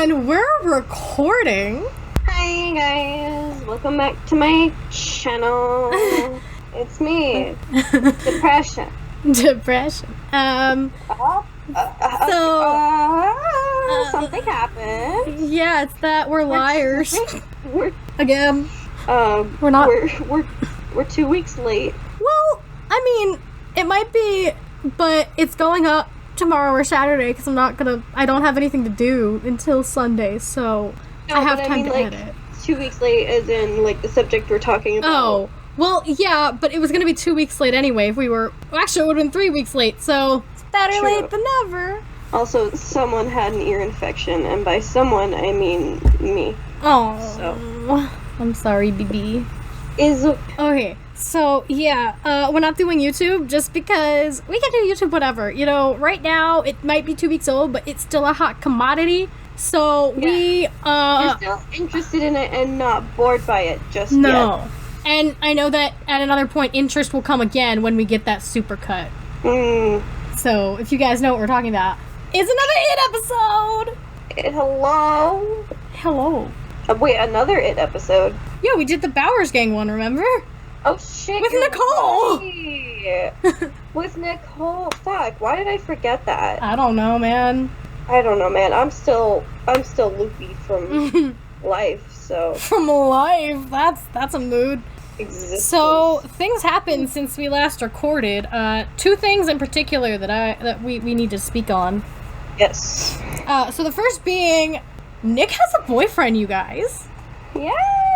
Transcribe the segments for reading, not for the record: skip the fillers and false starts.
And we're recording. Hi guys, welcome back to my channel. It's me, Depression. Something happened. Yeah, it's that we're liars. We're Again. we're not. We're 2 weeks late. Well, I mean, it might be, but it's going up tomorrow or Saturday because I don't have anything to do until Sunday, so No, I have but time to like, edit. 2 weeks late as in, like, the subject we're talking about. Oh, well, yeah, but it was going to be 2 weeks late anyway if we were... Actually, it would have been 3 weeks late, so it's better True. late than never. Also, someone had an ear infection, and by someone, I mean me. Oh, So. I'm sorry, BB. Is Okay, so yeah, we're not doing YouTube just because we can do YouTube whatever. You know, right now it might be 2 weeks old, but it's still a hot commodity. So we you're still interested in it and not bored by it just no. yet. And I know that at another point interest will come again when we get that super cut. So if you guys know what we're talking about, it's another IT episode. Hello. Hello. Wait, another IT episode. Yeah, we did the Bowers Gang one, remember? Oh shit! With you're Nicole! Right. With Nicole. Fuck, why did I forget that? I don't know, man. I don't know, man. I'm still loopy from life, so. From life, that's a mood. Existence. So things happened since we last recorded. Two things in particular that we need to speak on. Yes. So the first being, Nick has a boyfriend, you guys. Yay!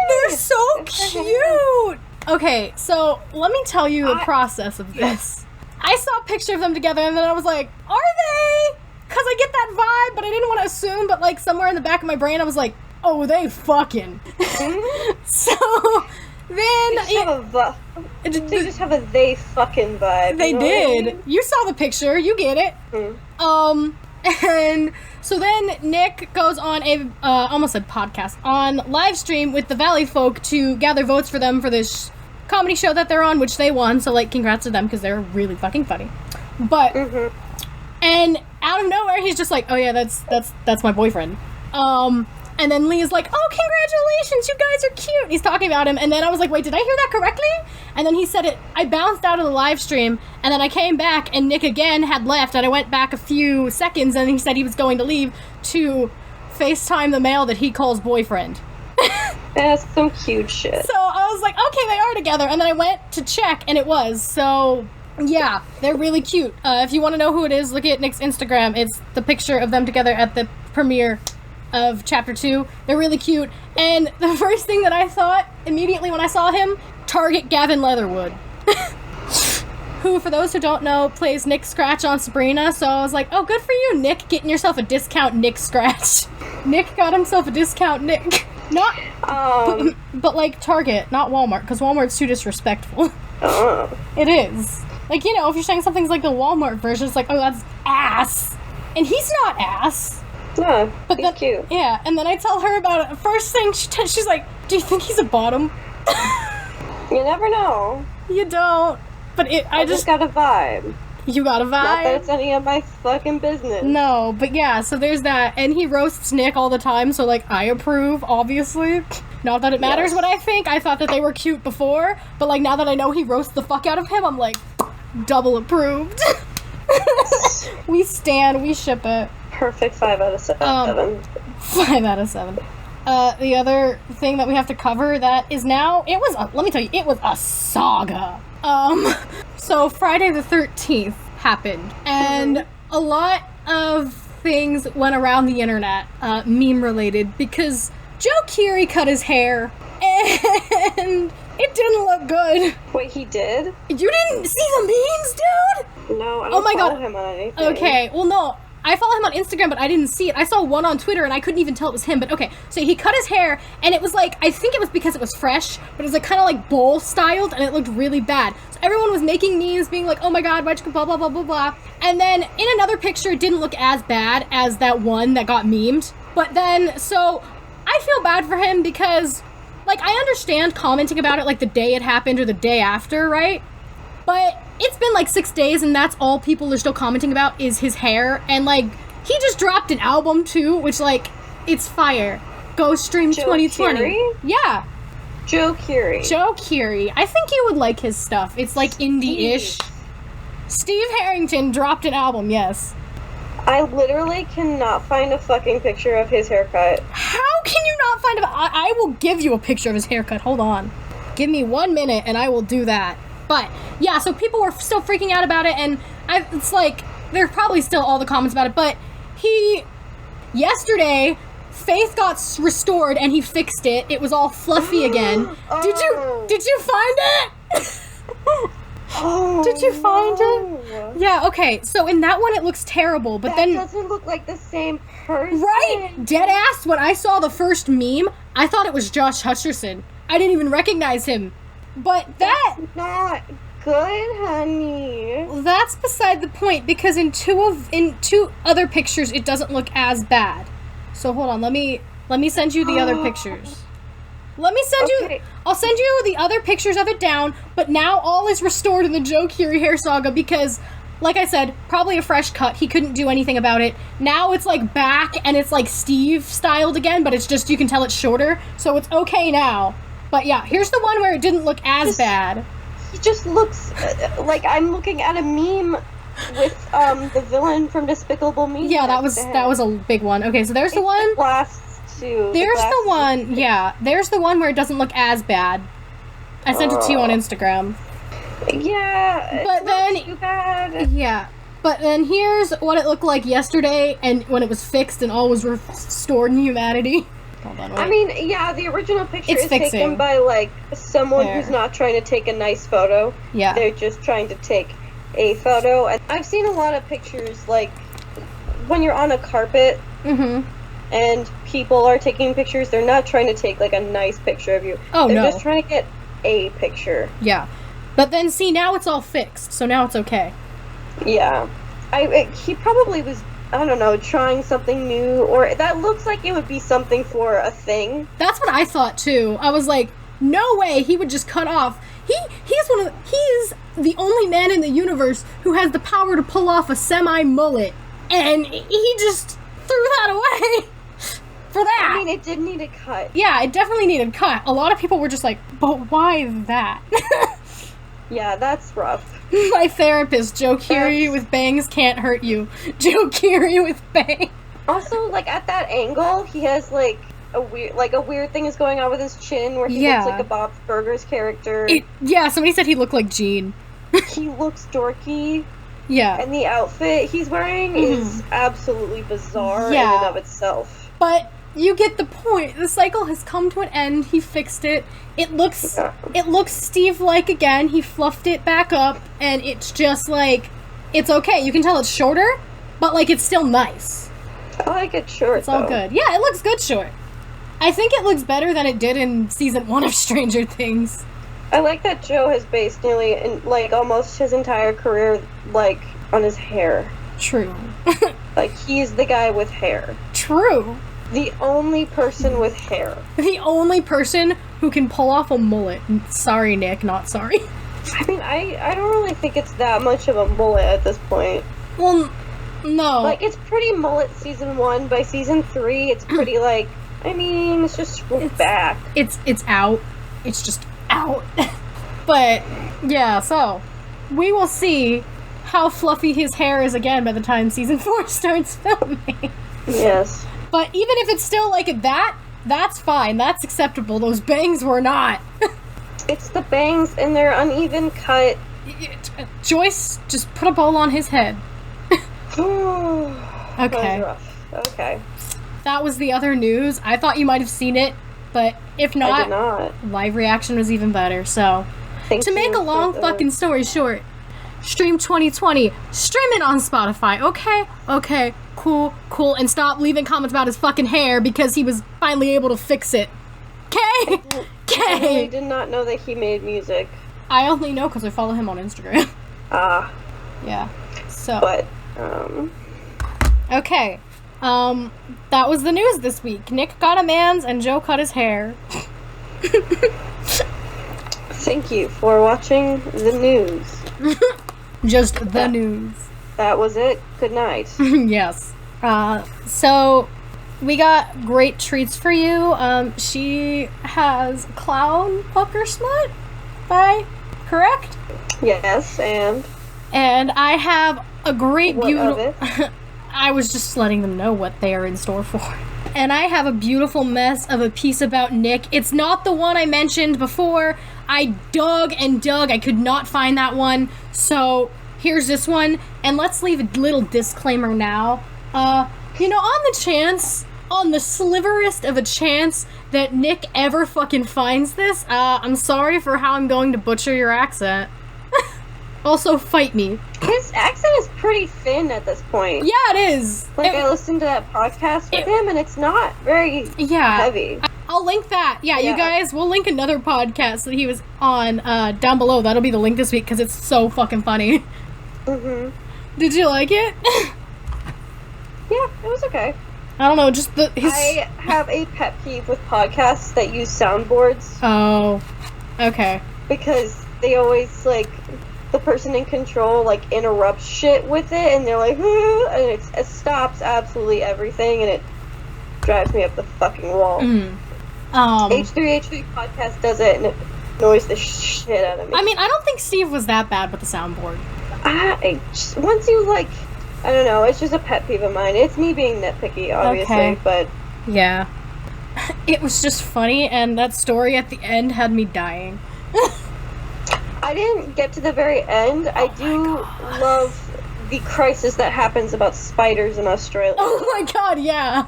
They're so cute! Okay, so let me tell you the process of this. I saw a picture of them together and then I was like, are they? Because I get that vibe, but I didn't want to assume, but like somewhere in the back of my brain I was like, oh, they fucking. So then... They just have a they fucking vibe. They you know did. what I mean? You saw the picture, you get it. And so then Nick goes on a, almost said podcast, on live stream with the Valley folk to gather votes for them for this comedy show that they're on, which they won, so like congrats to them because they're really fucking funny. But, and out of nowhere he's just like, oh yeah, that's my boyfriend. And then Lee's like, oh, congratulations, you guys are cute. And he's talking about him, and then I was like, wait, did I hear that correctly? And then he said it, I bounced out of the live stream, and then I came back, and Nick again had left, and I went back a few seconds, and he said he was going to leave to FaceTime the male that he calls boyfriend. That's some cute shit. So I was like, okay, they are together, and then I went to check, and it was, so... Yeah, they're really cute. If you want to know who it is, look at Nick's Instagram. It's the picture of them together at the premiere of Chapter 2. They're really cute. And the first thing that I thought immediately when I saw him, Target Gavin Leatherwood. Who, for those who don't know, plays Nick Scratch on Sabrina. So I was like, oh, good for you, Nick, getting yourself a discount Nick Scratch. Nick got himself a discount Nick. Not, but like Target, not Walmart, because Walmart's too disrespectful. It is. Like, you know, if you're saying something's like the Walmart version, it's like, oh, that's ass. And he's not ass. No, But he's then, cute. Yeah, and then I tell her about it. First thing, she's like, do you think he's a bottom? You never know. You don't. But I just got a vibe. You got a vibe? Not that it's any of my fucking business. No, but yeah, so there's that. And he roasts Nick all the time, so like, I approve, obviously. Not that it matters what I think. I thought that they were cute before, but like, now that I know he roasts the fuck out of him, I'm like, double approved. We stan, we ship it. Perfect 5 out of 7. 5 out of 7. The other thing that we have to cover that is now, let me tell you, it was a saga. So Friday the 13th happened, and a lot of things went around the internet, meme related, because Joe Keery cut his hair, and it didn't look good. Wait, he did? You didn't see the memes, dude? No, I don't follow him on anything. Okay, well no, I follow him on Instagram, but I didn't see it. I saw one on Twitter, and I couldn't even tell it was him, but okay. So he cut his hair, and it was like, I think it was because it was fresh, but it was like kind of like bowl-styled, and it looked really bad. So everyone was making memes, being like, oh my god, why'd you blah, blah, blah, blah, blah. And then in another picture, it didn't look as bad as that one that got memed. But then, so I feel bad for him because, like, I understand commenting about it like the day it happened or the day after, right? But it's been like 6 days and that's all people are still commenting about is his hair. And like, he just dropped an album too, which like, It's fire. Go stream Joe 2020. Keery? Yeah. Joe Keery. Joe Keery. I think you would like his stuff. It's like indie-ish. Steve Harrington dropped an album, yes. I literally cannot find a fucking picture of his haircut. How can you not find I will give you a picture of his haircut. Hold on. Give me 1 minute and I will do that. But, yeah, so people were still freaking out about it, and it's like, there's probably still all the comments about it, but yesterday, Faith got restored and he fixed it. It was all fluffy again. Oh. Did you find it? Oh, Did you find no. it? Yeah, okay, so in that one it looks terrible, but then... That doesn't look like the same person. Right? Deadass, when I saw the first meme, I thought it was Josh Hutcherson. I didn't even recognize him. But That's not good, honey. that's beside the point, because in two other pictures it doesn't look as bad. So hold on, let me send you the other pictures. I'll send you the other pictures of it down, but now all is restored in the Joe Keery hair saga because, like I said, probably a fresh cut. He couldn't do anything about it. Now it's like back and it's like Steve styled again, but it's just, you can tell it's shorter, so it's okay now. But yeah, here's the one where it didn't look as bad. He just looks like I'm looking at a meme with the villain from Despicable Me. Yeah, that was a big one. Okay, so there's the one. The last two. There's the one. Yeah, there's the one where it doesn't look as bad. I sent it to you on Instagram. Yeah, but then too bad. Yeah, but then here's what it looked like yesterday, and when it was fixed and all was restored in humanity. Hold on, wait. I mean, yeah, the original picture It's is fixing. taken by like someone There. who's not trying to take a nice photo. Yeah. They're just trying to take a photo. And I've seen a lot of pictures like when you're on a carpet and people are taking pictures, they're not trying to take like a nice picture of you. Oh, they're no. just trying to get a picture. Yeah, but then see, now it's all fixed, so now it's okay. Yeah. He probably was, I don't know, trying something new, or that looks like it would be something for a thing. That's what I thought too. I was like, no way he would just cut off. He's the only man in the universe who has the power to pull off a semi-mullet, and he just threw that away for that. I mean, it did need a cut. Yeah, it definitely needed cut. A lot of people were just like, but why that? Yeah, that's rough. My therapist, Joe Keery with bangs can't hurt you. Joe Keery with bangs. Also, like, at that angle, he has, like, a weird thing is going on with his chin where he Yeah. looks like a Bob's Burgers character. Yeah, somebody said he looked like Gene. He looks dorky, Yeah. and the outfit he's wearing is absolutely bizarre in and of itself. But you get the point. The cycle has come to an end. He fixed it. It looks Steve-like again. He fluffed it back up, and it's just like, it's okay. You can tell it's shorter, but like it's still nice. I like it short, It's all though. good. Yeah, it looks good short. I think it looks better than it did in season 1 of Stranger Things. I like that Joe has based like, almost his entire career, like, on his hair. True. Like, he's the guy with hair. True. The only person with hair. The only person who can pull off a mullet. Sorry, Nick, not sorry. I mean, I don't really think it's that much of a mullet at this point. Well, no. Like, it's pretty mullet season 1. By season 3, it's pretty, like, I mean, it's just back. It's out. It's just out. But, yeah, so, we will see how fluffy his hair is again by the time season 4 starts filming. Yes. But even if it's still like that, that's fine. That's acceptable. Those bangs were not. It's the bangs and their uneven cut. Joyce just put a bowl on his head. Okay. That Okay. was rough. Okay. That was the other news. I thought you might have seen it, but if I not, did not. live reaction was even better. So, Thank to make you a long for the- fucking story short, Stream 2020, stream it on Spotify. Okay, cool, and stop leaving comments about his fucking hair because he was finally able to fix it. I really Okay? did not know that he made music. I only know because I follow him on Instagram. Yeah. So, But, okay. That was the news this week. Nick got a man's and Joe cut his hair. thank you for watching the news. Just the news. That was it. Good night. Yes. So, we got great treats for you. She has clown pucker smut, correct? Yes, and I have a great what of it? I was just letting them know what they are in store for. And I have a beautiful mess of a piece about Nick. It's not the one I mentioned before. I dug and dug. I could not find that one. So here's this one. And let's leave a little disclaimer now. On the sliverest of a chance that Nick ever fucking finds this, I'm sorry for how I'm going to butcher your accent. Also, fight me. His accent is pretty thin at this point. Yeah, it is. I listened to that podcast with him, and it's not very heavy. I'll link that. Yeah, you guys, we'll link another podcast that he was on down below. That'll be the link this week, because it's so fucking funny. Mm-hmm. Did you like it? Yeah, it was okay. I don't know, just I have a pet peeve with podcasts that use soundboards. Oh, okay. Because they always, the person in control, interrupts shit with it, and they're like, and it stops absolutely everything, and it drives me up the fucking wall. H3H3 podcast does it, and it annoys the shit out of me. I mean, I don't think Steve was that bad with the soundboard. Once you, I don't know, it's just a pet peeve of mine. It's me being nitpicky, obviously, but... Yeah. It was just funny, and that story at the end had me dying. I didn't get to the very end. I do love the crisis that happens about spiders in Australia. Oh my god, yeah!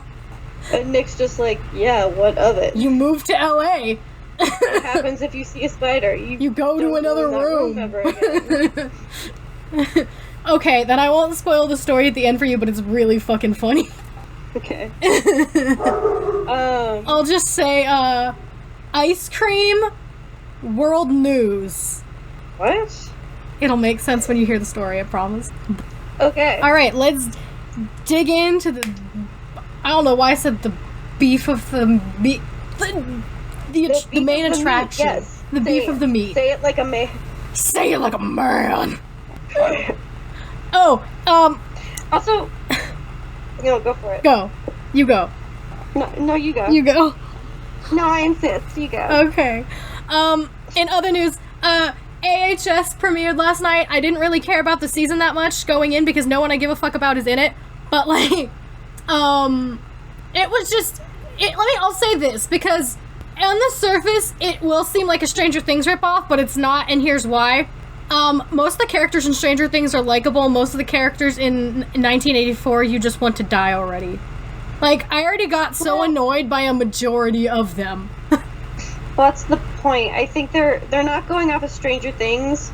And Nick's just like, yeah, what of it? You move to LA. What happens if you see a spider? You go to another room. Ever again. Okay, then I won't spoil the story at the end for you, but it's really fucking funny. Okay. I'll just say, ice cream, world news. What? It'll make sense when you hear the story, I promise. Okay. Alright, let's dig into the... I don't know why I said the beef of the meat. The main attraction. Yes. The beef of the meat. Say it like a man. Say it like a man. Also... No, go for it. Go. You go. No, you go. You go. No, I insist. You go. Okay. In other news, AHS premiered last night. I didn't really care about the season that much going in because no one I give a fuck about is in it. But, it was just... I'll say this, because on the surface, it will seem like a Stranger Things ripoff, but it's not, and here's why. Most of the characters in Stranger Things are likable. Most of the characters in 1984, you just want to die already. I already got so annoyed by a majority of them. Well, that's the point. I think they're not going off of Stranger Things.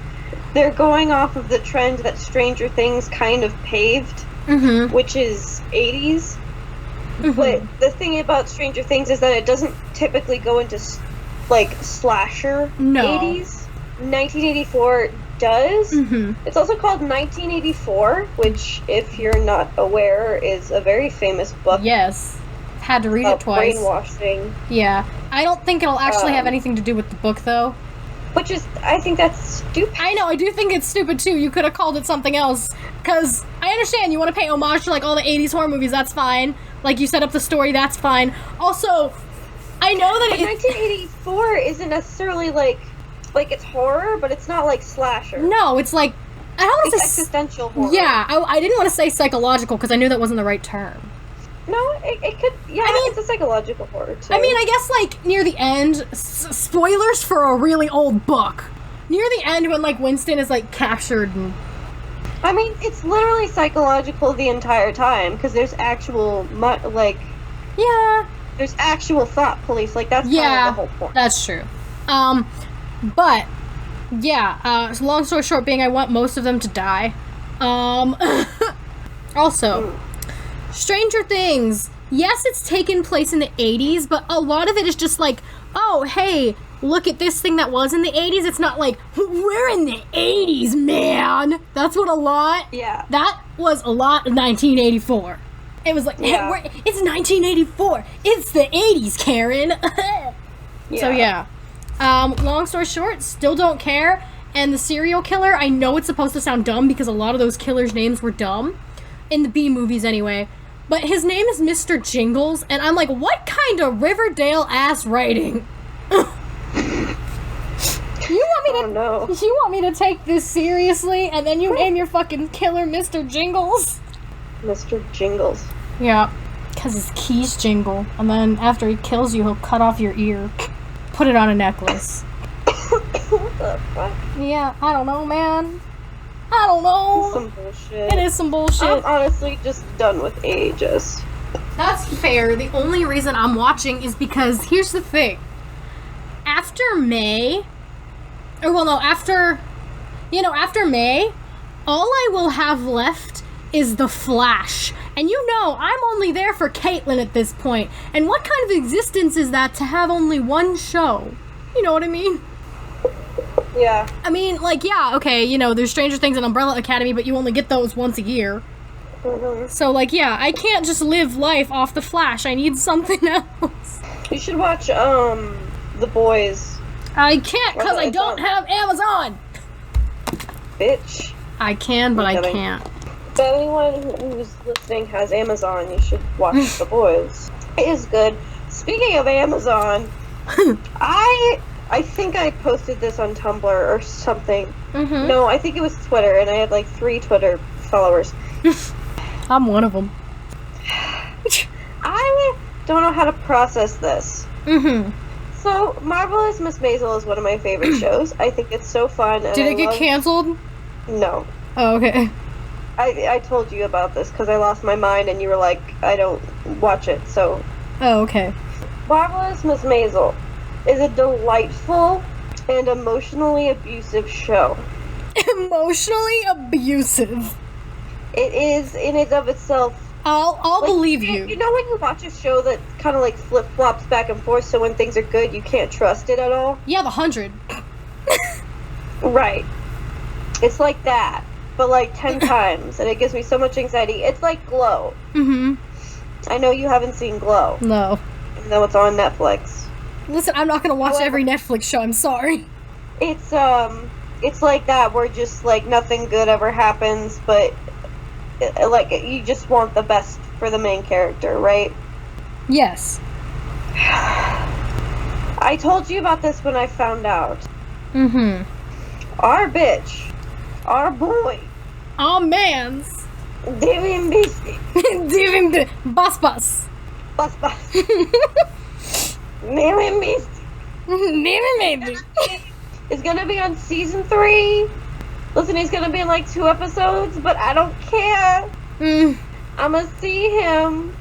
They're going off of the trend that Stranger Things kind of paved, which is 80s. But the thing about Stranger Things is that it doesn't typically go into, slasher 80s. 1984 does. It's also called 1984, which, if you're not aware, is a very famous book. Yes. Had to read it twice. Brainwashing. Yeah. I don't think it'll actually have anything to do with the book, though. Which is, I think that's stupid. I know, I do think it's stupid, too. You could have called it something else. Because I understand you want to pay homage to, all the 80s horror movies, that's fine. You set up the story, that's fine. Also, I know that 1984 isn't necessarily, it's horror, but it's not slasher. No, it's I don't want to say existential horror. Yeah, I didn't want to say psychological because I knew that wasn't the right term. No, it could. Yeah, I mean, it's a psychological horror too. I mean, I guess near the end, spoilers for a really old book. Near the end, when Winston is captured and. I mean, it's literally psychological the entire time because there's actual Yeah. There's actual thought police. That's kind of the whole point. That's true. But, yeah, so long story short being I want most of them to die. Also, Stranger Things. Yes, it's taken place in the 80s, but a lot of it is just oh, hey, look at this thing that was in the 80s. It's not we're in the 80s, man. That's what a lot. Yeah. That was a lot of 1984. It was hey, it's 1984. It's the 80s, Karen. Yeah. So, yeah. Long story short, still don't care. And the serial killer, I know it's supposed to sound dumb because a lot of those killers' names were dumb. In the B movies, anyway. but his name is Mr. Jingles, and I'm like, what kind of Riverdale-ass writing? You want me to take this seriously, and then you name your fucking killer Mr. Jingles? Mr. Jingles. Yeah, because his keys jingle, and then after he kills you, he'll cut off your ear. Put it on a necklace. What the fuck? Yeah, I don't know, man. I don't know. It's some bullshit. It is some bullshit. I'm honestly just done with Aegis. That's fair. The only reason I'm watching is because, here's the thing. After May... after May, all I will have left is The Flash. And I'm only there for Caitlyn at this point. And what kind of existence is that to have only one show? You know what I mean? Yeah. I mean, there's Stranger Things and Umbrella Academy, but you only get those once a year. Mm-hmm. So, I can't just live life off The Flash. I need something else. You should watch, The Boys. I can't, because I don't have Amazon! Bitch. I can, but I can't. If anyone who's listening has Amazon, you should watch The Boys. It is good. Speaking of Amazon, I think I posted this on Tumblr or something. Mm-hmm. No, I think it was Twitter, and I had 3 Twitter followers. I'm one of them. I don't know how to process this. Mm-hmm. So, Marvelous Miss Maisel is one of my favorite shows. I think it's so fun. And Did it get canceled? No. Oh, okay. I told you about this because I lost my mind and you were like, I don't watch it, so... Oh, okay. Marvelous Miss Maisel is a delightful and emotionally abusive show. Emotionally abusive? It is, in and of itself... I'll believe you. You know when you watch a show that kind of flip-flops back and forth, so when things are good, you can't trust it at all? Yeah, The 100. Right. It's like that, but 10 times, and it gives me so much anxiety. It's like Glow. Mm-hmm. I know you haven't seen Glow. No. Even though it's on Netflix. Listen, I'm not gonna watch every Netflix show, I'm sorry. It's like that, where just, nothing good ever happens, but... you just want the best for the main character, right? Yes. I told you about this when I found out. Mm-hmm. Our bitch. Our boy. Our mans. Divin Beastie. Divin Bus Bus. Bus Bus. Divin Beastie. Divin Baby. It's gonna be on season 3. Listen, he's gonna be in 2 episodes, but I don't care. I'm gonna see him,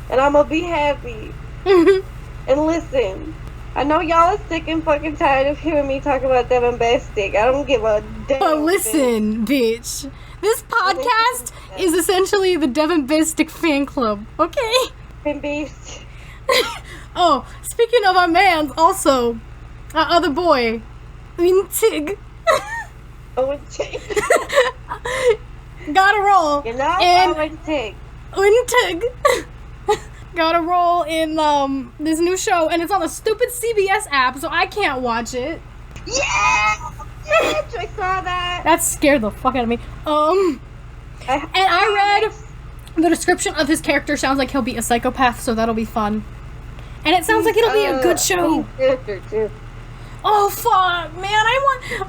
and I'm gonna be happy. And listen, I know y'all are sick and fucking tired of hearing me talk about Devin Bastic. I don't give a damn. But listen, bitch. This podcast is essentially the Devin Bastic fan club, okay? Devin Beast. Oh, speaking of our mans, also, our other boy, Tig. Owen Tig. Got a role. You know, in Tig. Tig. Got a role in this new show, and it's on the stupid CBS app, so I can't watch it. Yeah! Bitch, I saw that. That scared the fuck out of me. And I read the description of his character sounds like he'll be a psychopath, so that'll be fun. And it sounds like it'll be a good show. Oh, fuck, man,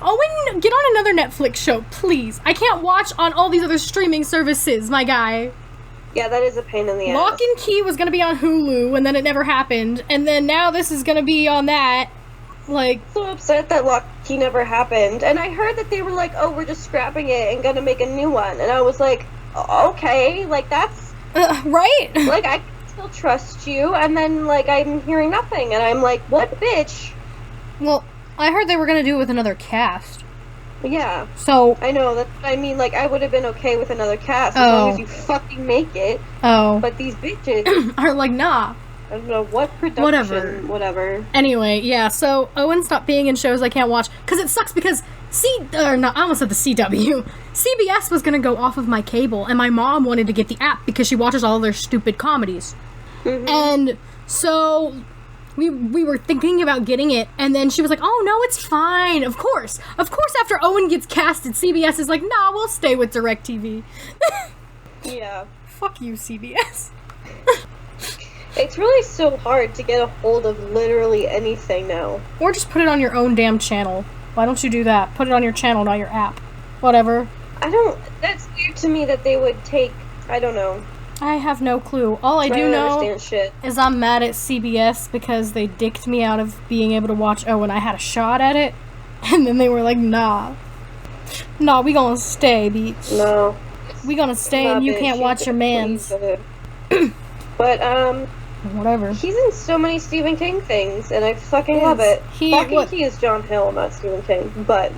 Owen, get on another Netflix show, please. I can't watch on all these other streaming services, my guy. Yeah, that is a pain in the ass. Lock and Key was gonna be on Hulu, and then it never happened, and then now this is gonna be on that. So upset that Lock and Key never happened, and I heard that they were like, oh, we're just scrapping it and gonna make a new one, and I was like, okay, that's... right? I can still trust you, and then, I'm hearing nothing, and I'm like, what, bitch? Well, I heard they were gonna do it with another cast. Yeah. So... I know, that's what I mean, I would have been okay with another cast as long as you fucking make it. Oh. But these bitches... are like, nah. I don't know, what production... Whatever. Anyway, yeah, so Owen stopped being in shows I can't watch, because it sucks because I almost said the CW. CBS was gonna go off of my cable, and my mom wanted to get the app because she watches all their stupid comedies. Mm-hmm. And so... We were thinking about getting it, and then she was like, oh, no, it's fine. Of course, after Owen gets casted, CBS is like, nah, we'll stay with DirecTV. Yeah. Fuck you, CBS. It's really so hard to get a hold of literally anything now. Or just put it on your own damn channel. Why don't you do that? Put it on your channel, not your app. Whatever. That's weird to me that they would take, I don't know. I have no clue. All I do know shit. is I'm mad at CBS because they dicked me out of being able to watch when I had a shot at it. And then they were like, nah, we gonna stay, bitch. No. We gonna stay and you can't watch your mans. But, whatever. He's in so many Stephen King things, and I fucking love it. He is John Hill, not Stephen King. But,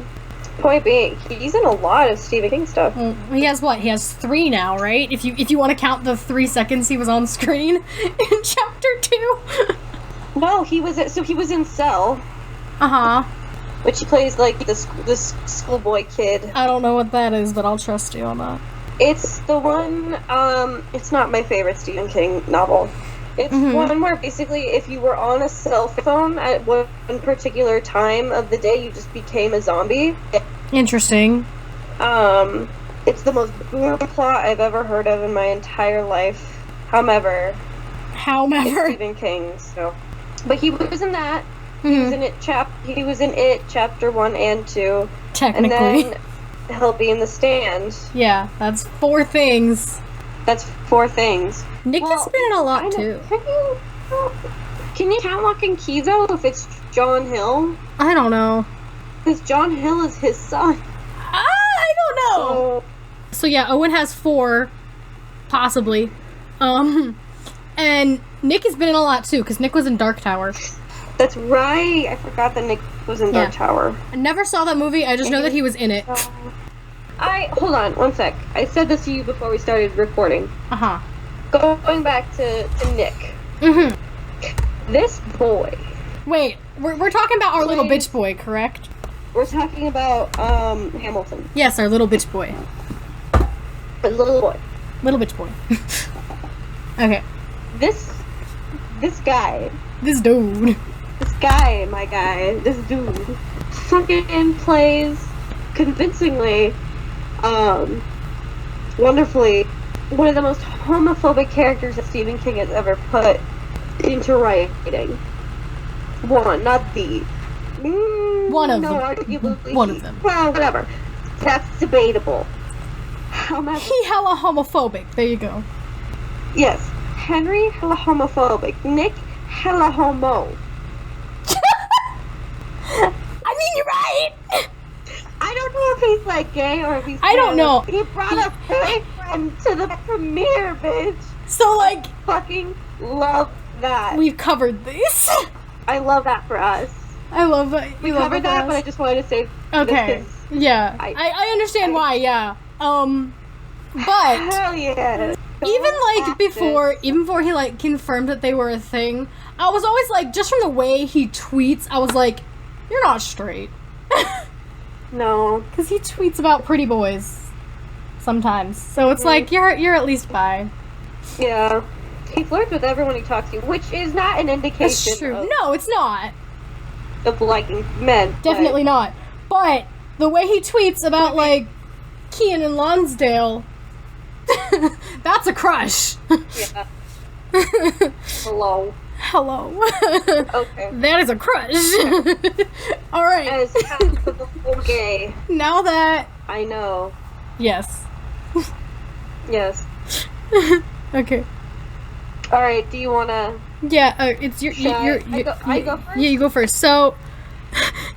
point being, he's in a lot of Stephen King stuff. He has what? He has 3 now, right? If you want to count the 3 seconds he was on screen in chapter 2. No, he was in Cell. Uh-huh. Which he plays, like, this schoolboy kid. I don't know what that is, but I'll trust you on that. It's the one, it's not my favorite Stephen King novel. It's one where basically if you were on a cell phone at one particular time of the day, you just became a zombie. Interesting. It's the most brutal plot I've ever heard of in my entire life. However. It's Stephen King, so. But he was in that. He was in it chapter 1 and 2. Technically. And then he'll be in The Stand. Yeah, that's 4 things. That's 4 things. Nick has been in a lot too. Can you count Lock and Key though if it's John Hill? I don't know. Because John Hill is his son. I don't know. So yeah, Owen has 4, possibly. And Nick has been in a lot too, because Nick was in Dark Tower. That's right. I forgot that Nick was in Dark Tower. I never saw that movie. I just know that he was in it. Hold on, one sec. I said this to you before we started recording. Uh-huh. Going back to Nick. This boy. Wait, we're talking about our little bitch boy, correct? We're talking about Hamilton. Yes, our little bitch boy. Little boy. Little bitch boy. Okay. This guy. This dude. This guy, my guy. This dude. Fucking plays convincingly, wonderfully, one of the most homophobic characters that Stephen King has ever put into writing. One, not the. One of them. Arguably. One of them. Well, whatever. That's debatable. He hella homophobic. There you go. Yes. Henry, hella homophobic. Nick, hella homo. I mean, you're right! I don't know if he's, like, gay or if he's I don't know. He brought a boyfriend to the premiere, bitch. So, like... Fucking love that. We've covered this. I love that for us. I love that. We covered that, but I just wanted to say... Okay. Yeah. I understand why, yeah. But... Hell yeah. Even before he like confirmed that they were a thing, I was always like, just from the way he tweets, I was like, you're not straight. No, because he tweets about pretty boys sometimes, so it's like you're at least bi. Yeah, he flirts with everyone he talks to, which is not an indication. That's true. No, it's not. Of liking men. Definitely not. But the way he tweets about like Kian and Lonsdale. That's a crush. Yeah. Hello. Okay. That is a crush. All right. As half of the full gay. Now that I know. Yes. Yes. Okay. All right. Do you wanna? Yeah. It's your. I go first. Yeah, you go first. So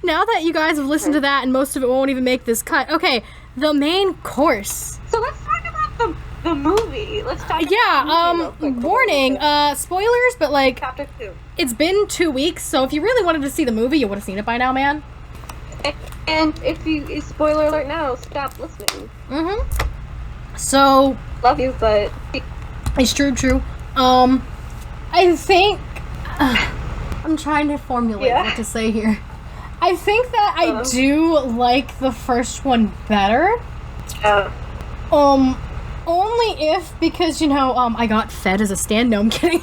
now that you guys have listened to that, and most of it won't even make this cut. Okay. The main course. So let's talk about the movie. Let's talk about the movie warning, spoilers, but like chapter 2. It's been 2 weeks, so if you really wanted to see the movie, you would have seen it by now, man. And if you spoiler alert now, stop listening. So love you, but it's true. I think I'm trying to formulate what to say here. I think that I do like the first one better. Yeah. Only if, because, you know, I got fed as a stand. No, I'm kidding.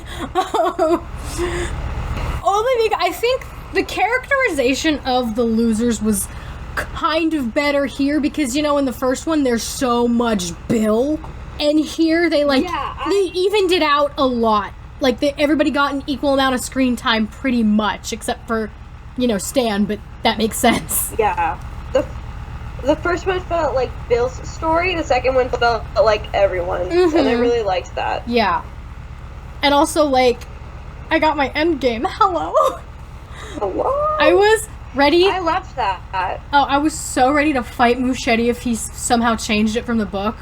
Only because I think the characterization of the losers was kind of better here because, you know, in the first one, there's so much Bill. And here, they, like, they evened it out a lot. like, everybody got an equal amount of screen time pretty much, except for, you know, Stan, but that makes sense. Yeah. The first one felt like Bill's story, the second one felt like everyone's, and I really liked that. Yeah. And also, like, I got my endgame. Hello. Hello? I was ready. I loved that. Oh, I was so ready to fight Muschietti if he somehow changed it from the book.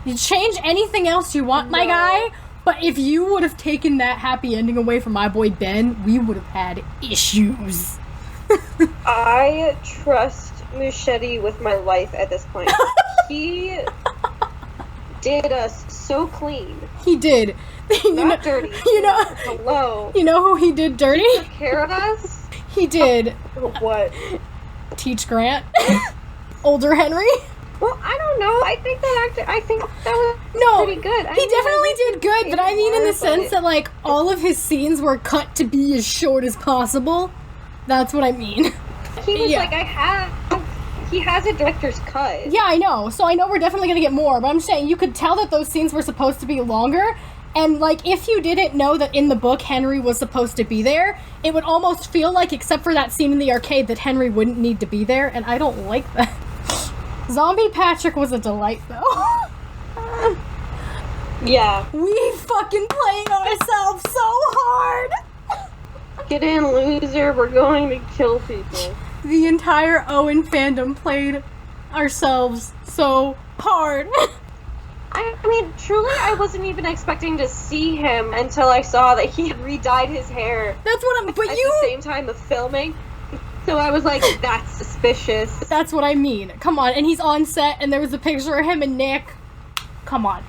You change anything else you want, my guy, but if you would have taken that happy ending away from my boy Ben, we would have had issues. I trust Muschietti with my life at this point. He did us so clean. He did. Not dirty. You know. Hello. You know who he did dirty? He took care of us. He did. What? Teach Grant. Older Henry. Well, I don't know. I think that was pretty good. He definitely did good, but I mean in the sense that, like, all of his scenes were cut to be as short as possible. That's what I mean. He was like, he has a director's cut. Yeah, I know. So I know we're definitely gonna get more, but I'm saying you could tell that those scenes were supposed to be longer, and, like, if you didn't know that in the book Henry was supposed to be there, it would almost feel like, except for that scene in the arcade, that Henry wouldn't need to be there, and I don't like that. Zombie Patrick was a delight, though. Yeah. We fucking playing ourselves so hard! Get in, loser. We're going to kill people. The entire Owen fandom played ourselves so hard. I mean, truly, I wasn't even expecting to see him until I saw that he had re-dyed his hair. That's what I'm. But at you. the same time of filming. So I was like, that's suspicious. That's what I mean. Come on, and he's on set, and there was a picture of him and Nick. Come on.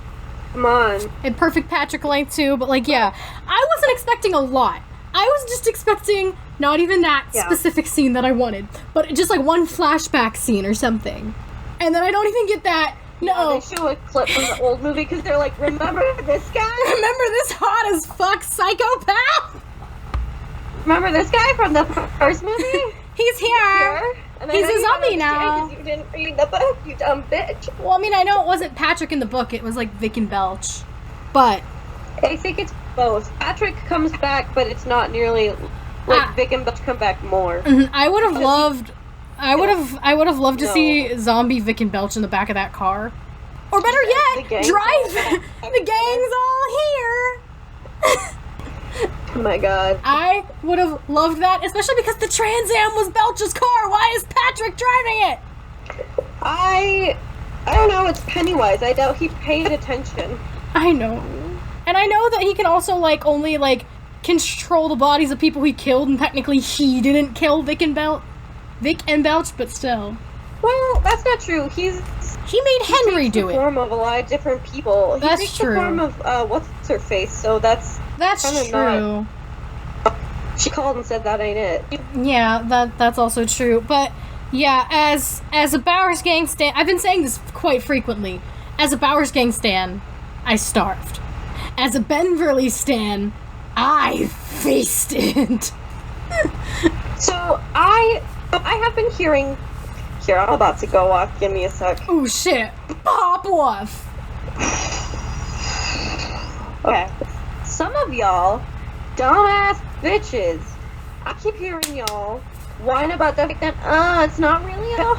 Come on. And perfect Patrick length too, but like, yeah, I wasn't expecting a lot. I was just expecting not even that specific scene that I wanted, but just like one flashback scene or something. And then I don't even get that. No. They show a clip from the old movie because they're like, remember this guy? Remember this hot as fuck psychopath? Remember this guy from the first movie? He's here. He's a zombie now. You didn't read the book, you dumb bitch. Well, I mean, I know it wasn't Patrick in the book. It was like Vic and Belch. But I think it's both. Patrick comes back, but it's not nearly like Vic and Belch come back more. I would have loved. I would have loved to see zombie Vic and Belch in the back of that car. Or better yet, drive. The gang's all here. Oh my god. I would have loved that, especially because the Trans Am was Belch's car. Why is Patrick driving it? I don't know, it's Pennywise. I doubt he paid attention. I know. And I know that he can also, like, only, like, control the bodies of people he killed, and technically he didn't kill Vic and Belch, but still. Well, that's not true. He made Henry do it. The form of a lot of different people. That's takes true. The form of what's her face. So that's true. She called and said that ain't it. Yeah, that's also true. But yeah, as a Bowers Gang stan, I've been saying this quite frequently. As a Bowers Gang stan, I starved. As a Benverly stan, I feasted. So I have been hearing. Here, I'm about to go off. Give me a sec. Oh shit! Pop off. Okay. Some of y'all, dumbass bitches. I keep hearing y'all whine about the fact that it's not really a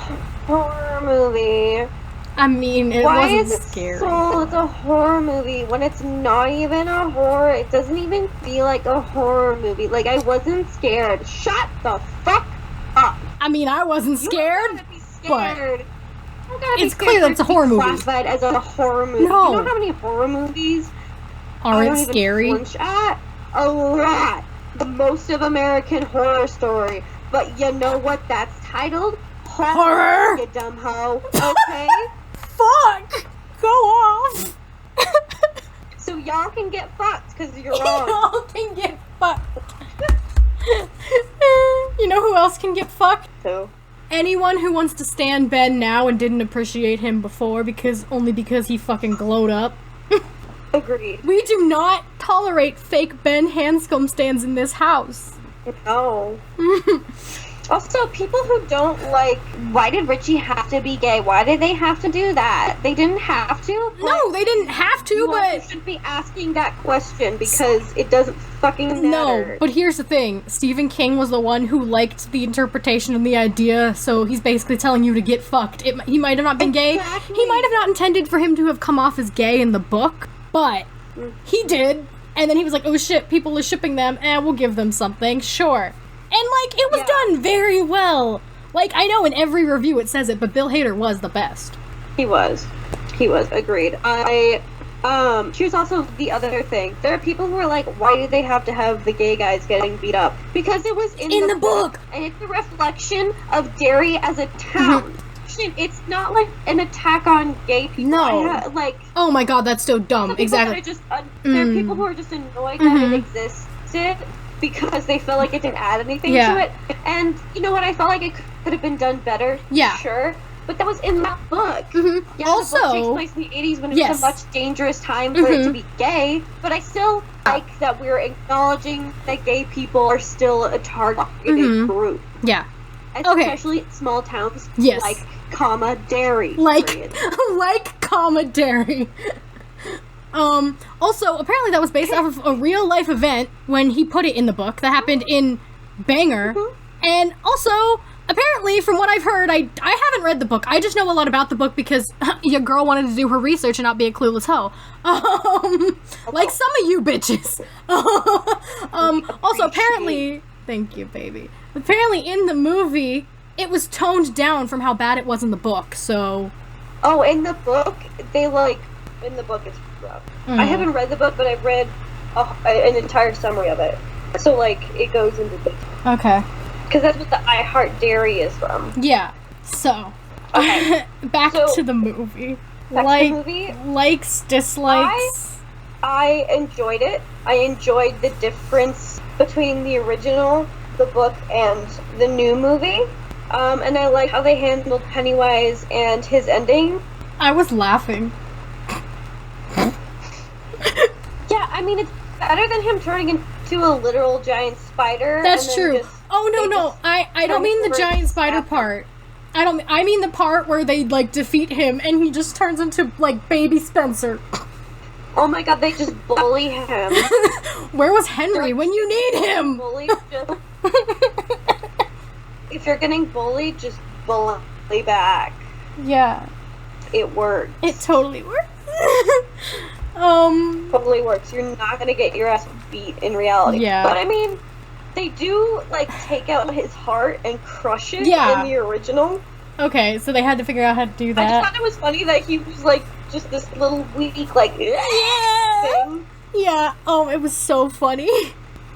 horror movie. I mean, it Why wasn't is it scary. So it's a horror movie when it's not even a horror? It doesn't even feel like a horror movie. Like, I wasn't scared. Shut the fuck up. I mean, I wasn't scared. You don't gotta be scared. It's clear that it's a horror movie. Classified as a horror movie. No. You know how many horror movies aren't scary? Flinch at? A lot. The Most of American Horror Story. But you know what that's titled? Horror. You dumb hoe. Okay. Fuck! Go off! So y'all can get fucked, because you're wrong. Y'all can get fucked. You know who else can get fucked? So? Anyone who wants to stand Ben now and didn't appreciate him before because he fucking glowed up. Agreed. We do not tolerate fake Ben Hanscom stands in this house. No. Also, people who don't like, why did Richie have to be gay? Why did they have to do that? They didn't have to. No, they didn't have to, You but... should be asking that question because it doesn't fucking matter. No, but here's the thing. Stephen King was the one who liked the interpretation and the idea, so he's basically telling you to get fucked. He might have not been gay. He might have not intended for him to have come off as gay in the book, but he did. And then he was like, oh shit, people are shipping them, and we'll give them something, sure. And, like, it was done very well. Like, I know in every review it says it, but Bill Hader was the best. He was. Agreed. Here's also the other thing. There are people who are like, why do they have to have the gay guys getting beat up? Because it was in the book. And it's a reflection of Derry as a town. It's not like an attack on gay people. No. Oh my god, that's so dumb. Exactly. There are people who are just annoyed that it existed because they feel like it didn't add anything to it. And you know what? I felt like it could have been done better. Yeah. Sure. But that was in that book. Yeah, also, the book takes place in the 80s when it was a much dangerous time for it to be gay. But I still like that we're acknowledging that gay people are still a targeted group. Yeah. Especially in small towns like Derry. Like Derry. Also, apparently that was based off of a real life event when he put it in the book that happened in Bangor. And also, apparently, from what I've heard, I haven't read the book. I just know a lot about the book because your girl wanted to do her research and not be a clueless hoe. Like some of you bitches. Also, apparently, thank you, baby. Apparently, in the movie, it was toned down from how bad it was in the book, so... Oh, in the book, in the book it's rough. I haven't read the book, but I've read an entire summary of it. So, it goes into the... Okay. Because that's what the I Heart Dairy is from. Yeah. So, back to the movie. Likes, dislikes. I enjoyed it. I enjoyed the difference between the original, the book, and the new movie. And I like how they handled Pennywise and his ending. I was laughing. Yeah, I mean, it's better than him turning into a literal giant spider. That's true. No. I don't mean the giant spider part. I mean the part where they, defeat him and he just turns into, baby Spencer. Oh my god, they just bully him. Where was Henry when you need him? If you're getting bullied, just bully back. Yeah. It works. It totally works. Totally works. You're not gonna get your ass beat in reality. Yeah. But I mean, they do, take out his heart and crush it in the original. Okay, so they had to figure out how to do that. I just thought it was funny that he was, just this little weak, thing. Yeah, it was so funny.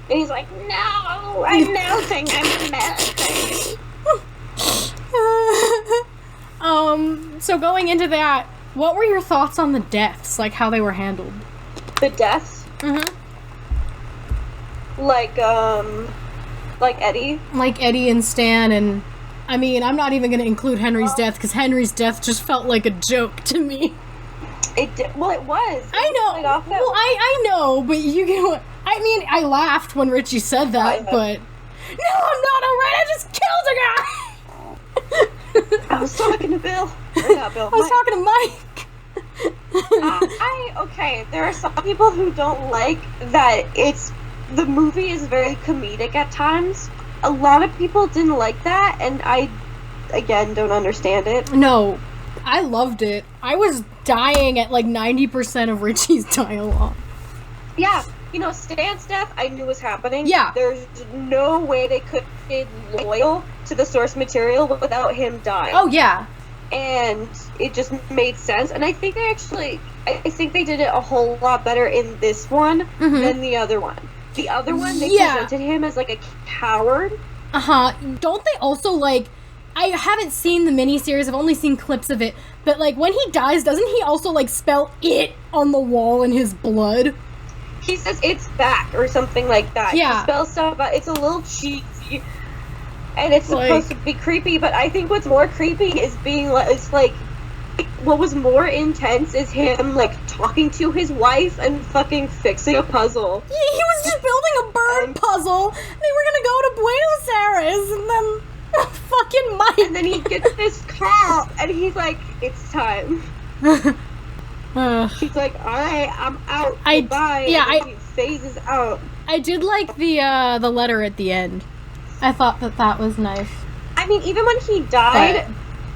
And he's like, no, I'm melting, I'm melting. So going into that, what were your thoughts on the deaths? How they were handled? The deaths? Like Eddie? Like Eddie and Stan, and I mean, I'm not even going to include Henry's death, because Henry's death just felt like a joke to me. It did. Well, it was. I know. I know, but you get what... I mean, I laughed when Richie said that, but... No, I'm not alright, I just killed a guy! I was talking to Bill. Not Bill. I was talking to Mike. Okay, there are some people who don't like that the movie is very comedic at times. A lot of people didn't like that, and I, again, don't understand it. No, I loved it. I was dying at 90% of Richie's dialogue. Yeah, Stan's death I knew was happening. Yeah. There's no way they could be loyal to the source material without him dying. Oh, yeah. And it just made sense, and I think they did it a whole lot better in this one than the other one. The other one, they presented him as, a coward. Don't they also, I haven't seen the miniseries, I've only seen clips of it, but, when he dies, doesn't he also, spell it on the wall in his blood? He says it's back, or something like that. Yeah. He spells stuff out, it's a little cheesy, and it's supposed to be creepy, but I think what's more creepy is what was more intense is him, talking to his wife and fucking fixing a puzzle. Yeah, he was just building a bird puzzle. They were gonna go to Buenos Aires, and then fucking mic. And then he gets this call, and he's like, "It's time." He's like, "Alright, I'm out. Goodbye." Yeah, and he phases out. I did like the letter at the end. I thought that was nice. I mean, even when he died,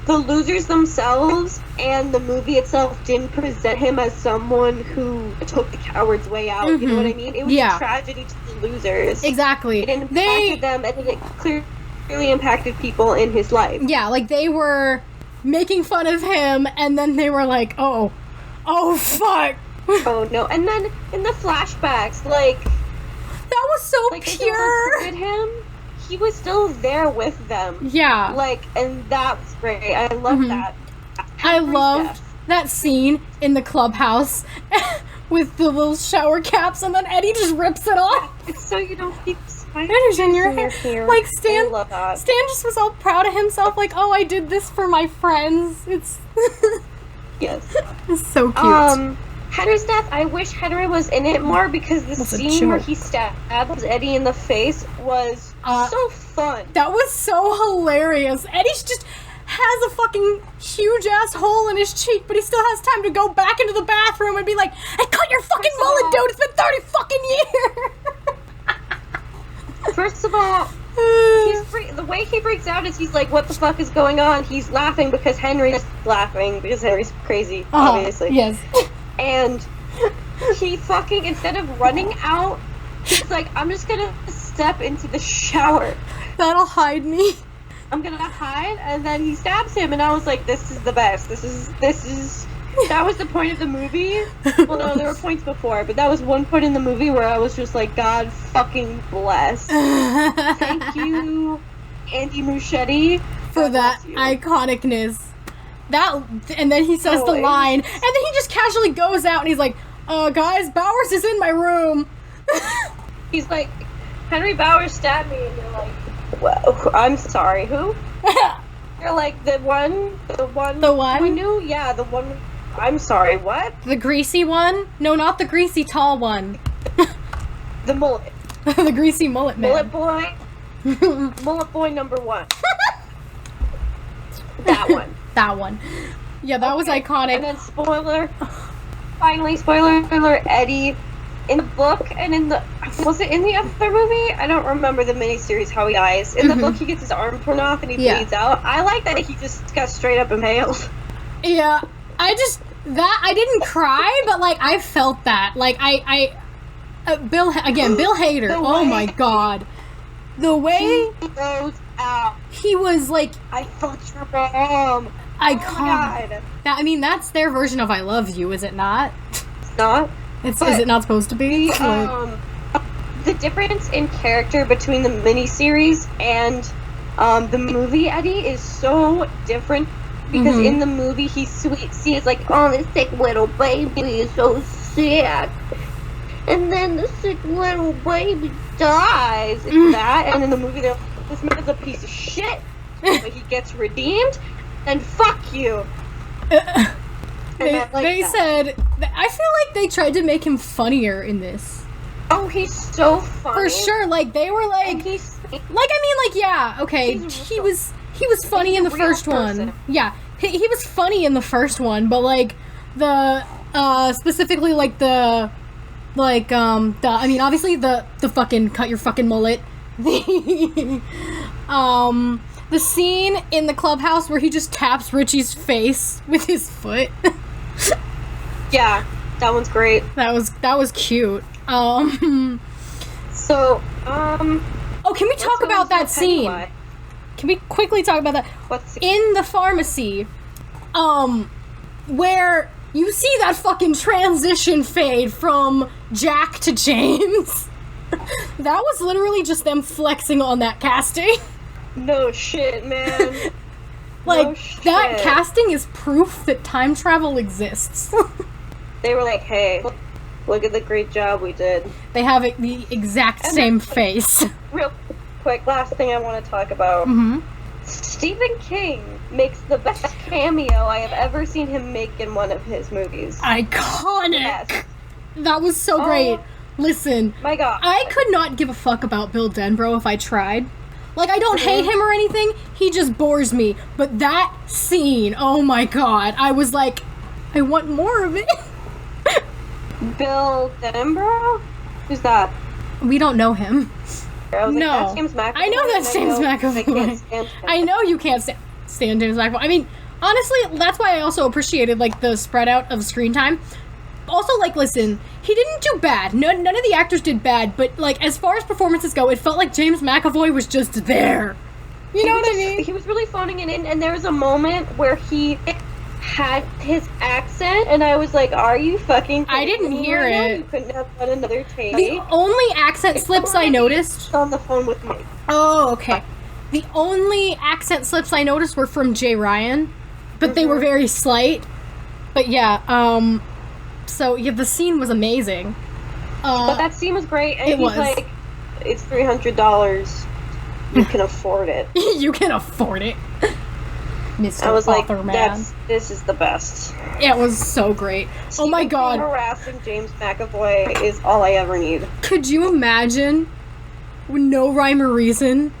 the losers themselves and the movie itself didn't present him as someone who took the coward's way out. You know what I mean? It was a tragedy to the losers. Exactly. It impacted them, and it clearly impacted people in his life. Yeah, like, they were making fun of him, and then they were like, oh, fuck. Oh, no. And then, in the flashbacks, like... That was so pure. They him. He was still there with them. Yeah. Like, and that was great. I loved that. I loved that scene in the clubhouse with the little shower caps, and then Eddie just rips it off. It's so you don't keep spiders in your hair. Like, Stan just was all proud of himself, like, oh, I did this for my friends. It's... Yes. It's so cute. Henry's death, I wish Henry was in it more, because the scene where he stabs Eddie in the face was so fun. That was so hilarious. Eddie's just has a fucking huge ass hole in his cheek, but he still has time to go back into the bathroom and be like, "Hey, cut your fucking mullet, dude! It's been 30 fucking years!" First of all, the way he freaks out is he's like, "What the fuck is going on?" He's laughing because Henry's laughing, because Henry's crazy, obviously. Yes. And he fucking, instead of running out, he's like, "I'm just gonna step into the shower. That'll hide me. I'm gonna hide," and then he stabs him, and I was like, this is the best. This is that was the point of the movie. Well, no, there were points before, but that was one point in the movie where I was just like, God fucking bless. Thank you, Andy Muschietti, for that iconicness. That, and then he says the line, and then he just casually goes out, and he's like, guys, Bowers is in my room. He's like, "Henry Bowers stabbed me," and you're like, "Well, I'm sorry, who?" You're like, the one we knew? Yeah, the one, I'm sorry, what? The greasy one? No, not the greasy tall one. The mullet. The greasy mullet man. Mullet boy. Mullet boy number 1. That one. That one. Yeah, that was iconic. And then spoiler alert, Eddie, in the book and in the, was it in the other movie? I don't remember the miniseries how he dies. In the book, he gets his arm torn off and he bleeds out. I like that he just got straight up impaled. Yeah, I didn't cry, but, like, I felt that. Like, Bill Hader, oh my god. The way he goes out. He was like, "I fucked your mom." Iconic. I mean, that's their version of "I love you," is it not? It's not. Is it not supposed to be? The difference in character between the miniseries and the movie Eddie is so different, because in the movie he's sweet. See, it's like, "Oh, this sick little baby is so sick," and then the sick little baby dies. It's that, and in the movie they're, "This man's a piece of shit," but he gets redeemed. And fuck you. They said, I feel like they tried to make him funnier in this. Oh, he's so funny. For sure, like, they were like, okay, he was funny in the first one. Yeah, he was funny in the first one, but, like, specifically, like, I mean, obviously the fucking cut your fucking mullet. The scene in the clubhouse where he just taps Richie's face with his foot. Yeah, that one's great. That was cute. Oh, can we talk about that scene? Can we quickly talk about that? What scene? In the pharmacy, where you see that fucking transition fade from Jack to James. That was literally just them flexing on that casting. No shit, man. Like, no shit. That casting is proof that time travel exists. They were like, "Hey, look at the great job we did." They have the exact same face. Real quick, last thing I want to talk about. Stephen King makes the best cameo I have ever seen him make in one of his movies. Iconic! Yes. That was so great. Listen, my god. I could not give a fuck about Bill Denbrough if I tried. Like, I don't hate him or anything, he just bores me. But that scene, oh my god, I was like, I want more of it. Bill Denborough? Who's that? We don't know him. I was No. like, that's James McAvoy. I know that's James I can't McAvoy. stand him. I know you can't stand James McAvoy. I mean, honestly, that's why I also appreciated, like, the spread out of screen time. Also, like, listen, he didn't do bad. None of the actors did bad, but, like, as far as performances go, it felt like James McAvoy was just there. You know what I mean? He was really phoning it in, and there was a moment where he had his accent, and I was like, are you fucking I didn't kidding me hear right now? it. You couldn't have done another take? The only accent slips I noticed... on the phone with me. Oh, okay. The only accent slips I noticed were from Jay Ryan, but they were very slight. But yeah, so yeah, the scene was amazing. But that scene was great, and it he's was. like, it's $300. You can afford it. You can afford it. Mr. I was like, Author Man. this is the best. It was so great. Oh my god. Harassing James McAvoy is all I ever need. Could you imagine, with no rhyme or reason,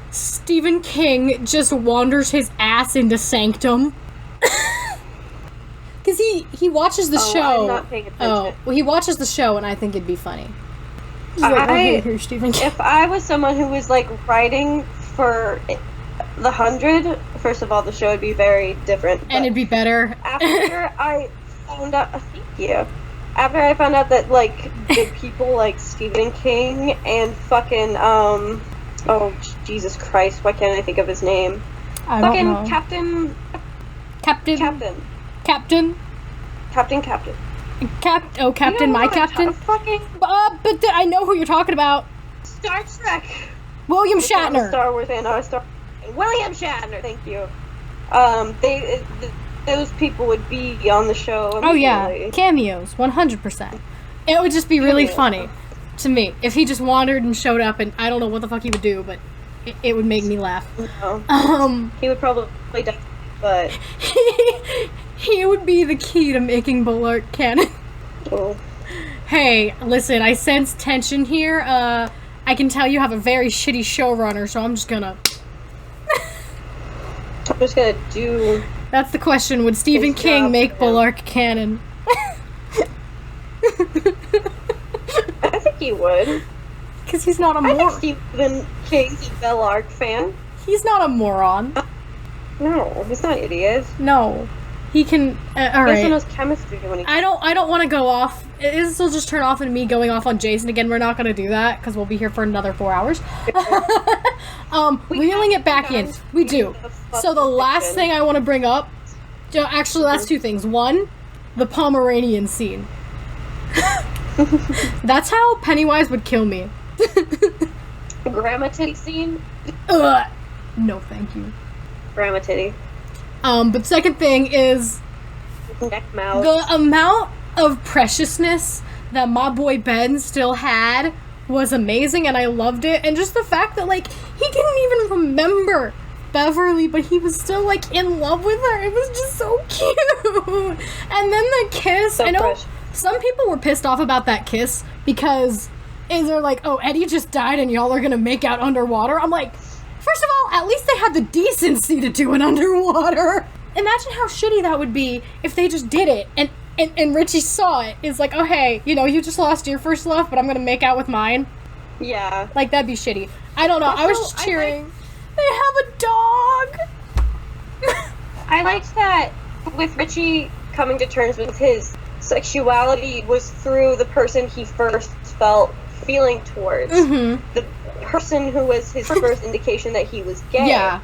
Stephen King just wanders his ass into Sanctum? Because he watches the show. I'm not paying attention. Oh, well, he watches the show, and I think it'd be funny. He's like, okay, here's Stephen King. If I was someone who was like writing for the 100, first of all, the show would be very different. And it'd be better. After I found out, thank you. After I found out that like big people like Stephen King and fucking oh Jesus Christ, why can't I think of his name? I don't Fucking know. Captain. Captain. Captain, My Captain. Fucking But I know who you're talking about. Star Trek. William I'm a Shatner. Star Wars and William Shatner. Thank you. Those people would be on the show. Oh yeah, immediately. cameos, 100%. It would just be really funny to me if he just wandered and showed up, and I don't know what the fuck he would do, but it would make me laugh. No. He would probably die, but he would be the key to making Bullard canon. oh. Hey, listen, I sense tension here. I can tell you have a very shitty showrunner, so I'm just gonna do. That's the question. Would Stephen his King job make for him. Bullard canon? I think he would. Because he's not a I think moron. Stephen King's a Bell Arc fan. He's not a moron. No, he's not an idiot. No. He can... He also alright. knows chemistry when he. I don't want to go off. This will just turn off into me going off on Jason again. We're not going to do that because we'll be here for another 4 hours. Reeling it back in. We do. So the last thing I want to bring up, actually that's two things. One, the Pomeranian scene. That's how Pennywise would kill me. Grandma titty scene. Ugh. No, thank you. Grandma titty. But second thing is Neck mouth. the amount of preciousness that my boy Ben still had was amazing, and I loved it. And just the fact that, like, he didn't even remember Beverly, but he was still, like, in love with her. It was just so cute. And then the kiss. So I know fresh. some people were pissed off about that kiss because they're like, oh, Eddie just died and y'all are gonna make out underwater. I'm like, first of all, at least they had the decency to do it underwater. Imagine how shitty that would be if they just did it and Richie saw it. It's like, oh hey, you know, you just lost your first love, but I'm gonna make out with mine. Yeah. Like, that'd be shitty. I don't know. I was Also, just cheering. They have a dog. I liked that with Richie coming to terms with his sexuality was through the person he first felt feeling towards. Mm-hmm. The person who was his first indication that he was gay. Yeah.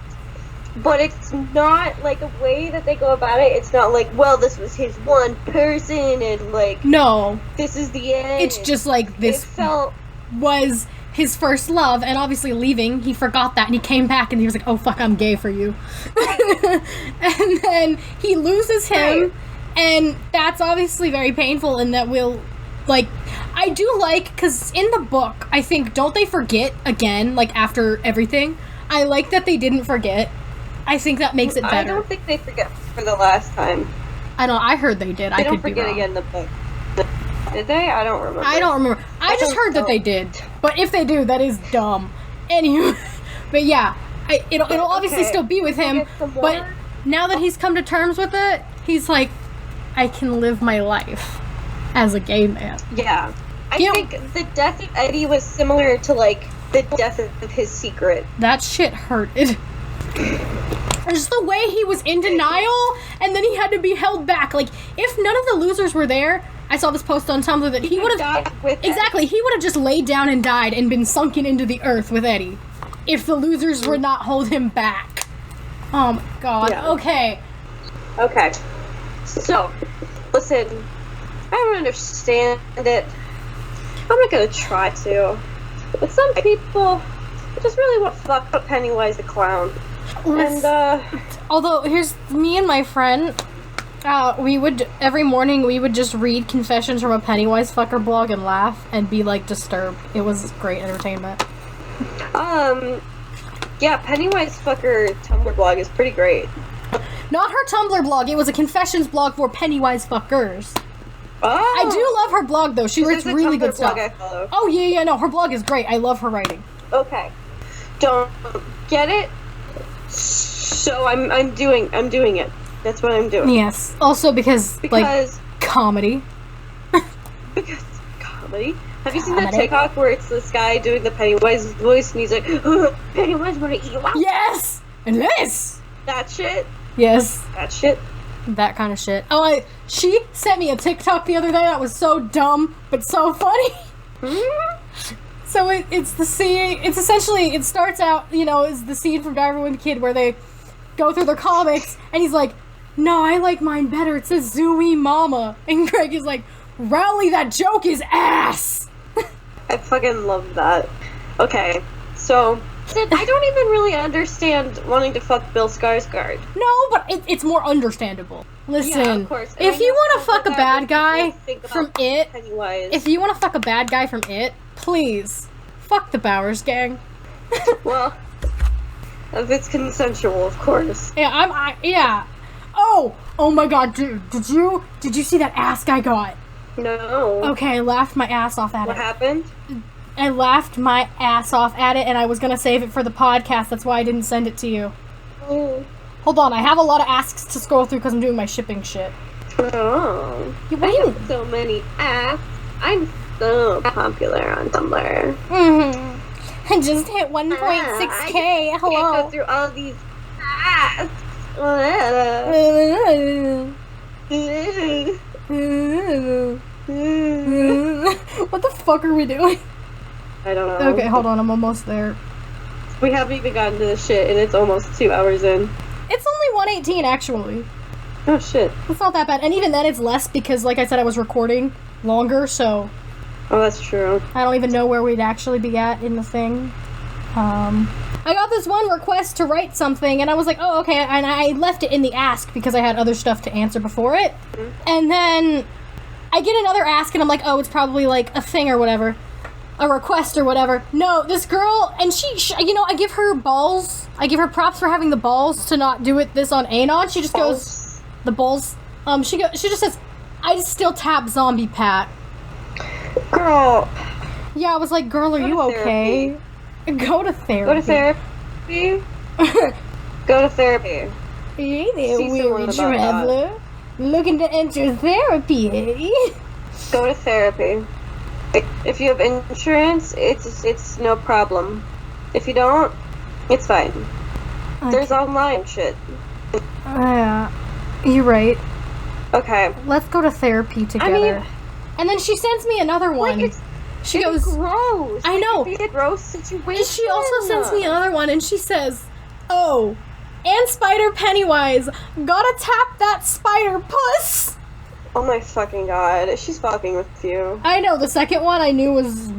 But it's not like a way that they go about it. It's not like, well, this was his one person and like, No. this is the end. It's just like It this felt. was his first love, and obviously leaving, he forgot that, and he came back, and he was like, oh, fuck, I'm gay for you. And then he loses him, Right. and that's obviously very painful, and that will, like, I do like, because in the book, I think, don't they forget again, like, after everything? I like that they didn't forget. I think that makes it better. I don't think they forget for the last time. I heard they did. They I don't could be forget wrong. again in the book. Did they? I don't remember. I don't remember. I just don't heard that know. they did. But if they do, that is dumb. Anyway, But yeah, it'll obviously Okay. still be with him, Get some but more? now that he's come to terms with it, he's like, I can live my life as a gay man. Yeah. I Yeah. think the death of Eddie was similar to, like, the death of his secret. That shit hurted. Just the way he was in denial, and then he had to be held back. Like, if none of the losers were there, I saw this post on Tumblr that he would have... died with Exactly, he would have just laid down and died and been sunken into the earth with Eddie. If the losers would not hold him back. Oh my god, Yeah. okay. Okay. So, listen, I don't understand it. I'm not gonna try to. But some people just really want to fuck up Pennywise the Clown. And, Although, here's me and my friend, we would, every morning, we would just read confessions from a Pennywise fucker blog and laugh and be, like, disturbed. It was great entertainment. yeah, Pennywise fucker Tumblr blog is pretty great. Not her Tumblr blog, it was a confessions blog for Pennywise fuckers. Oh! I do love her blog, though. She writes This is a really good Tumblr stuff. blog I follow. Oh, yeah, no, her blog is great. I love her writing. Okay. Don't get it? So I'm doing it. That's what I'm doing. Yes. Also because like, Because comedy. because comedy. Have you seen that Comedy. TikTok where it's this guy doing the Pennywise voice and he's like, Pennywise wanna eat you out? Yes! And this! That shit. Yes. That shit. That kind of shit. Oh, she sent me a TikTok the other day that was so dumb, but so funny. So it's the scene, it's essentially, it starts out, you know, is the scene from Diary of a Kid where they go through their comics, and he's like, no, I like mine better, it says Zooey Mama. And Greg is like, Rowley, that joke is ass! I fucking love that. Okay, so I don't even really understand wanting to fuck Bill Skarsgård. No, but it's more understandable. Listen, Yeah, of course. And I if you know want to how fuck a bad bad guy people think about from It, Pennywise. if you want to fuck a bad guy from It, please, fuck the Bowers gang. Well, if it's consensual, of course. Yeah, yeah. Oh my god, dude, did you see that ass guy got? No. Okay, I laughed my ass off at What it. happened? I laughed my ass off at it, and I was gonna save it for the podcast, that's why I didn't send it to you. Oh. Hold on, I have a lot of asks to scroll through because I'm doing my shipping shit. Oh. You I wait. have so many asks. I'm so popular on Tumblr. Mm-hmm. I just hit 1.6k, I can't go hello. through all these asks. What the fuck are we doing? I don't know. Okay, hold on, I'm almost there. We haven't even gotten to this shit, and it's almost 2 hours in. It's only 118 actually. Oh shit. It's not that bad, and even then it's less because, like I said, I was recording longer, so Oh, that's true. I don't even know where we'd actually be at in the thing. I got this one request to write something, and I was like, oh, okay, and I left it in the ask because I had other stuff to answer before it. And then I get another ask, and I'm like, oh, it's probably like a thing or whatever. A request or whatever. No, this girl, and she you know, I give her balls. I give her props for having the balls to not do this on Anon. She just goes, the balls. She just says, I just still tap zombie pat. Girl. Yeah, I was like, girl, are Go you to okay? Go to therapy. Go to therapy. Go to therapy. Hey there, See someone weary about traveler. Looking to enter therapy, eh? Go to therapy. If you have insurance, it's no problem. If you don't, it's fine. There's online shit. Yeah, you're right. Okay. Let's go to therapy together. And then she sends me another one. Like She it's goes, gross. I know. It'd be a gross situation. She also sends me another one, and she says, oh, and Spider Pennywise, gotta tap that spider puss. Oh my fucking god. She's fucking with you. I know, the second one I knew was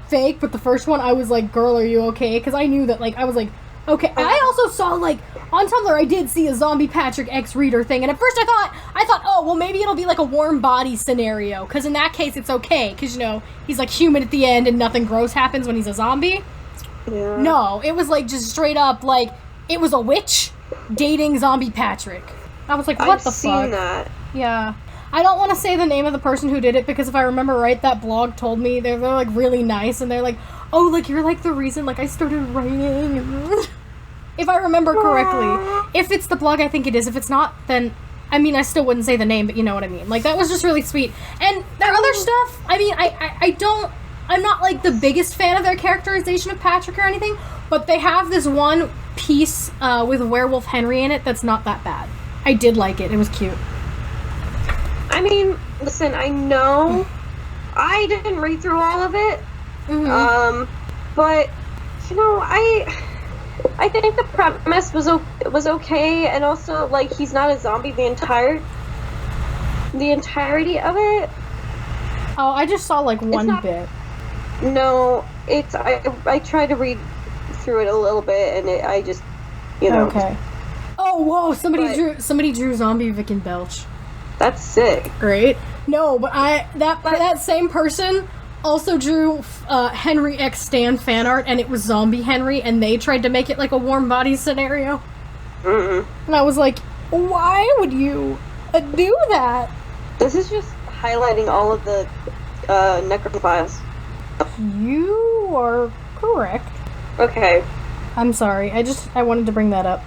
fake, but the first one I was like, girl, are you okay? Because I knew that, like, I was like, okay. I also saw, like, on Tumblr I did see a Zombie Patrick X Reader thing, and at first I thought, oh, well, maybe it'll be like a warm body scenario, because in that case it's okay, because, you know, he's like human at the end and nothing gross happens when he's a zombie. Yeah. No, it was like just straight up, like, it was a witch dating Zombie Patrick. I was like, what I've the fuck? seen that. Yeah. I don't want to say the name of the person who did it because if I remember right, that blog told me they're like really nice and they're like, Oh, like, you're, like, the reason, like, I started writing. If I remember correctly. If it's the blog, I think it is. If it's not, then, I mean, I still wouldn't say the name, but you know what I mean. Like, that was just really sweet. And their other stuff, I mean, I'm not, like, the biggest fan of their characterization of Patrick or anything, but they have this one piece with Werewolf Henry in it that's not that bad. I did like it. It was cute. I mean, listen, I know I didn't read through all of it, but, you know, I think the premise was okay, and also, like, he's not a zombie the entirety of it. Oh, I just saw, like, one bit. No, I tried to read through it a little bit, and I just, you know. Okay. Oh, whoa, somebody drew zombie Vic and Belch. That's sick. Great. No, but that same person also drew Henry X Stan fan art, and it was zombie Henry, and they tried to make it like a warm body scenario. And I was like, why would you do that? This is just highlighting all of the necrophiles. You are correct. Okay. I'm sorry. I wanted to bring that up.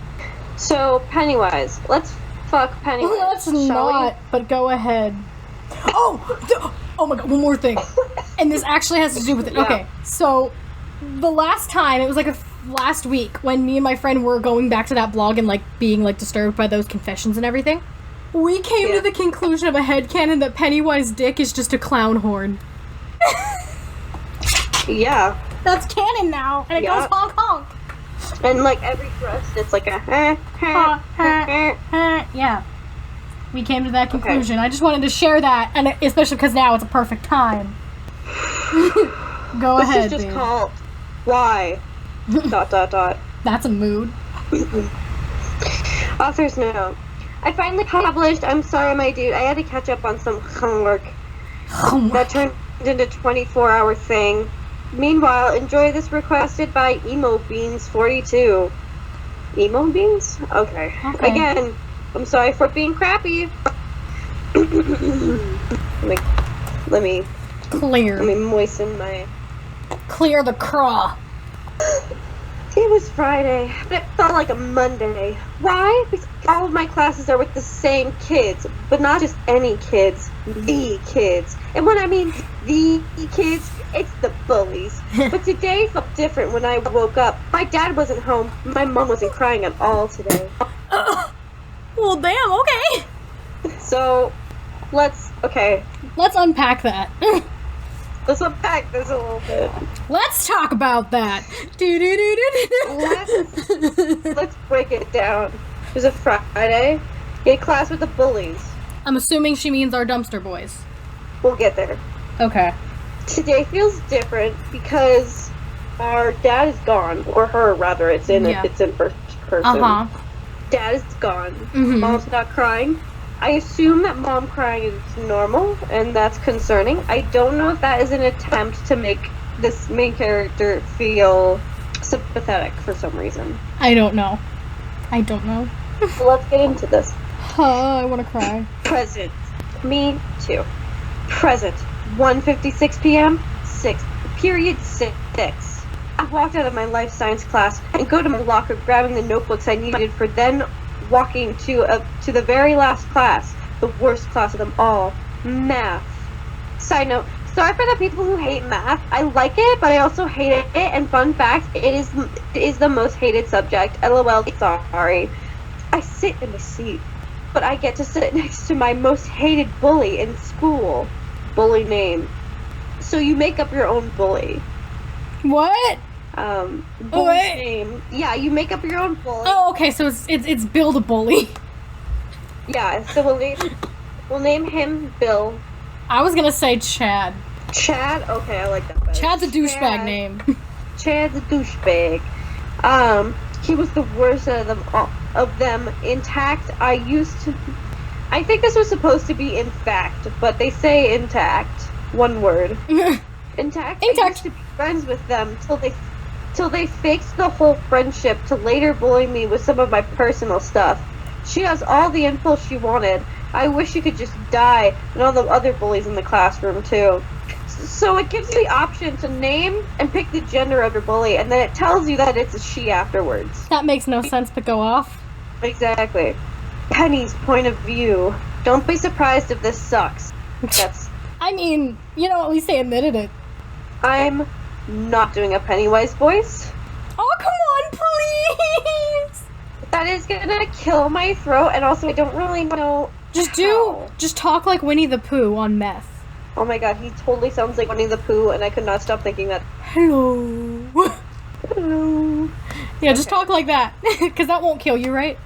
So, Pennywise. Let's fuck Pennywise. Let's not, but go ahead. Oh my god, one more thing. And this actually has to do with it. Yeah. Okay, so the last time, it was like last week, when me and my friend were going back to that blog and like being like disturbed by those confessions and everything, we came to the conclusion of a headcanon that Pennywise dick is just a clown horn. Yeah. That's canon now, and it goes honk honk. And like every thrust, it's like a yeah. We came to that conclusion. Okay. I just wanted to share that, and especially because now it's a perfect time. Go ahead, This is just called Why? ... That's a mood. Author's note. I finally published I'm Sorry My Dude. I had to catch up on some homework. That turned into a 24-hour thing. Meanwhile, enjoy this requested by Emo Beans 42. Emo Beans? Okay. Again, I'm sorry for being crappy. Let me moisten my... Clear the craw. It was Friday, but it felt like a Monday. Why? Because all of my classes are with the same kids, but not just any kids, the kids. And when I mean the kids, it's the bullies. But today felt different when I woke up. My dad wasn't home. My mom wasn't crying at all today. Well, damn, okay. So, let's unpack that. Let's unpack this a little bit. Let's talk about that. Let's break it down. It was a Friday. You had class with the bullies. I'm assuming she means our dumpster boys. We'll get there. Okay. Today feels different because our dad is gone, or her rather. It's in first person. Dad is gone. Mom's not crying. I assume that mom crying is normal, and that's concerning. I don't know if that is an attempt to make this main character feel sympathetic for some reason. I don't know. So let's get into this. I want to cry. Present. Me too. Present. 1:56 p.m. Period 6. I walked out of my life science class and go to my locker grabbing the notebooks I needed for then walking to the very last class, the worst class of them all, math. Side note, sorry for the people who hate math. I like it, but I also hate it, and fun fact, it is the most hated subject. LOL, sorry. I sit in the seat, but I get to sit next to my most hated bully in school. Bully name. So you make up your own bully. What? Bully name. Yeah, you make up your own bully. Oh, okay, so it's Bill the bully. Yeah, so we'll name him Bill. I was gonna say Chad. Chad? Okay, I like that better. Chad's a douchebag name. Chad's a douchebag. He was the worst of them intact. I think this was supposed to be in fact, but they say intact. One word. Intact. I used to be friends with them till they faked the whole friendship to later bully me with some of my personal stuff. She has all the info she wanted. I wish she could just die, and all the other bullies in the classroom too. So it gives you the option to name and pick the gender of your bully, and then it tells you that it's a she afterwards. That makes no sense, but go off. Exactly. Penny's point of view. Don't be surprised if this sucks. That's... I mean, at least they admitted it. I'm not doing a Pennywise voice. Oh, come on, please! That is gonna kill my throat, and also I don't really know Just talk like Winnie the Pooh on meth. Oh my god, he totally sounds like Winnie the Pooh, and I could not stop thinking that. Hello. Hello. Yeah, just talk like that, because that won't kill you, right?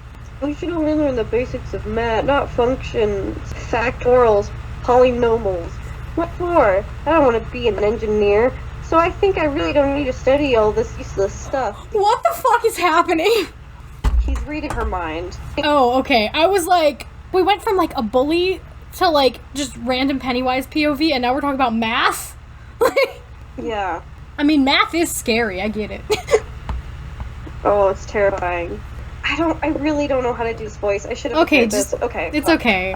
We should only learn the basics of math, not functions, factorials, polynomials. What for? I don't want to be an engineer, so I think I really don't need to study all this useless stuff. What the fuck is happening? He's reading her mind. Oh, okay. I was like, we went from like a bully to like just random Pennywise POV, and now we're talking about math? Yeah. I mean, math is scary, I get it. Oh, it's terrifying. I really don't know how to do this voice. I should have Okay, this. Okay. It's fuck. okay.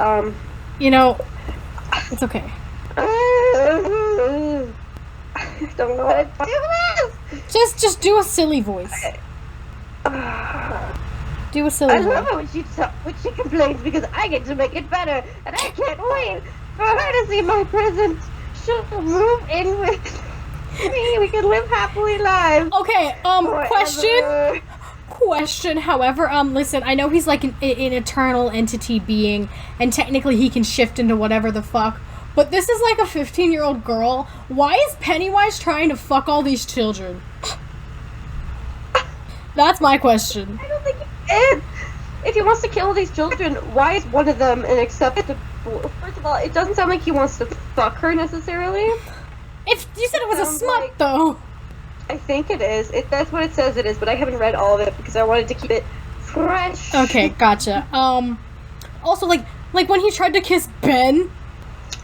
It's okay. I don't know how to do this! Just do a silly voice. Do a silly I voice. love it when she complains because I get to make it better, and I can't wait for her to see my present. She'll move in with me. We can live happily lives. Okay, forever. Question, however, listen, I know he's like an eternal entity being, and technically he can shift into whatever the fuck, but this is like a 15-year-old girl. Why is Pennywise trying to fuck all these children? That's my question. I don't think he is. If he wants to kill these children, why is one of them an acceptable... First of all, it doesn't sound like he wants to fuck her necessarily. If you said it was a Sounds smut, like- though. I think it is. That's what it says it is, but I haven't read all of it because I wanted to keep it fresh. Okay, gotcha. Also, like when he tried to kiss Ben,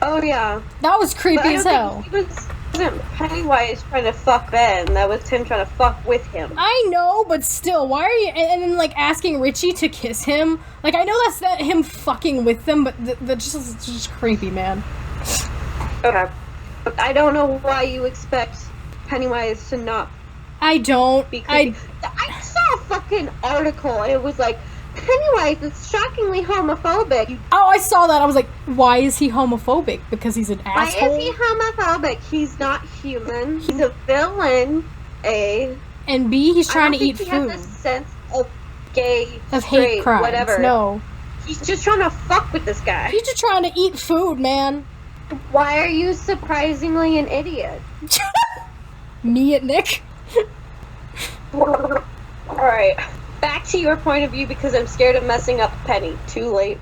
Oh, yeah. that was But creepy I as don't hell. think he wasn't Pennywise trying to fuck Ben. That was him trying to fuck with him. I know, but still, why are you... And then, like, asking Richie to kiss him? Like, I know that's not him fucking with them, but that's just creepy, man. Okay. I don't know why you expect Pennywise to not I don't... be creepy. I saw a fucking article, and it was like, Pennywise is shockingly homophobic. Oh, I saw that. I was like, why is he homophobic? Because he's an Why asshole? is he homophobic? He's not human. He's a villain. A. And B, he's trying to eat He food. has a sense of gay, Of straight, hate crimes. whatever. No. He's just trying to fuck with this guy. He's just trying to eat food, man. Why are you surprisingly an idiot? Me and Nick? Alright. Back to your point of view because I'm scared of messing up Penny. Too late.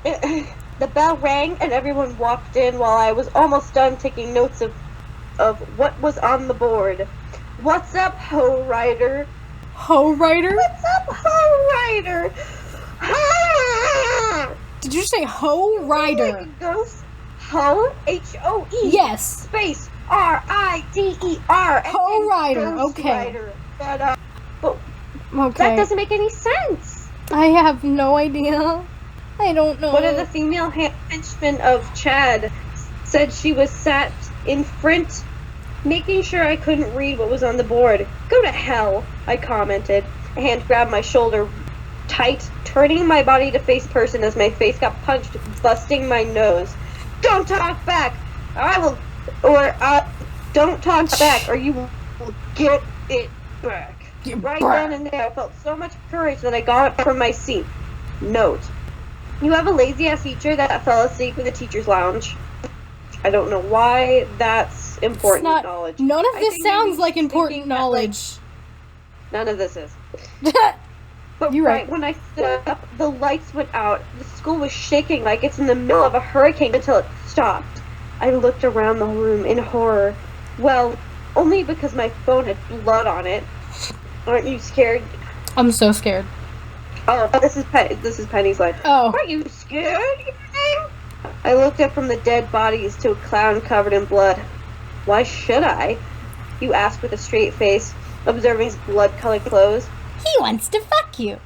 The bell rang and everyone walked in while I was almost done taking notes of what was on the board. What's up, Ho Rider? Ho Rider? What's up, Ho Rider? Did you say Ho Rider? Ghost. Ho, H-O-E. Yes. Space R-I-D-E-R. Ho Rider, Ghost okay. Rider. But Okay. that doesn't make any sense. I have no idea. I don't know. One of the female henchmen of Chad said she was sat in front, making sure I couldn't read what was on the board. Go to hell, I commented. A hand grabbed my shoulder tight, turning my body to face person as my face got punched, busting my nose. Don't talk back! Don't talk back, or you will get it back. Right then and there, I felt so much courage that I got up from my seat. Note: you have a lazy-ass teacher that fell asleep in the teacher's lounge. I don't know why that's important knowledge. None of I this think sounds maybe like he's important thinking that, knowledge. none of this is. But You're right right. when I stood up, the lights went out. The school was shaking like it's in the middle of a hurricane until it stopped. I looked around the room in horror. Well, only because my phone had blood on it. Aren't you scared? I'm so scared. Oh, this is Penny's line. Oh. Are you scared? You think? I looked up from the dead bodies to a clown covered in blood. Why should I? You asked with a straight face, observing his blood-colored clothes. He wants to fuck you.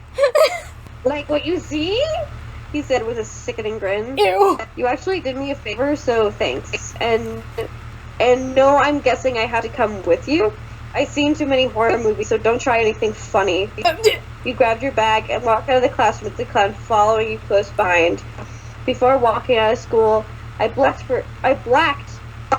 Like what you see? he said with a sickening grin. Ew. You actually did me a favor, so thanks. And no, I'm guessing I have to come with you. I've seen too many horror movies, so don't try anything funny. You grabbed your bag and walked out of the classroom with the clown following you close behind. Before walking out of school, I blacked.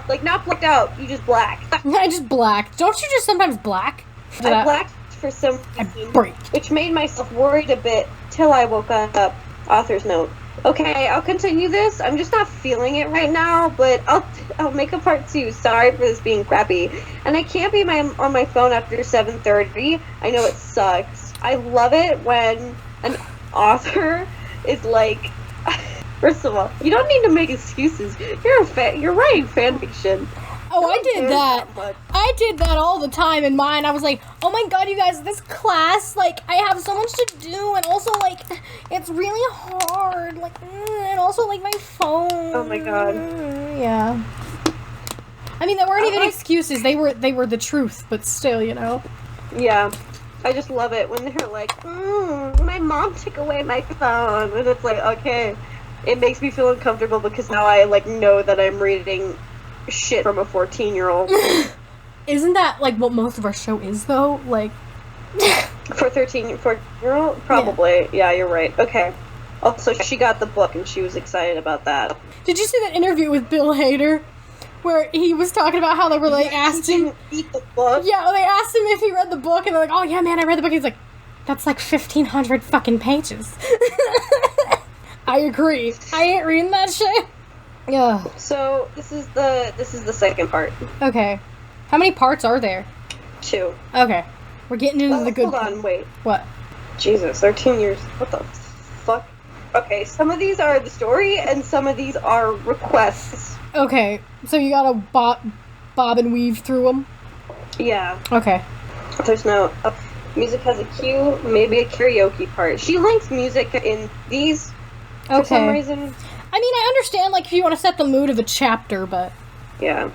Like, not blacked out, you just blacked. I just blacked. Don't you just sometimes black? I blacked for some reason, break. which made myself worried a bit till I woke up. Author's note. Okay, I'll continue this. I'm just not feeling it right now, but I'll make a part 2. Sorry for this being crappy. And I can't be on my phone after 7:30. I know it sucks. I love it when an author is like, first of all, you don't need to make excuses. You're writing fan fiction. Oh, I did that. I did that all the time in mine. I was like, oh my god, you guys, this class, like, I have so much to do, and also, like, it's really hard, like, and also, like, my phone. Oh my god. Yeah. I mean, they weren't even excuses. They were the truth, but still, you know. Yeah. I just love it when they're like, my mom took away my phone, and it's like, okay. It makes me feel uncomfortable because now I, like, know that I'm reading shit from a 14-year-old. Isn't that, like, what most of our show is, though? Like... For 14-year-old? Probably. Yeah, you're right. Okay. Also, she got the book, and she was excited about that. Did you see that interview with Bill Hader? Where he was talking about how they were, like, asked him... Eat the book? Yeah, they asked him if he read the book, and they're like, oh, yeah, man, I read the book. He's like, that's like 1,500 fucking pages. I agree. I ain't reading that shit. Yeah. So this is the second part. Okay. How many parts are there? 2. Okay. We're getting into the good. Hold on, wait. What? Jesus, 13 years. What the fuck? Okay, some of these are the story, and some of these are requests. Okay, so you gotta bob and weave through them. Yeah. Okay. There's no music has a cue, maybe a karaoke part. She links music in these for some reason. I mean, I understand, like, if you want to set the mood of a chapter, but... Yeah.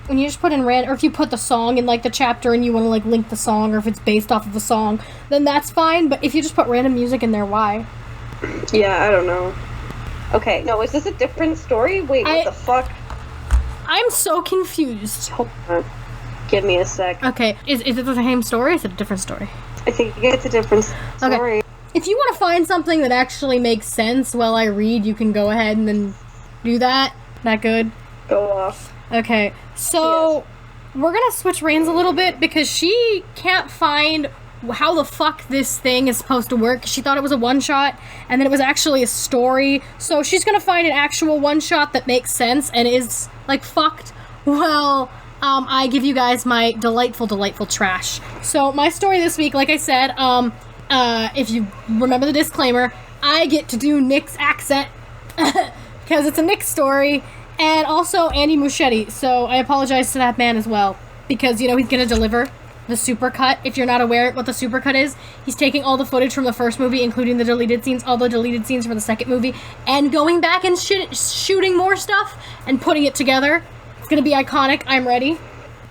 When you just put in or if you put the song in, like, the chapter and you want to, like, link the song, or if it's based off of the song, then that's fine, but if you just put random music in there, why? Yeah, I don't know. Okay, no, is this a different story? Wait, what the fuck? I'm so confused. Hold on. Give me a sec. Okay, is it the same story, or is it a different story? I think it's a different story. Okay. If you want to find something that actually makes sense while I read, you can go ahead and then do that. That good? Go off. Okay, so we're gonna switch reins a little bit because she can't find how the fuck this thing is supposed to work. She thought it was a one-shot, and then it was actually a story. So she's gonna find an actual one-shot that makes sense and is, like, fucked. Well, I give you guys my delightful, delightful trash. So my story this week, like I said, if you remember the disclaimer, I get to do Nick's accent because it's a Nick story, and also Andy Muschietti, so I apologize to that man as well, because, you know, he's gonna deliver the supercut. If you're not aware what the supercut is, he's taking all the footage from the first movie, including the deleted scenes, all the deleted scenes from the second movie, and going back and shooting more stuff and putting it together. It's gonna be iconic. I'm ready.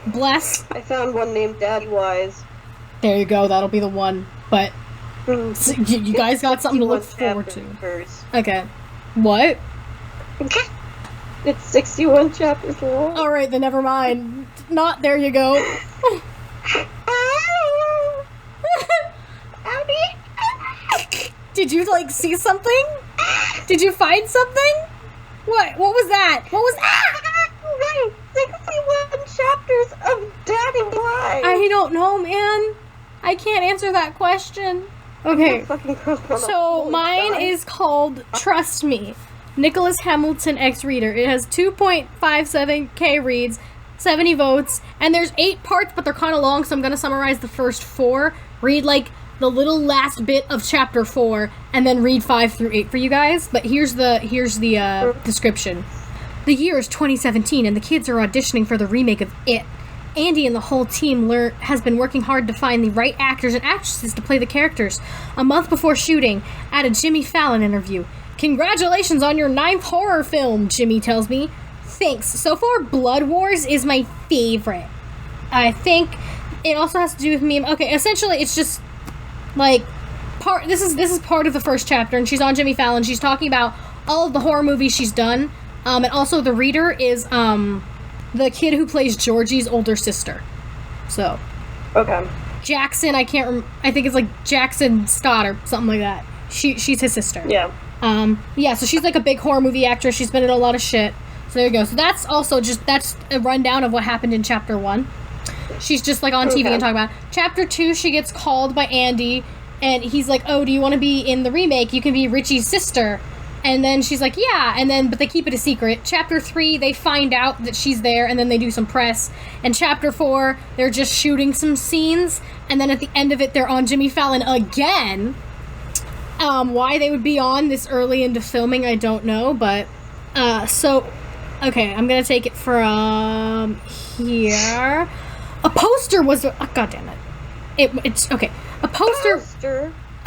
Bless. I found one named Daddy Wise. There you go, that'll be the one, but... So you guys got something to look forward to. Okay. What? It's 61 chapters long. Alright, then never mind. Not, there you go. Did you, like, see something? Did you find something? What? What was that? What was that? 61 chapters of Daddy Wise. I don't know, man. I can't answer that question. Okay, so mine is called Trust Me. Nicholas Hamilton X Reader. It has 2.57k reads, 70 votes, and there's 8 parts, but they're kind of long, so I'm going to summarize the first 4. Read, like, the little last bit of chapter 4, and then read 5 through 8 for you guys. But here's the description. The year is 2017, and the kids are auditioning for the remake of It. Andy and the whole team has been working hard to find the right actors and actresses to play the characters. A month before shooting, at a Jimmy Fallon interview. Congratulations on your 9th horror film, Jimmy tells me. Thanks. So far, Blood Wars is my favorite. I think it also has to do with me. Okay, essentially, it's just, like, is part of the first chapter, and she's on Jimmy Fallon. She's talking about all of the horror movies she's done, and also the reader is the kid who plays Georgie's older sister. So, okay. Jackson, I think it's like Jackson Scott or something like that. She's his sister. Yeah. So she's like a big horror movie actress. She's been in a lot of shit. So there you go. So that's a rundown of what happened in chapter 1. She's just like on TV and talking about it. Chapter 2, she gets called by Andy, and he's like, "Oh, do you want to be in the remake? You can be Richie's sister." And then she's like, "Yeah," but they keep it a secret. Chapter 3, they find out that she's there, and then they do some press. And chapter 4, they're just shooting some scenes, and then at the end of it, they're on Jimmy Fallon again. Why they would be on this early into filming, I don't know, but, okay, I'm gonna take it from here. A poster was, God damn it. It's, okay. A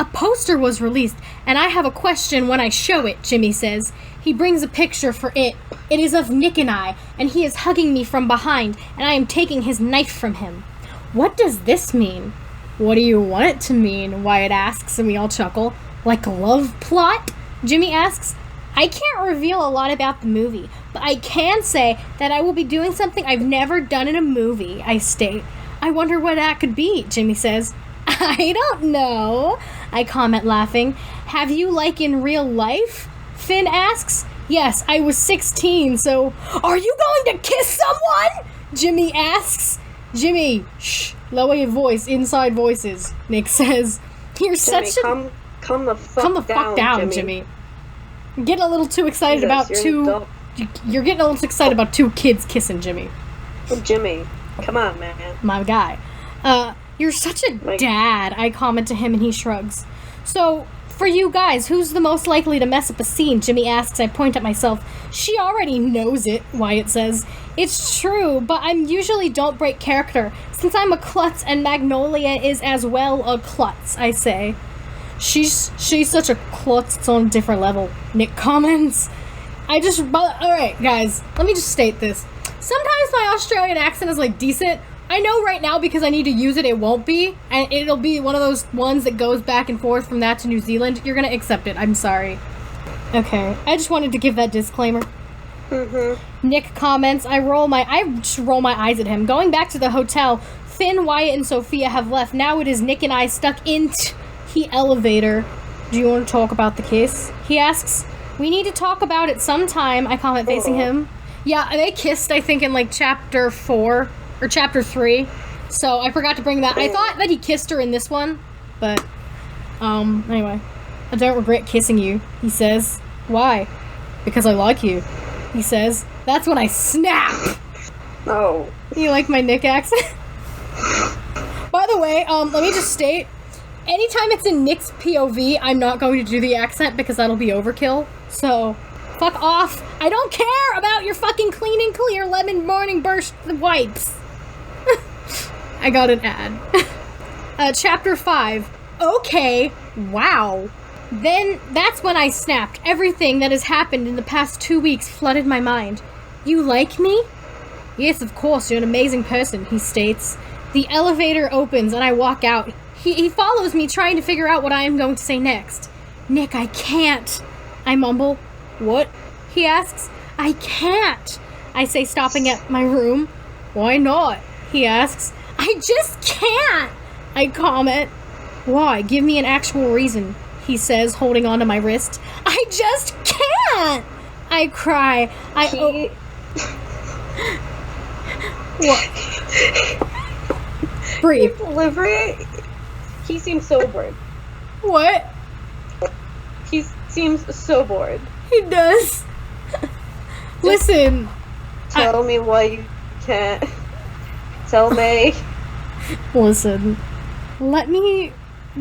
poster was released, and I have a question when I show it, Jimmy says. He brings a picture for it. It is of Nick and I, and he is hugging me from behind, and I am taking his knife from him. What does this mean? What do you want it to mean? Wyatt asks, and we all chuckle. Like a love plot? Jimmy asks. I can't reveal a lot about the movie, but I can say that I will be doing something I've never done in a movie, I state. I wonder what that could be, Jimmy says. I don't know, I comment laughing. Have you, like, in real life? Finn asks. Yes, I was 16, so... Are you going to kiss someone? Jimmy asks. Jimmy, shh, lower your voice, inside voices, Nick says. You're Jimmy, such a... Come the fuck down, Jimmy. You're getting a little too excited about two... You're getting a little too excited about two kids kissing, Jimmy. Jimmy, come on, man. My guy. You're such a dad, I comment to him, and he shrugs. So, for you guys, who's the most likely to mess up a scene? Jimmy asks. I point at myself. She already knows it, Wyatt says. It's true, but I usually don't break character, since I'm a klutz and Magnolia is as well a klutz, I say. She's such a klutz, it's on a different level, Nick comments. Alright, guys, let me just state this. Sometimes my Australian accent is, like, decent. I know right now because I need to use it, it won't be. And it'll be one of those ones that goes back and forth from that to New Zealand. You're gonna accept it, I'm sorry. Okay, I just wanted to give that disclaimer. Nick comments. I just roll my eyes at him. Going back to the hotel, Finn, Wyatt, and Sophia have left. Now it is Nick and I stuck in the elevator. Do you want to talk about the kiss? He asks. We need to talk about it sometime, I comment facing him. Yeah, they kissed, I think, in, like, chapter 4, or chapter 3. So, I forgot to bring that. I thought that he kissed her in this one, but, anyway. I don't regret kissing you, he says. Why? Because I like you, he says. That's when I snap! Oh. You like my Nick accent? By the way, let me just state, anytime it's in Nick's POV, I'm not going to do the accent because that'll be overkill. So, fuck off. I don't care about your fucking clean and clear lemon morning burst wipes. I got an ad. Chapter 5. Okay. Wow. Then, that's when I snapped. Everything that has happened in the past 2 weeks flooded my mind. You like me? Yes, of course, you're an amazing person, he states. The elevator opens and I walk out. He follows me, trying to figure out what I am going to say next. Nick, I can't. I mumble. What? He asks. I can't. I say, stopping at my room. Why not? He asks. I just can't. I comment. Why? Give me an actual reason, he says, holding onto my wrist. I just can't. I cry. What? Breathe. Delivery. He seems so bored. What? He seems so bored. He does. Listen. Tell me why you can't. Tell me. Listen. Let me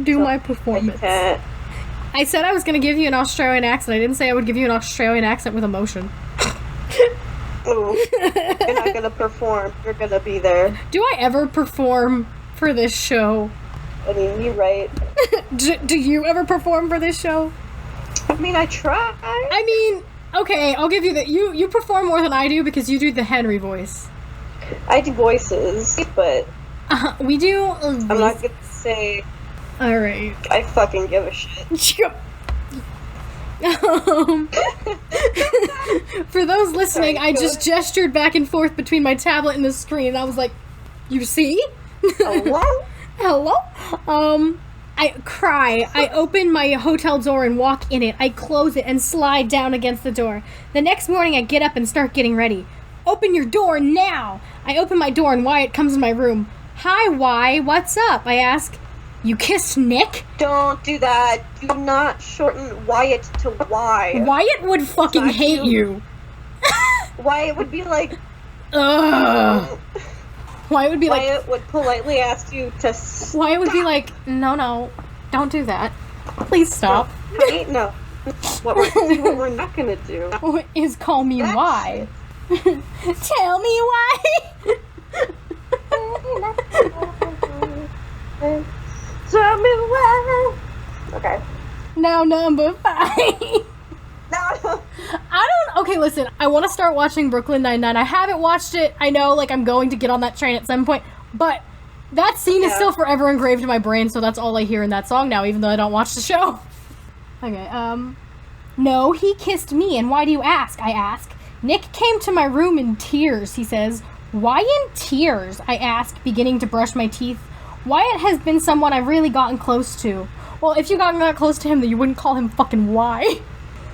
do my performance. I said I was going to give you an Australian accent. I didn't say I would give you an Australian accent with emotion. Ooh. You're not going to perform. You're going to be there. Do I ever perform for this show? I mean, you're right. Do you ever perform for this show? I mean, I try. I mean, okay, I'll give you that. You perform more than I do because you do the Henry voice. I do voices, but we do. I'm not gonna say. Alright. I fucking give a shit. For those listening, Sorry, I just gestured back and forth between my tablet and the screen, and I was like, you see? Hello? Hello? I cry. I open my hotel door and walk in it. I close it and slide down against the door. The next morning, I get up and start getting ready. Open your door now! I open my door and Wyatt comes in my room. Hi, Why? What's up? I ask. You kissed Nick? Don't do that. Do not shorten Wyatt to Y. Wyatt would fucking hate you. Wyatt would be like... Ugh. Wyatt would be like... Wyatt would politely ask you to stop. Wyatt would be like, no, don't do that. Please stop. No. What we're not gonna do is call me why. Tell me why. Tell me why. Okay. Now number 5. No. Okay, listen, I want to start watching Brooklyn Nine-Nine. I haven't watched it. I know, like, I'm going to get on that train at some point, but that scene is still forever engraved in my brain, so that's all I hear in that song now, even though I don't watch the show. Okay, no, he kissed me, and why do you ask? I ask. Nick came to my room in tears, he says. Why in tears? I ask, beginning to brush my teeth. Wyatt has been someone I've really gotten close to. Well, if you got close to him, then you wouldn't call him fucking why.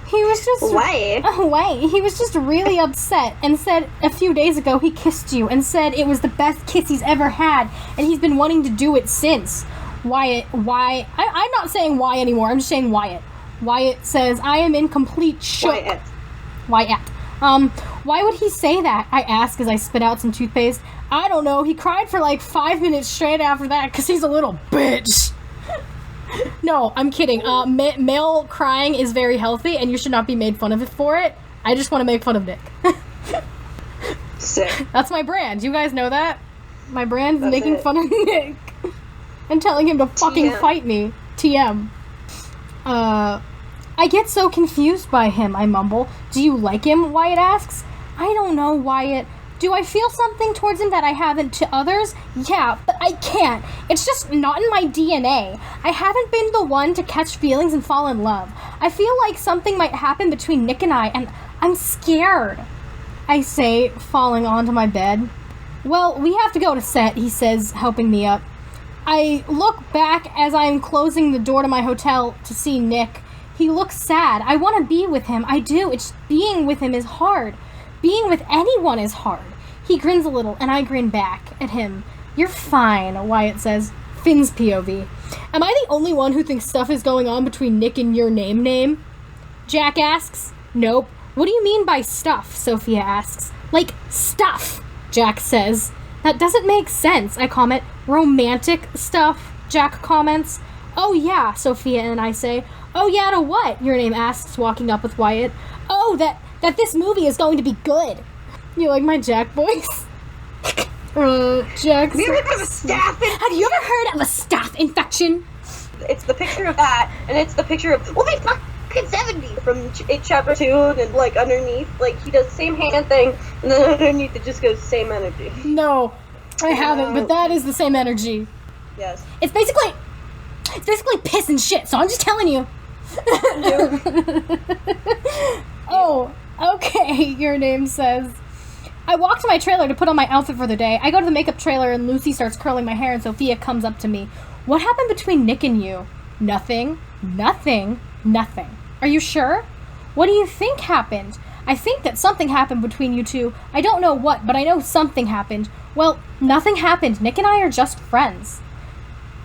He was just... Why? Why? He was just really upset and said a few days ago he kissed you and said it was the best kiss he's ever had and he's been wanting to do it since. Wyatt, why? I'm not saying why anymore. I'm just saying Wyatt. Wyatt says, I am in complete shock. Wyatt. Why would he say that? I ask as I spit out some toothpaste. I don't know. He cried for like 5 minutes straight after that because he's a little bitch. No, I'm kidding. Male crying is very healthy, and you should not be made fun of for it. I just want to make fun of Nick. Sick. That's my brand. You guys know that? My brand is making fun of Nick. And telling him to fucking fight me. TM. I get so confused by him, I mumble. Do you like him? Wyatt asks. I don't know, Wyatt. Do I feel something towards him that I haven't to others? Yeah, but I can't. It's just not in my DNA. I haven't been the one to catch feelings and fall in love. I feel like something might happen between Nick and I, and I'm scared. I say, falling onto my bed. Well, we have to go to set, he says, helping me up. I look back as I am closing the door to my hotel to see Nick. He looks sad. I want to be with him. I do. It's being with him is hard. Being with anyone is hard. He grins a little, and I grin back at him. You're fine, Wyatt says. Finn's POV. Am I the only one who thinks stuff is going on between Nick and your name? Jack asks. Nope. What do you mean by stuff? Sophia asks. Like, stuff, Jack says. That doesn't make sense, I comment. Romantic stuff, Jack comments. Oh yeah, Sophia and I say. Oh yeah, to what? Your name asks, walking up with Wyatt. Oh, that this movie is going to be good. You like my Jack voice? Jack. Have you ever heard of a staph infection? Have you ever heard of a staph infection? It's the picture of that, and it's the picture of, well, they fucking 70 from It Chapter 2, and like underneath, like he does the same hand thing, and then underneath it just goes same energy. No, I haven't, but that is the same energy. Yes. It's basically piss and shit, so I'm just telling you. Oh, okay, your name says. I walk to my trailer to put on my outfit for the day. I go to the makeup trailer and Lucy starts curling my hair and Sophia comes up to me. What happened between Nick and you? Nothing. Are you sure? What do you think happened? I think that something happened between you two. I don't know what, but I know something happened. Well, nothing happened. Nick and I are just friends.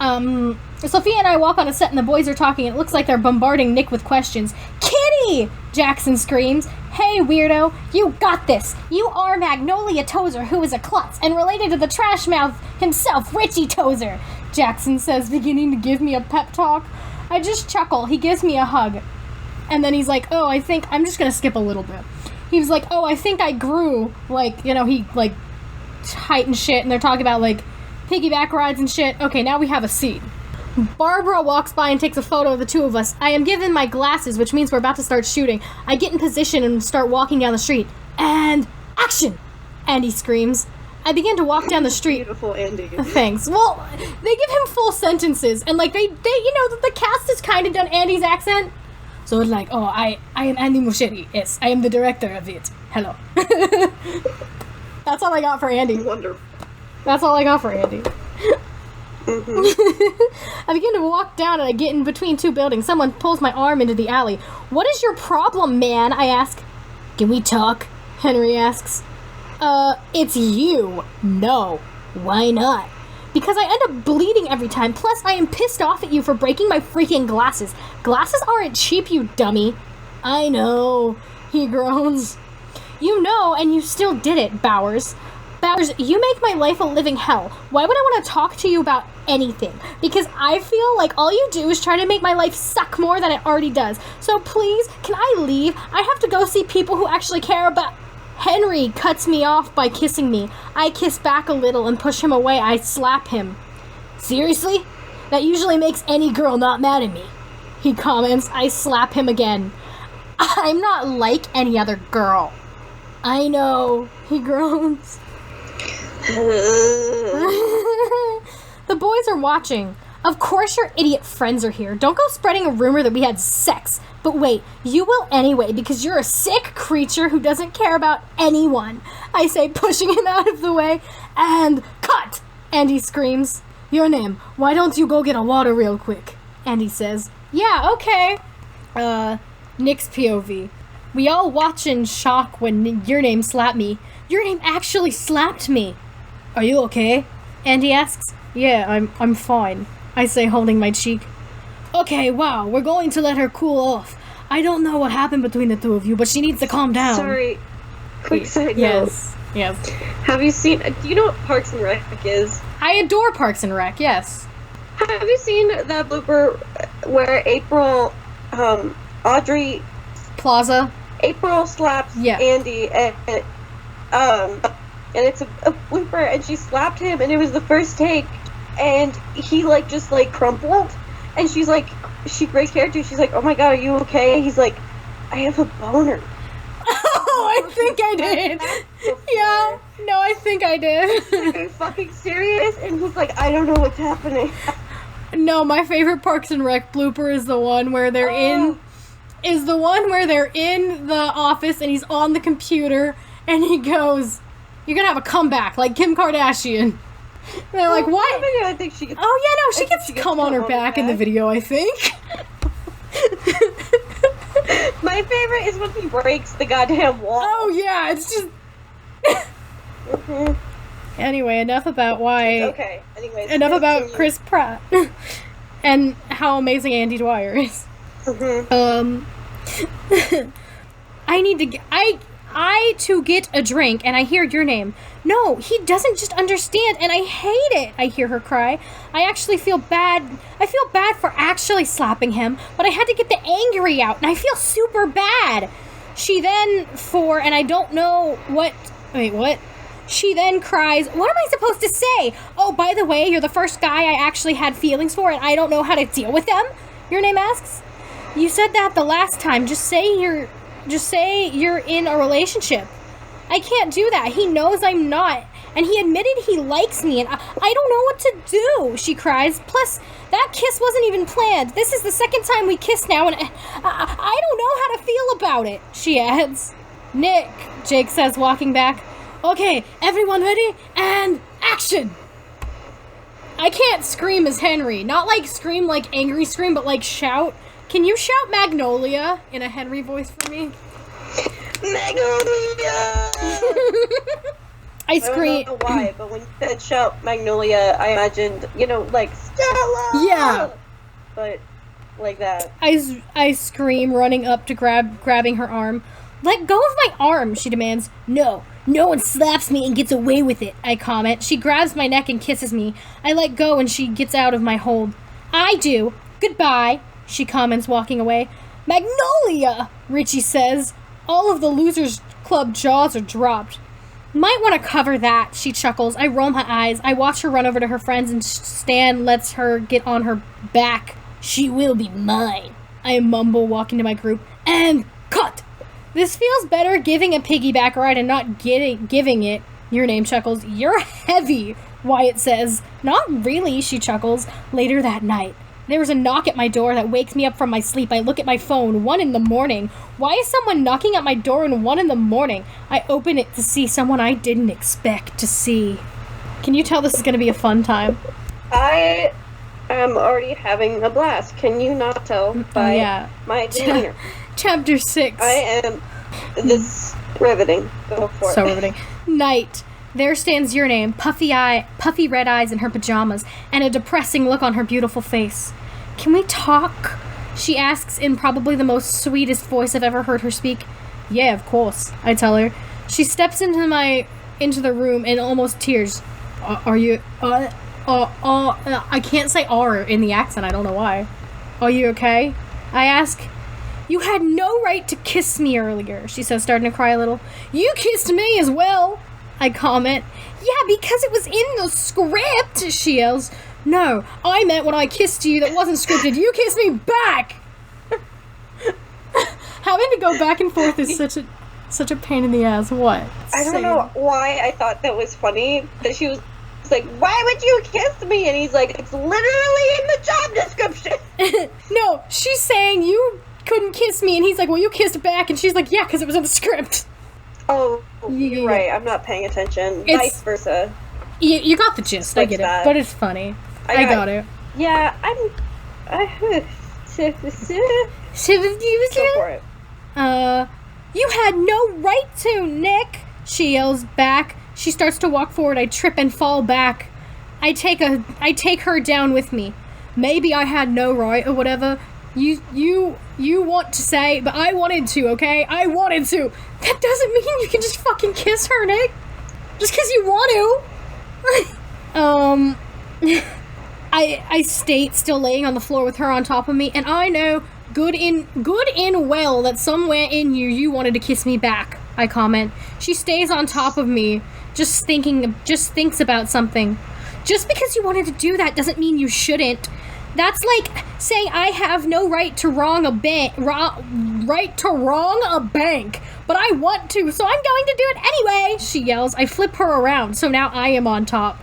Sophia and I walk on a set and the boys are talking and it looks like they're bombarding Nick with questions. Kitty! Jackson screams. Hey, weirdo, you got this. You are Magnolia Tozer, who is a klutz and related to the trash mouth himself, Richie Tozer, Jackson says, beginning to give me a pep talk. I just chuckle. He gives me a hug. And then he's like, oh, I think, I'm just gonna skip a little bit. He was like, oh, I think I grew, like, you know, he, like, height and shit, and they're talking about, like, piggyback rides and shit. Okay, now we have a scene. Barbara walks by and takes a photo of the two of us. I am given my glasses, which means we're about to start shooting. I get in position and start walking down the street. And action! Andy screams. I began to walk down the street. Beautiful Andy. Thanks. Well, they give him full sentences, and like they you know, the cast has kind of done Andy's accent. So it's like, oh, I am Andy Muschietti. Yes, I am the director of it. Hello. That's all I got for Andy. Wonderful. That's all I got for Andy. I begin to walk down and I get in between two buildings. Someone pulls my arm into the alley. What is your problem, man? I ask. Can we talk? Henry asks. It's you. No. Why not? Because I end up bleeding every time. Plus, I am pissed off at you for breaking my freaking glasses. Glasses aren't cheap, you dummy. I know. He groans. You know, and you still did it, Bowers. Bowers, you make my life a living hell. Why would I want to talk to you about anything? Because I feel like all you do is try to make my life suck more than it already does. So please, can I leave? I have to go see people who actually care about... Henry cuts me off by kissing me. I kiss back a little and push him away. I slap him. Seriously? That usually makes any girl not mad at me. He comments. I slap him again. I'm not like any other girl. I know. He groans. The boys are watching. Of course your idiot friends are here. Don't go spreading a rumor that we had sex. But wait, you will anyway because you're a sick creature who doesn't care about anyone. I say, pushing him out of the way. And cut! Andy screams. Your name. Why don't you go get a water real quick? Andy says. Yeah, okay. Nick's POV. We all watch in shock when your name slapped me. Your name actually slapped me. Are you okay? Andy asks. Yeah, I'm fine. I say, holding my cheek. Okay, wow, we're going to let her cool off. I don't know what happened between the two of you, but she needs to calm down. Sorry. Quick side note. Yes. Have you seen... Do you know what Parks and Rec is? I adore Parks and Rec, yes. Have you seen that blooper where Audrey Plaza? April slaps Andy and it's a blooper and she slapped him and it was the first take and he just crumpled and she breaks character. She's like, oh my god, are you okay? He's like, I have a boner. Oh, I think I did. Yeah, no, I think I did. Like, are you fucking serious? And he's like, I don't know what's happening. No, my favorite Parks and Rec blooper is the one where they're in the office and he's on the computer and he goes, you're gonna have a comeback like Kim Kardashian. And they're like, what? I think she gets, oh yeah, no, she gets cum on her back in the video, I think. My favorite is when he breaks the goddamn wall. Oh yeah, it's just... Anyway, enough about why... Okay, anyways. Enough about Chris Pratt. And how amazing Andy Dwyer is. I need to get... I to get a drink, and I hear your name. No, he doesn't just understand, and I hate it, I hear her cry. I actually feel bad. I feel bad for actually slapping him, but I had to get the angry out, and I feel super bad. She then, and I don't know what... Wait, what? She then cries, what am I supposed to say? Oh, by the way, you're the first guy I actually had feelings for, and I don't know how to deal with them? Your name asks. You said that the last time. Just say you're in a relationship. I can't do that. He knows I'm not. And he admitted he likes me, and I don't know what to do, she cries. Plus, that kiss wasn't even planned. This is the second time we kissed now, and I don't know how to feel about it, she adds. Nick, Jake says, walking back. Okay, everyone ready? And action! I can't scream as Henry. Not scream like angry scream, but shout. Can you shout Magnolia in a Henry voice for me? Magnolia! I scream. I don't know why, but when you said shout Magnolia, I imagined, Stella! Yeah. But, like that. I scream, running up to grabbing her arm. Let go of my arm, she demands. No one slaps me and gets away with it, I comment. She grabs my neck and kisses me. I let go and she gets out of my hold. I do. Goodbye, she comments, walking away. Magnolia, Richie says. All of the Losers Club jaws are dropped. Might want to cover that, she chuckles. I roll my eyes. I watch her run over to her friends and Stan lets her get on her back. She will be mine, I mumble, walking to my group. And cut! This feels better giving a piggyback ride and not giving it. Your name chuckles. You're heavy, Wyatt says. Not really, she chuckles. Later that night, there is a knock at my door that wakes me up from my sleep. I look at my phone, 1 a.m. Why is someone knocking at my door at 1 a.m? I open it to see someone I didn't expect to see. Can you tell this is going to be a fun time? I am already having a blast. Can you not tell by my demeanor? Chapter 6. I am this riveting. Go for it. So riveting. Night. There stands your name, puffy red eyes in her pajamas, and a depressing look on her beautiful face. Can we talk? She asks in probably the most sweetest voice I've ever heard her speak. Yeah, of course, I tell her. She steps into the room in almost tears. Are you, I can't say "are" in the accent, I don't know why. Are you okay? I ask. You had no right to kiss me earlier, she says, starting to cry a little. You kissed me as well, I comment. Yeah, because it was in the script, she yells. No, I meant when I kissed you that wasn't scripted. You kissed me back! Having to go back and forth is such a pain in the ass. What? I don't know why I thought that was funny, that she was like, why would you kiss me? And he's like, it's literally in the job description. No, she's saying you couldn't kiss me, and he's like, well, you kissed back, and she's like, yeah, because it was in the script. Oh, you're right. I'm not paying attention. Vice versa. You got the gist. I get it, but it's funny. I got it. Yeah, go for it. You had no right to, Nick, she yells back. She starts to walk forward. I trip and fall back. I take her down with me. Maybe I had no right or whatever. You want to say, but I wanted to, okay? I wanted to. That doesn't mean you can just fucking kiss her, Nick. Just because you want to. I state, still laying on the floor with her on top of me, and I know good in well that somewhere in you wanted to kiss me back, I comment. She stays on top of me, just thinks about something. Just because you wanted to do that doesn't mean you shouldn't. That's like saying I have no right to wrong a bank, but I want to, so I'm going to do it anyway, she yells. I flip her around, so now I am on top.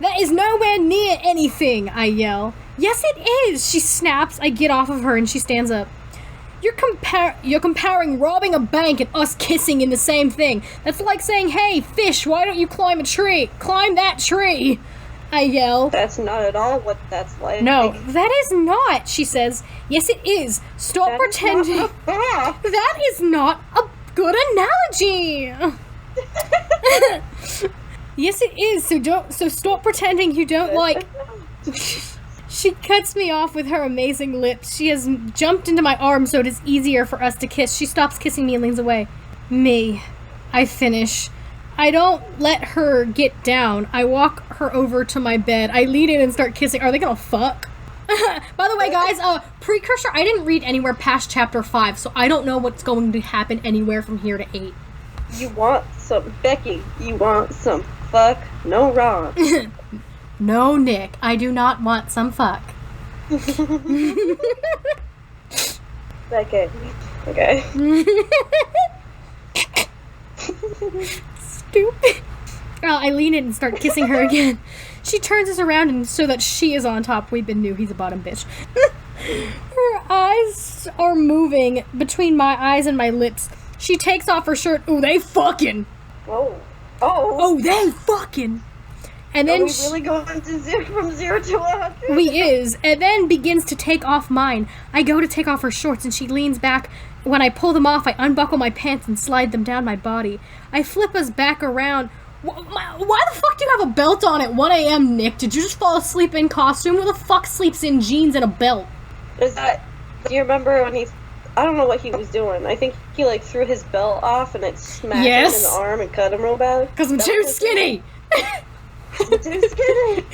That is nowhere near anything, I yell. Yes, it is, she snaps. I get off of her and she stands up. You're comparing robbing a bank and us kissing in the same thing. That's like saying, hey, fish, why don't you climb a tree? Climb that tree, I yell. That's not at all what that's like. No, that is not, she says. Yes, it is. Stop pretending. That is not a good analogy. Yes, it is. So stop pretending you don't like. She cuts me off with her amazing lips. She has jumped into my arms so it is easier for us to kiss. She stops kissing me and leans away. Me. I finish. I don't let her get down. I walk her over to my bed. I lean in and start kissing. Are they gonna fuck? By the way, guys, precursor, I didn't read anywhere past chapter 5, so I don't know what's going to happen anywhere from here to 8. You want some, Becky, you want some fuck? No wrong. No, Nick, I do not want some fuck. Becky. Okay. Stupid. I lean in and start kissing her again. She turns us around and so that she is on top. We've been new. He's a bottom bitch. Her eyes are moving between my eyes and my lips. She takes off her shirt. Ooh, they fucking. Oh, they fucking. And then we really going to from 0 to 100? We is. And then begins to take off mine. I go to take off her shorts and she leans back. When I pull them off, I unbuckle my pants and slide them down my body. I flip us back around. Why the fuck do you have a belt on at 1 a.m., Nick? Did you just fall asleep in costume? Who the fuck sleeps in jeans and a belt? Do you remember when I don't know what he was doing. I think he, like, threw his belt off and it smacked him in the arm and cut him real bad. Because I'm too skinny! I'm too skinny!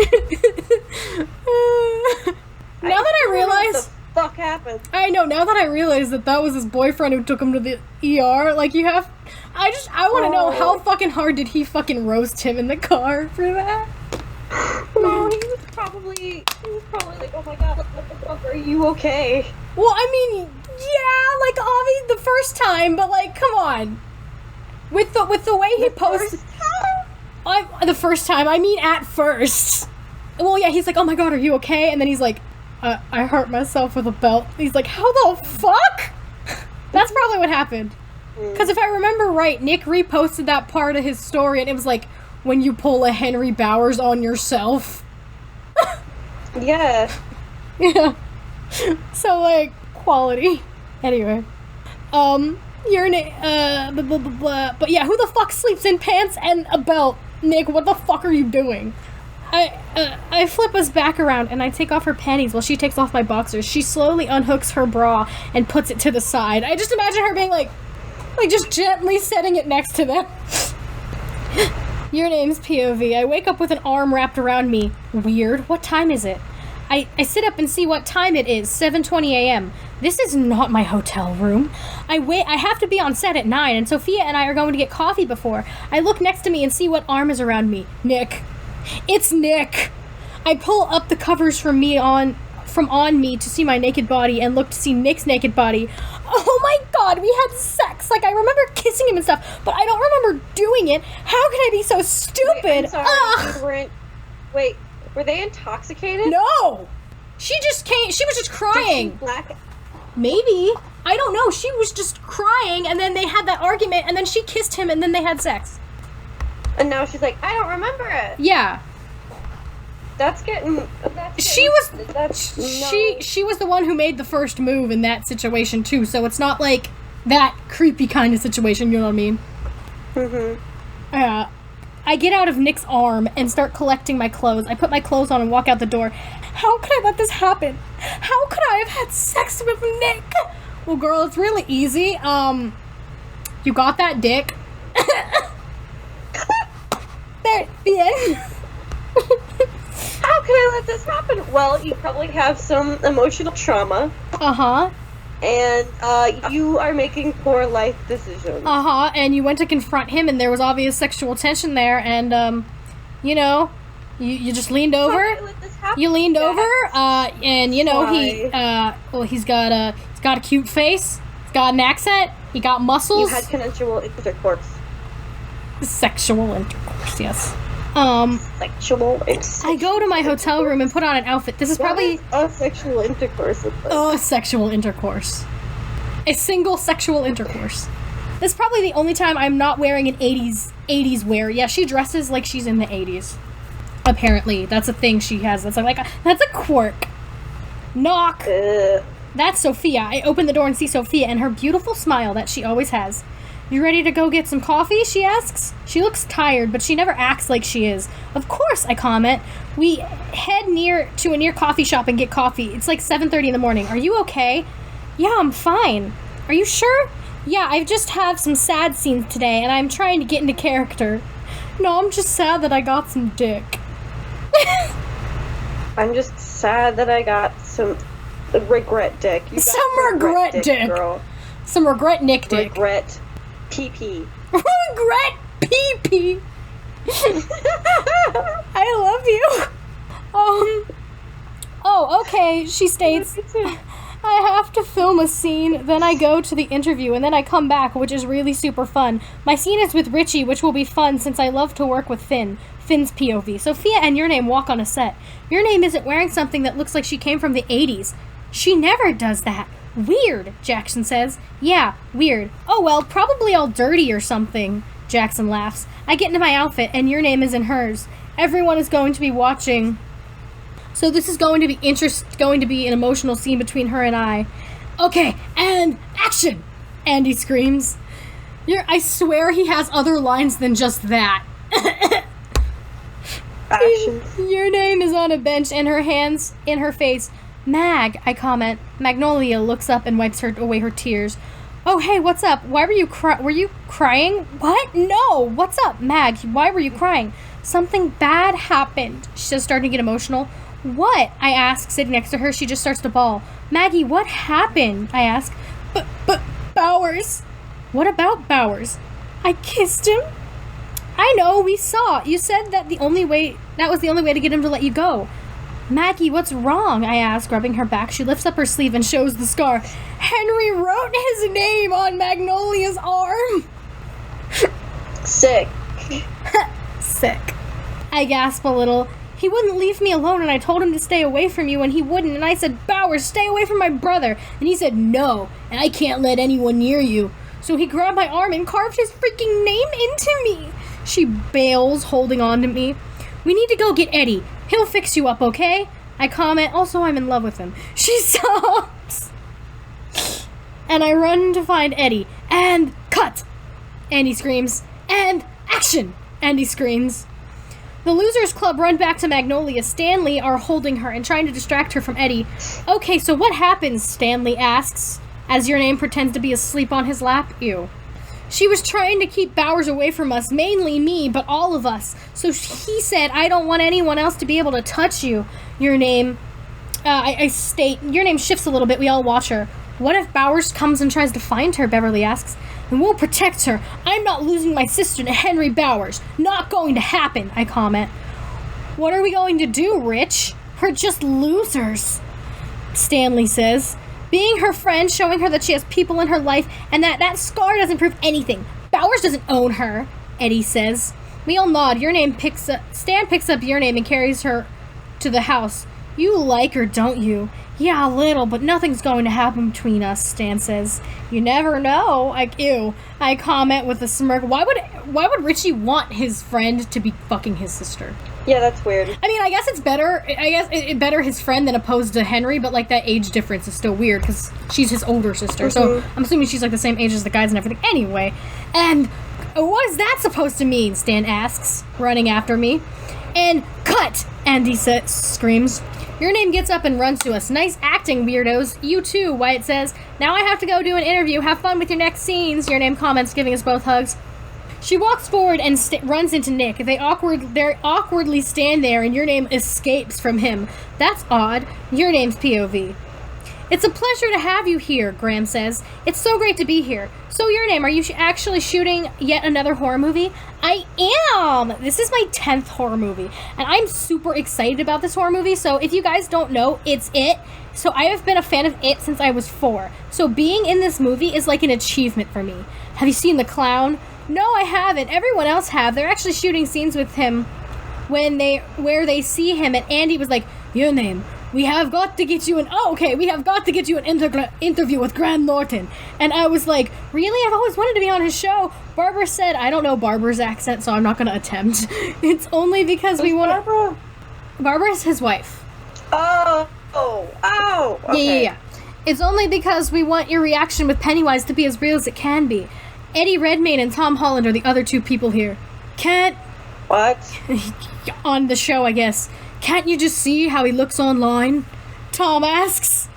Now that I realize... What the fuck happened? I know, now that I realize that was his boyfriend who took him to the ER, like, you have... I want to know how fucking hard did he fucking roast him in the car for that? No, he was probably like, oh my god, what the fuck, are you okay? Well, I mean, yeah, like, obviously the first time, but, like, come on. With the way he posted... The first time, I mean at first. Well, yeah, he's like, oh my god, are you okay? And then he's like, I hurt myself with a belt. He's like, how the fuck? That's probably what happened. Because if I remember right, Nick reposted that part of his story, and it was like, when you pull a Henry Bowers on yourself. Yeah. Yeah. So, like, quality. Anyway. Your name, blah, blah, blah, blah. But yeah, who the fuck sleeps in pants and a belt? Nick, what the fuck are you doing? I flip us back around and I take off her panties while she takes off my boxers. She slowly unhooks her bra and puts it to the side. I just imagine her being like just gently setting it next to them. Your name's POV. I wake up with an arm wrapped around me. Weird. What time is it? I sit up and see what time it is. 7:20 a.m. This is not my hotel room. I have to be on set at 9, and Sophia and I are going to get coffee before. I look next to me and see what arm is around me. Nick. It's Nick! I pull up the covers from on me to see my naked body and look to see Nick's naked body. Oh my god, we had sex! Like, I remember kissing him and stuff, but I don't remember doing it. How could I be so stupid? Wait, I'm sorry. Wait, were they intoxicated? No! She just was just crying. Black? Maybe. I don't know. She was just crying, and then they had that argument, and then she kissed him, and then they had sex. And now she's like, I don't remember it. Yeah. She was the one who made the first move in that situation too, so it's not like that creepy kind of situation, you know what I mean? Mm-hmm. I get out of Nick's arm and start collecting my clothes. I put my clothes on and walk out the door. How could I let this happen? How could I have had sex with Nick? Well, girl, it's really easy. You got that dick. There, the end. How can I let this happen? Well, you probably have some emotional trauma. Uh-huh. And, you are making poor life decisions. Uh-huh, and you went to confront him, and there was obvious sexual tension there, and, you know, you just leaned over. How can I let this happen? You leaned over, and, you know, he's got a cute face, he's got an accent, he got muscles. You had consensual intercourse. Sexual intercourse, yes. Sexual intercourse. I go to my hotel room and put on an outfit. This is probably sexual intercourse. Sexual intercourse. A single sexual intercourse. This is probably the only time I'm not wearing an 80s wear. Yeah, she dresses like she's in the 80s. Apparently, that's a thing she has. That's that's a quirk. Knock. That's Sophia. I open the door and see Sophia and her beautiful smile that she always has. You ready to go get some coffee? She asks. She looks tired, but she never acts like she is. Of course, I comment. We head to a near coffee shop and get coffee. It's like 7:30 in the morning. Are you okay? Yeah, I'm fine. Are you sure? Yeah, I just have some sad scenes today, and I'm trying to get into character. No, I'm just sad that I got some dick. I'm just sad that I got some regret dick. Some regret dick. Girl. Some regret Nick dick. Regret PP. Regret PP. I love you. Oh, okay, she states, I have to film a scene, then I go to the interview, and then I come back, which is really super fun. My scene is with Richie, which will be fun since I love to work with Finn. Finn's POV. Sophia and Your Name walk on a set. Your Name isn't wearing something that looks like she came from the 80s. She never does that. Weird, Jackson says. Yeah, weird. Oh well, probably all dirty or something. Jackson laughs. I get into my outfit, and Your Name is in hers. Everyone is going to be watching. So this is going to be an emotional scene between her and I. Okay, and action! Andy screams. I swear he has other lines than just that. Action. Your Name is on a bench and her hands in her face. Mag, I comment. Magnolia looks up and wipes away her tears. Oh, hey, what's up? Why were you crying? What? No, what's up, Mag? Why were you crying? Something bad happened. She's starting to get emotional. What? I ask, sitting next to her. She just starts to bawl. Maggie, what happened? I ask. But Bowers. What about Bowers? I kissed him. I know, we saw. You said that was the only way to get him to let you go. Maggie, what's wrong? I ask, rubbing her back. She lifts up her sleeve and shows the scar. Henry wrote his name on Magnolia's arm. Sick. sick. I gasp a little. He wouldn't leave me alone, and I told him to stay away from you, and he wouldn't, and I said, Bowers, stay away from my brother. And he said, no, and I can't let anyone near you. So he grabbed my arm and carved his freaking name into me. She bails, holding on to me. We need to go get Eddie. He'll fix you up, okay? I comment, also I'm in love with him. She sobs. And I run to find Eddie. And cut! Andy screams. And action! Andy screams. The Losers Club run back to Magnolia. Stanley are holding her and trying to distract her from Eddie. Okay, so what happens? Stanley asks, as Your Name pretends to be asleep on his lap. Ew. She was trying to keep Bowers away from us, mainly me, but all of us. So he said, I don't want anyone else to be able to touch you. Your Name, I state, Your Name shifts a little bit. We all watch her. What if Bowers comes and tries to find her, Beverly asks. And we'll protect her. I'm not losing my sister to Henry Bowers. Not going to happen, I comment. What are we going to do, Rich? We're just losers, Stanley says. Being her friend, showing her that she has people in her life, and that scar doesn't prove anything. Bowers doesn't own her, Eddie says. We all nod. Stan picks up Your Name and carries her to the house. You like her, don't you? Yeah, a little, but nothing's going to happen between us, Stan says. You never know. Ew. I comment with a smirk. Why would Richie want his friend to be fucking his sister? Yeah, that's weird. I mean, I guess it's better. I guess it's better his friend than opposed to Henry, but like that age difference is still weird because she's his older sister. So I'm assuming she's like the same age as the guys and everything. Anyway, and what is that supposed to mean? Stan asks, running after me. And cut! Andy screams. Your Name gets up and runs to us. Nice acting, weirdos. You too, Wyatt says. Now I have to go do an interview. Have fun with your next scenes, Your Name comments, giving us both hugs. She walks forward and runs into Nick. They awkwardly stand there, and Your Name escapes from him. That's odd. Your Name's POV. It's a pleasure to have you here, Graham says. It's so great to be here. So, Your Name, are you actually shooting yet another horror movie? I am! This is my 10th horror movie, and I'm super excited about this horror movie. So, if you guys don't know, it's It. So, I have been a fan of It since I was 4. So, being in this movie is like an achievement for me. Have you seen The Clown? No, I haven't. Everyone else have. They're actually shooting scenes with him where they see him, and Andy was like, Your Name, we have got to get you an interview with Graham Norton. And I was like, really? I've always wanted to be on his show. Barbara said, I don't know Barbara's accent, so I'm not going to attempt. It's only because we want to... Barbara is his wife. Oh, okay. Yeah. It's only because we want your reaction with Pennywise to be as real as it can be. Eddie Redmayne and Tom Holland are the other two people here. What? On the show, I guess. Can't you just see how he looks online? Tom asks.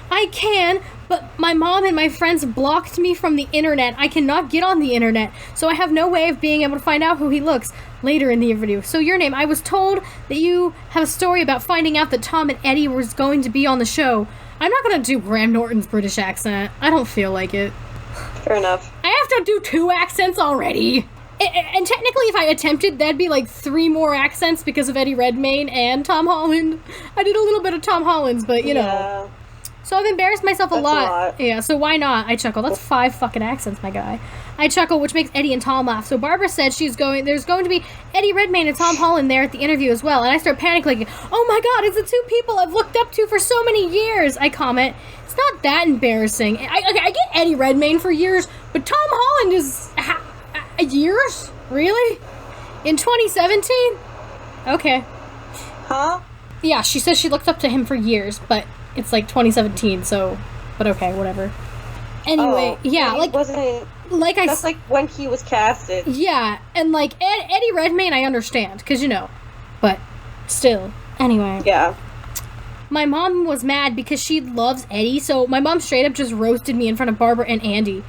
I can, but my mom and my friends blocked me from the internet. I cannot get on the internet, so I have no way of being able to find out who he looks later in the interview. So, Your Name, I was told that you have a story about finding out that Tom and Eddie was going to be on the show. I'm not going to do Graham Norton's British accent. I don't feel like it. Fair enough. I have to do 2 accents already. And technically, if I attempted, that'd be like 3 more accents because of Eddie Redmayne and Tom Holland. I did a little bit of Tom Holland's, but you know. So I've embarrassed myself a lot. Yeah, so why not? I chuckle. That's 5 fucking accents, my guy. I chuckle, which makes Eddie and Tom laugh. So Barbara said there's going to be Eddie Redmayne and Tom Holland there at the interview as well. And I start panicking. Oh my god, it's the 2 people I've looked up to for so many years, I comment. It's not that embarrassing. I get Eddie Redmayne for years, but Tom Holland is... years? Really? In 2017? Okay. Huh? Yeah, she says she looked up to him for years, but it's like 2017, so... But okay, whatever. Anyway, yeah, like... That's like when he was casted. Yeah, and like, Eddie Redmayne I understand, because, you know, but still. Anyway. Yeah. My mom was mad because she loves Eddie, so my mom straight up just roasted me in front of Barbara and Andy.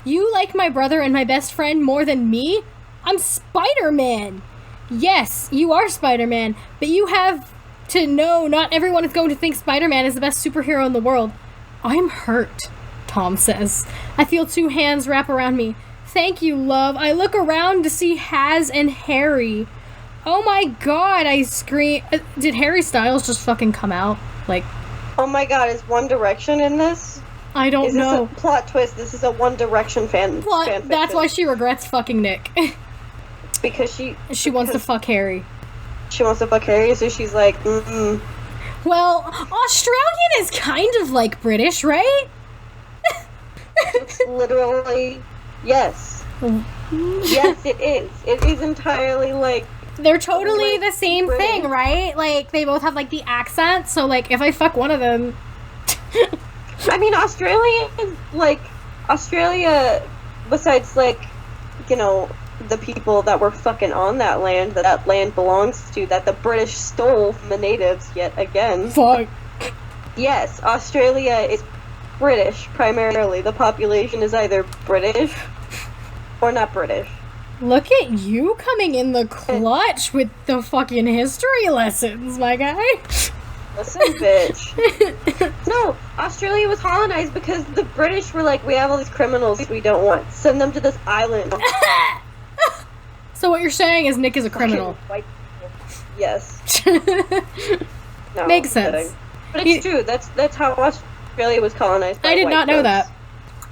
You like my brother and my best friend more than me? I'm Spider-Man! Yes, you are Spider-Man, but you have to know not everyone is going to think Spider-Man is the best superhero in the world. I'm hurt, Tom says. I feel 2 hands wrap around me. Thank you, love. I look around to see Haz and Harry. Oh my god, I scream. Did Harry Styles just fucking come out? Like... Oh my god, is One Direction in this? I don't know. Is this a plot twist? This is a One Direction fan fiction. That's why she regrets fucking Nick. Because she wants to fuck Harry. She wants to fuck Harry, so she's like, Well, Australian is kind of like British, right? It's literally, yes. Yes, it is. It is entirely like... They're totally the same British. thing, right? Like, they both have, like, the accent, so, like, if I fuck one of them... I mean, Australia, besides, like, you know, the people that were fucking on that land belongs to, that the British stole from the natives yet again. Fuck. Yes, Australia is British, primarily. The population is either British or not British. Look at you coming in the clutch with the fucking history lessons, my guy. Listen, bitch. No, Australia was colonized because the British were like, we have all these criminals we don't want. Send them to this island. So what you're saying is Nick is a criminal. White people. Yes. No, Makes I'm sense. kidding. But it's true. That's how Australia was colonized by I did white not know folks. that.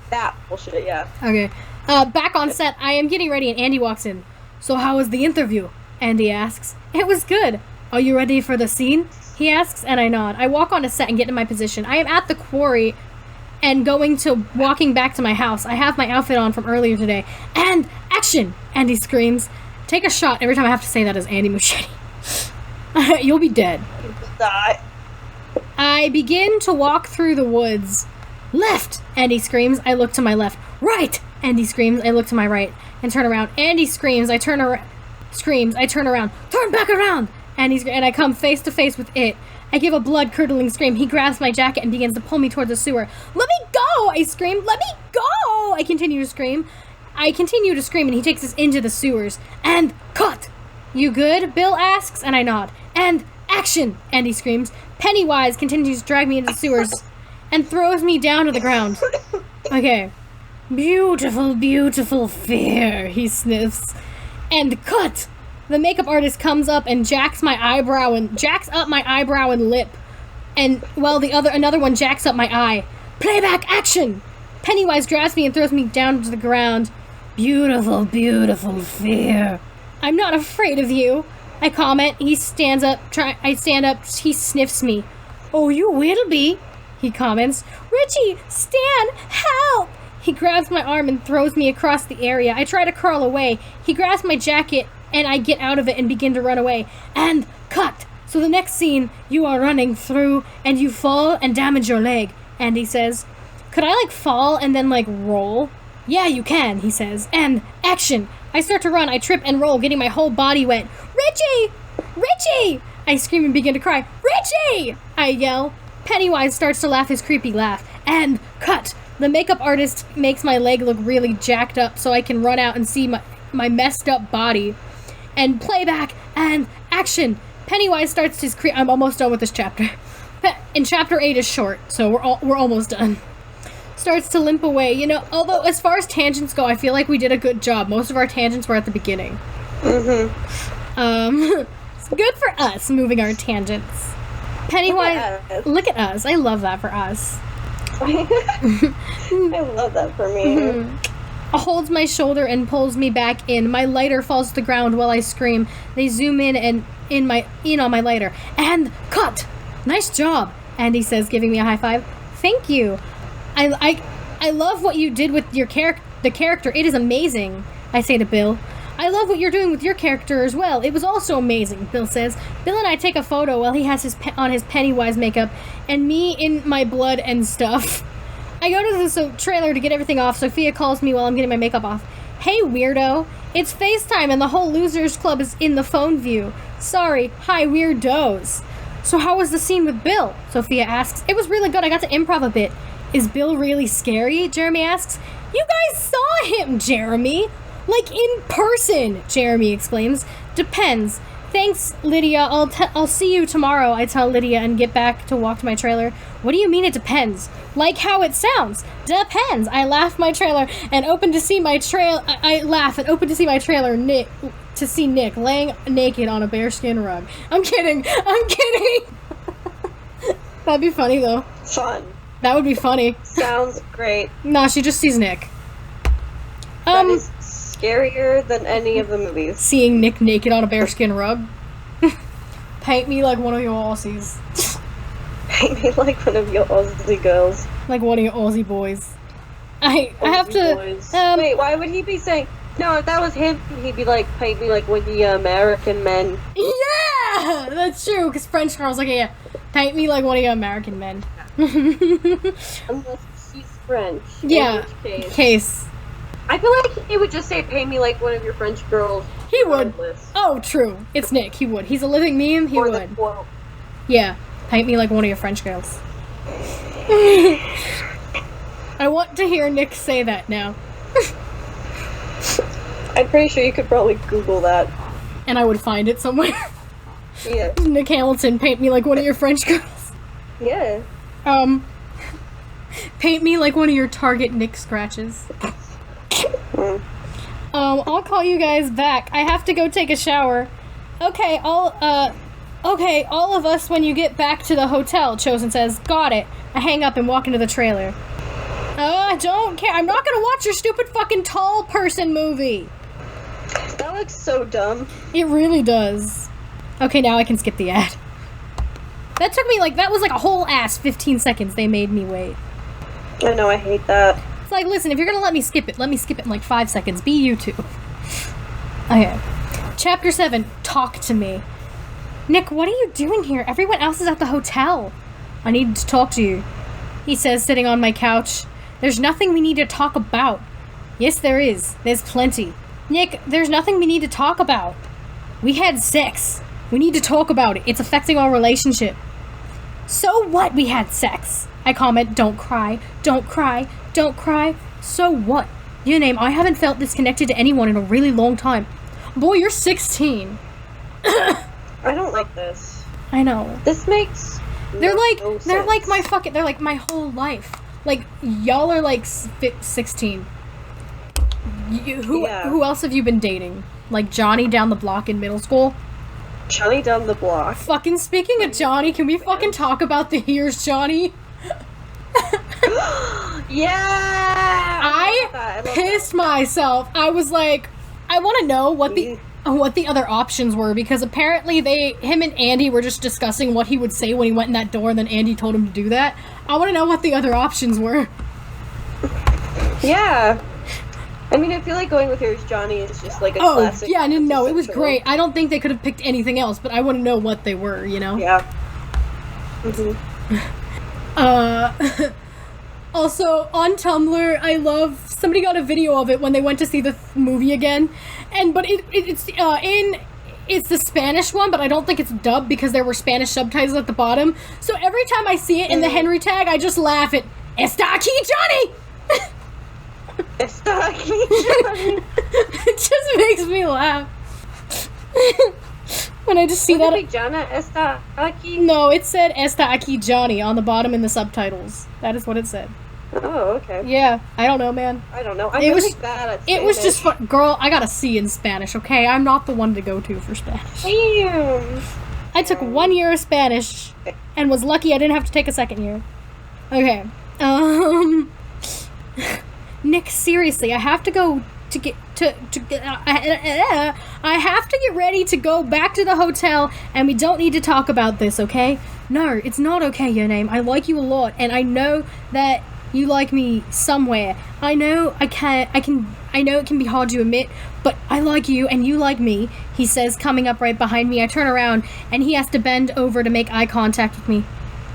That bullshit, yeah. Okay. Back on set, I am getting ready and Andy walks in. So how was the interview? Andy asks. It was good. Are you ready for the scene? He asks, and I nod. I walk onto set and get in my position. I am at the quarry and walking back to my house. I have my outfit on from earlier today. And action! Andy screams. Take a shot every time I have to say that as Andy Muschietti. You'll be dead. Die. I begin to walk through the woods. Left! Andy screams. I look to my left. Right! Andy screams. I look to my right and turn around. Andy screams. I turn around. Turn back around! And I come face to face with it. I give a blood-curdling scream. He grabs my jacket and begins to pull me toward the sewer. Let me go! I scream. Let me go! I continue to scream. And he takes us into the sewers. And cut! You good? Bill asks, and I nod. And action! Andy screams. Pennywise continues to drag me into the sewers and throws me down to the ground. Okay. Beautiful, beautiful fear, he sniffs. And cut! The makeup artist comes up and jacks up my eyebrow and lip. And while another one jacks up my eye. Playback action! Pennywise grabs me and throws me down to the ground. Beautiful, beautiful fear. I'm not afraid of you. I comment. He stands up. I stand up. He sniffs me. Oh, you will be, he comments. Richie, Stan, help! He grabs my arm and throws me across the area. I try to crawl away. He grabs my jacket and I get out of it and begin to run away. And cut! So the next scene, you are running through and you fall and damage your leg. Andy says, could I fall and then roll? Yeah, you can, he says. And action! I start to run, I trip and roll, getting my whole body wet. Richie! Richie! I scream and begin to cry. Richie! I yell. Pennywise starts to laugh his creepy laugh. And cut! The makeup artist makes my leg look really jacked up so I can run out and see my messed up body. And playback and action! Pennywise starts his I'm almost done with this chapter. And chapter 8 is short, so we're almost done. Starts to limp away. Although as far as tangents go, I feel like we did a good job. Most of our tangents were at the beginning. It's good for us, moving our tangents. Pennywise, look at us. I love that for us. I love that for me. Holds my shoulder and pulls me back in. My lighter falls to the ground while I scream. They zoom in on my lighter. And cut! Nice job, Andy says, giving me a high five. Thank you. I love what you did with the character. It is amazing, I say to Bill. I love what you're doing with your character as well. It was also amazing, Bill says. Bill and I take a photo while he has his Pennywise makeup and me in my blood and stuff. I go to the trailer to get everything off. Sophia calls me while I'm getting my makeup off. Hey, weirdo. It's FaceTime and the whole Losers Club is in the phone view. Sorry. Hi, weirdos. So how was the scene with Bill? Sophia asks. It was really good. I got to improv a bit. Is Bill really scary? Jeremy asks. You guys saw him, Jeremy. In person, Jeremy exclaims. Depends. Thanks, Lydia. I'll see you tomorrow, I tell Lydia and get back to walk to my trailer. What do you mean it depends? Like how it sounds. Depends. I laugh my trailer and open to see my trailer Nick laying naked on a bearskin rug. I'm kidding. That'd be funny though. Fun. That would be funny. Sounds great. Nah, she just sees Nick. That is scarier than any of the movies. Seeing Nick naked on a bearskin rug. Paint me like one of your Aussies. Paint me like one of your Aussie girls. Like one of your Aussie boys. I have to... Wait, why would he be saying... No, if that was him, he'd be like, paint me like one of the American men. Yeah! That's true, because French girls like, yeah, paint me like one of your American men. Unless she's French. Yeah, in which case. I feel like he would just say, paint me like one of your French girls. He would. Oh, true. It's Nick. He would. He's a living meme. He would. Yeah. Paint me like one of your French girls. I want to hear Nick say that now. I'm pretty sure you could probably Google that. And I would find it somewhere. Yeah. Nick Hamilton, paint me like one of your French girls. Yeah. Paint me like one of your Target Nick scratches. I'll call you guys back. I have to go take a shower. Okay, all of us when you get back to the hotel, Chosen says. Got it. I hang up and walk into the trailer. I don't care. I'm not gonna watch your stupid fucking tall person movie. That looks so dumb. It really does. Okay, now I can skip the ad. That took me that was like a whole ass 15 seconds they made me wait. I know, I hate that. It's like, listen, if you're gonna let me skip it in like 5 seconds. Be you two. Okay. Chapter 7, Talk to Me. Nick, what are you doing here? Everyone else is at the hotel. I need to talk to you, he says, sitting on my couch. There's nothing we need to talk about. Yes, there is. There's plenty. Nick, there's nothing we need to talk about. We had sex. We need to talk about it. It's affecting our relationship. So what we had sex? I comment, don't cry, don't cry, don't cry. So what? Your name, I haven't felt disconnected to anyone in a really long time. Boy, you're 16. I don't like this. I know. This makes They're sense. like my whole life. Like, y'all are like 16. Who else have you been dating? Like Johnny down the block in middle school? Johnny down the block. Fucking speaking of Johnny, can we fucking talk about the Here's Johnny? Yeah! I pissed myself. I was like, I want to know what the other options were, because apparently him and Andy were just discussing what he would say when he went in that door, and then Andy told him to do that. I want to know what the other options were. Yeah. I mean, I feel like going with Here's Johnny is just like a classic. Yeah, no, it was great. I don't think they could have picked anything else, but I want to know what they were, you know? Yeah. Mm-hmm. Also, on Tumblr, I love, somebody got a video of it when they went to see the movie again, but it's the Spanish one, but I don't think it's dubbed because there were Spanish subtitles at the bottom, so every time I see it in the Henry tag, I just laugh at, "Está aquí, Johnny!" Está aquí, Johnny! It just makes me laugh. When I just see that. Jana está aquí? No, it said "Está aquí, Johnny" on the bottom in the subtitles. That is what it said. Oh, okay. Yeah, I don't know, man. I don't know. I'm really bad at Spanish. It was just fun. Girl, I got a C in Spanish, okay? I'm not the one to go to for Spanish. Damn. I took 1 year of Spanish and was lucky I didn't have to take a second year. Okay. Nick, seriously, I have to go to get I have to get ready to go back to the hotel, and we don't need to talk about this, okay? No, it's not okay, your name. I like you a lot, and I know that you like me somewhere. I know it can be hard to admit, but I like you and you like me, he says, coming up right behind me. I turn around and he has to bend over to make eye contact with me.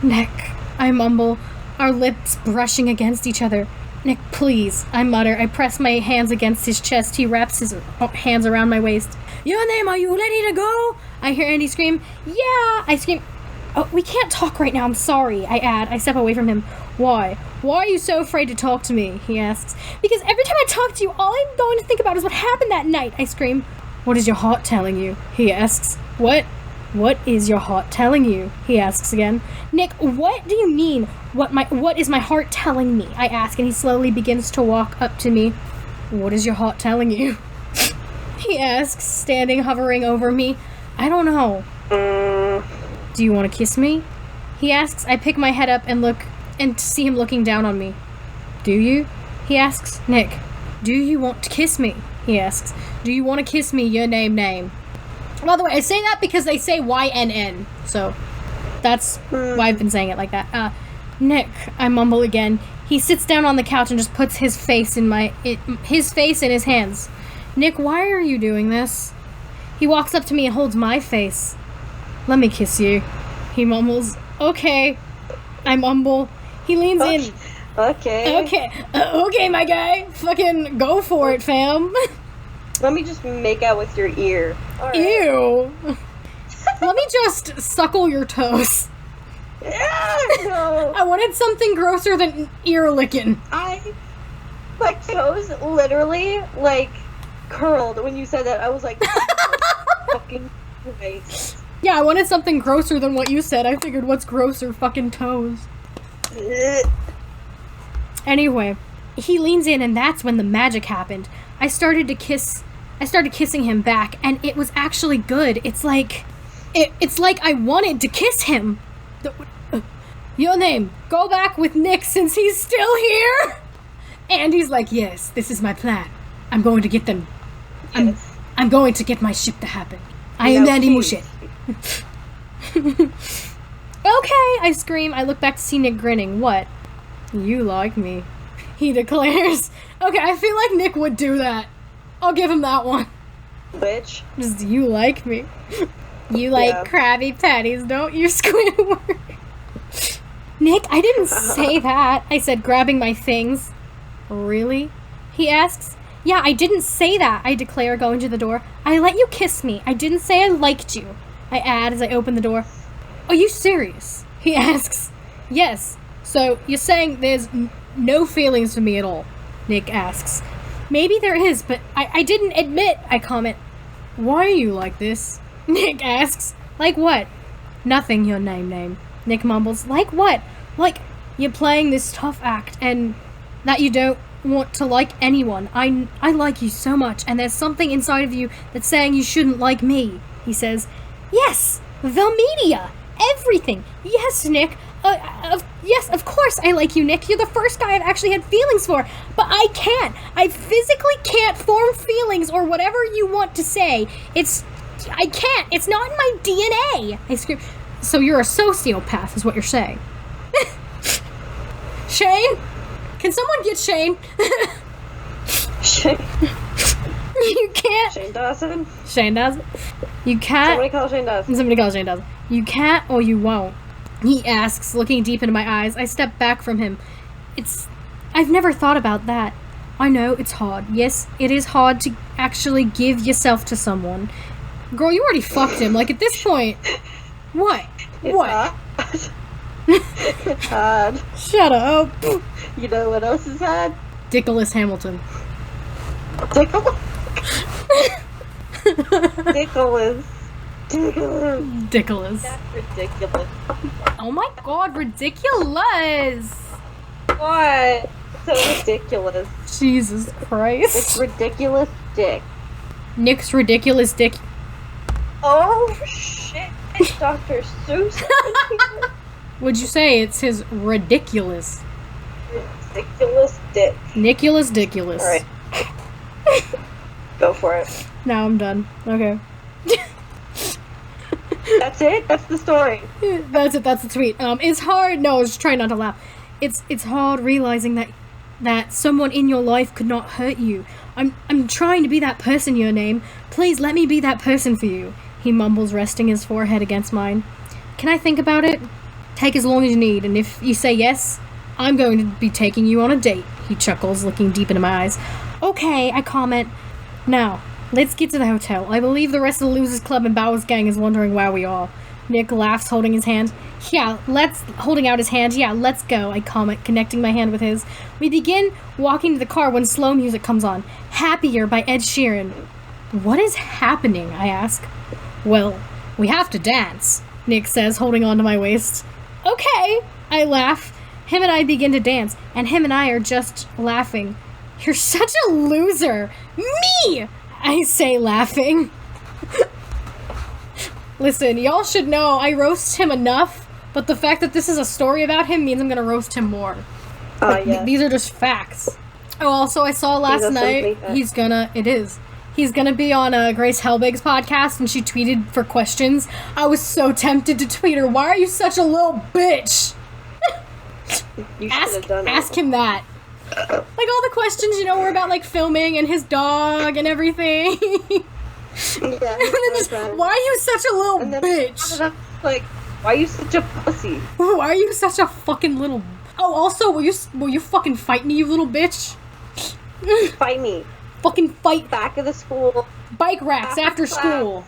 Nick, I mumble, our lips brushing against each other. Nick, please, I mutter. I press my hands against his chest. He wraps his hands around my waist. Your name, are you ready to go? I hear Andy scream. Yeah! I scream. Oh, we can't talk right now, I'm sorry, I add. I step away from him. Why? Why are you so afraid to talk to me? He asks. Because every time I talk to you, all I'm going to think about is what happened that night, I scream. What is your heart telling you? He asks. What? What is your heart telling you? He asks again. Nick, what do you mean? What is my heart telling me? I ask, and he slowly begins to walk up to me. What is your heart telling you? He asks, standing, hovering over me. I don't know. Do you want to kiss me? He asks. I pick my head up and look and see him looking down on me. Do you? He asks. Nick, Do you want to kiss me? He asks. Do you want to kiss me? Your name. By the way, I say that because they say YNN, so that's why I've been saying it like that. Nick, I mumble again. He sits down on the couch and just puts his face in his hands. Nick, why are you doing this? He walks up to me and holds my face. Let me kiss you. He mumbles. Okay. I mumble. He leans in. Okay. Okay, my guy. Fucking go for it, fam. Let me just make out with your ear. All right. Ew. Let me just suckle your toes. No. I wanted something grosser than ear licking. My toes literally, like, curled when you said that. I was like, fucking Christ. Yeah, I wanted something grosser than what you said. I figured, what's grosser? Fucking toes. Anyway, he leans in and that's when the magic happened. I started kissing him back and it was actually good. It's like I wanted to kiss him. Your name. Go back with Nick since he's still here. And he's like, yes, this is my plan. I'm going to get them. Yes. I'm going to get my ship to happen. I am Dandy Mushet. Okay, I scream. I look back to see Nick grinning. What? You like me, he declares. Okay, I feel like Nick would do that. I'll give him that one. Bitch. Just, you like me. You like Krabby Patties, don't you, Squidward? Nick, I didn't say that. I said, grabbing my things. Really? He asks. Yeah, I didn't say that, I declare, going to the door. I let you kiss me. I didn't say I liked you, I add as I open the door. Are you serious? He asks. Yes. So, you're saying there's no feelings for me at all? Nick asks. Maybe there is, but I didn't admit, I comment. Why are you like this? Nick asks. Like what? Nothing, your name. Nick mumbles. Like what? Like, you're playing this tough act, and that you don't want to like anyone. I like you so much, and there's something inside of you that's saying you shouldn't like me, he says. Yes, the media, everything. Yes, Nick. Yes, of course I like you, Nick. You're the first guy I've actually had feelings for, but I can't. I physically can't form feelings or whatever you want to say. I can't. It's not in my DNA. I scream. So you're a sociopath, is what you're saying. Shane? Can someone get Shane? Shane. You can't. Shane Dawson. Shane Dawson. You can't. Somebody call Shane Dawson. You can't or you won't, he asks, looking deep into my eyes. I step back from him. I've never thought about that. I know, it's hard. Yes, it is hard to actually give yourself to someone. Girl, you already fucked him. Like, at this point, what? What? It's hard. Shut up. You know what else is hard? Dickolas Hamilton. Dickolas. Dickolas. That's ridiculous. Oh my god, ridiculous. What? So ridiculous. Jesus Christ. It's ridiculous dick. Nick's ridiculous dick. Oh shit. Dr. Seuss. Would you say it's his ridiculous? Ridiculous dick. Nicholas. Alright. Go for it. Now I'm done. Okay. That's it? That's the story. That's it, that's the tweet. It's hard, no, I was just trying not to laugh. It's hard realizing that someone in your life could not hurt you. I'm trying to be that person, your name. Please let me be that person for you, he mumbles, resting his forehead against mine. Can I think about it? Take as long as you need, and if you say yes, I'm going to be taking you on a date, he chuckles, looking deep into my eyes. Okay, I comment. Now, let's get to the hotel. I believe the rest of the Losers Club and Bowers Gang is wondering where we are. Nick laughs, holding his hand. Holding out his hand. Yeah, let's go, I comment, connecting my hand with his. We begin walking to the car when slow music comes on. Happier by Ed Sheeran. What is happening, I ask. Well, we have to dance, Nick says, holding onto my waist. Okay, I laugh. Him and I begin to dance, and him and I are just laughing. You're such a loser. Me! I say, laughing. Listen, y'all should know I roast him enough, but the fact that this is a story about him means I'm gonna roast him more. Yeah. These are just facts. Oh, also, I saw last That's night, something he's gonna be on Grace Helbig's podcast, and she tweeted for questions. I was so tempted to tweet her, why are you such a little bitch? You should have done it. Ask him that. Like, all the questions, were about, like, filming and his dog and everything. Yeah, And then just, why are you such a little bitch? Like, why are you such a pussy? Why are you such a fucking little... Oh, also, will you fucking fight me, you little bitch? Fight me. Fucking fight. Back of the school. Bike racks after school.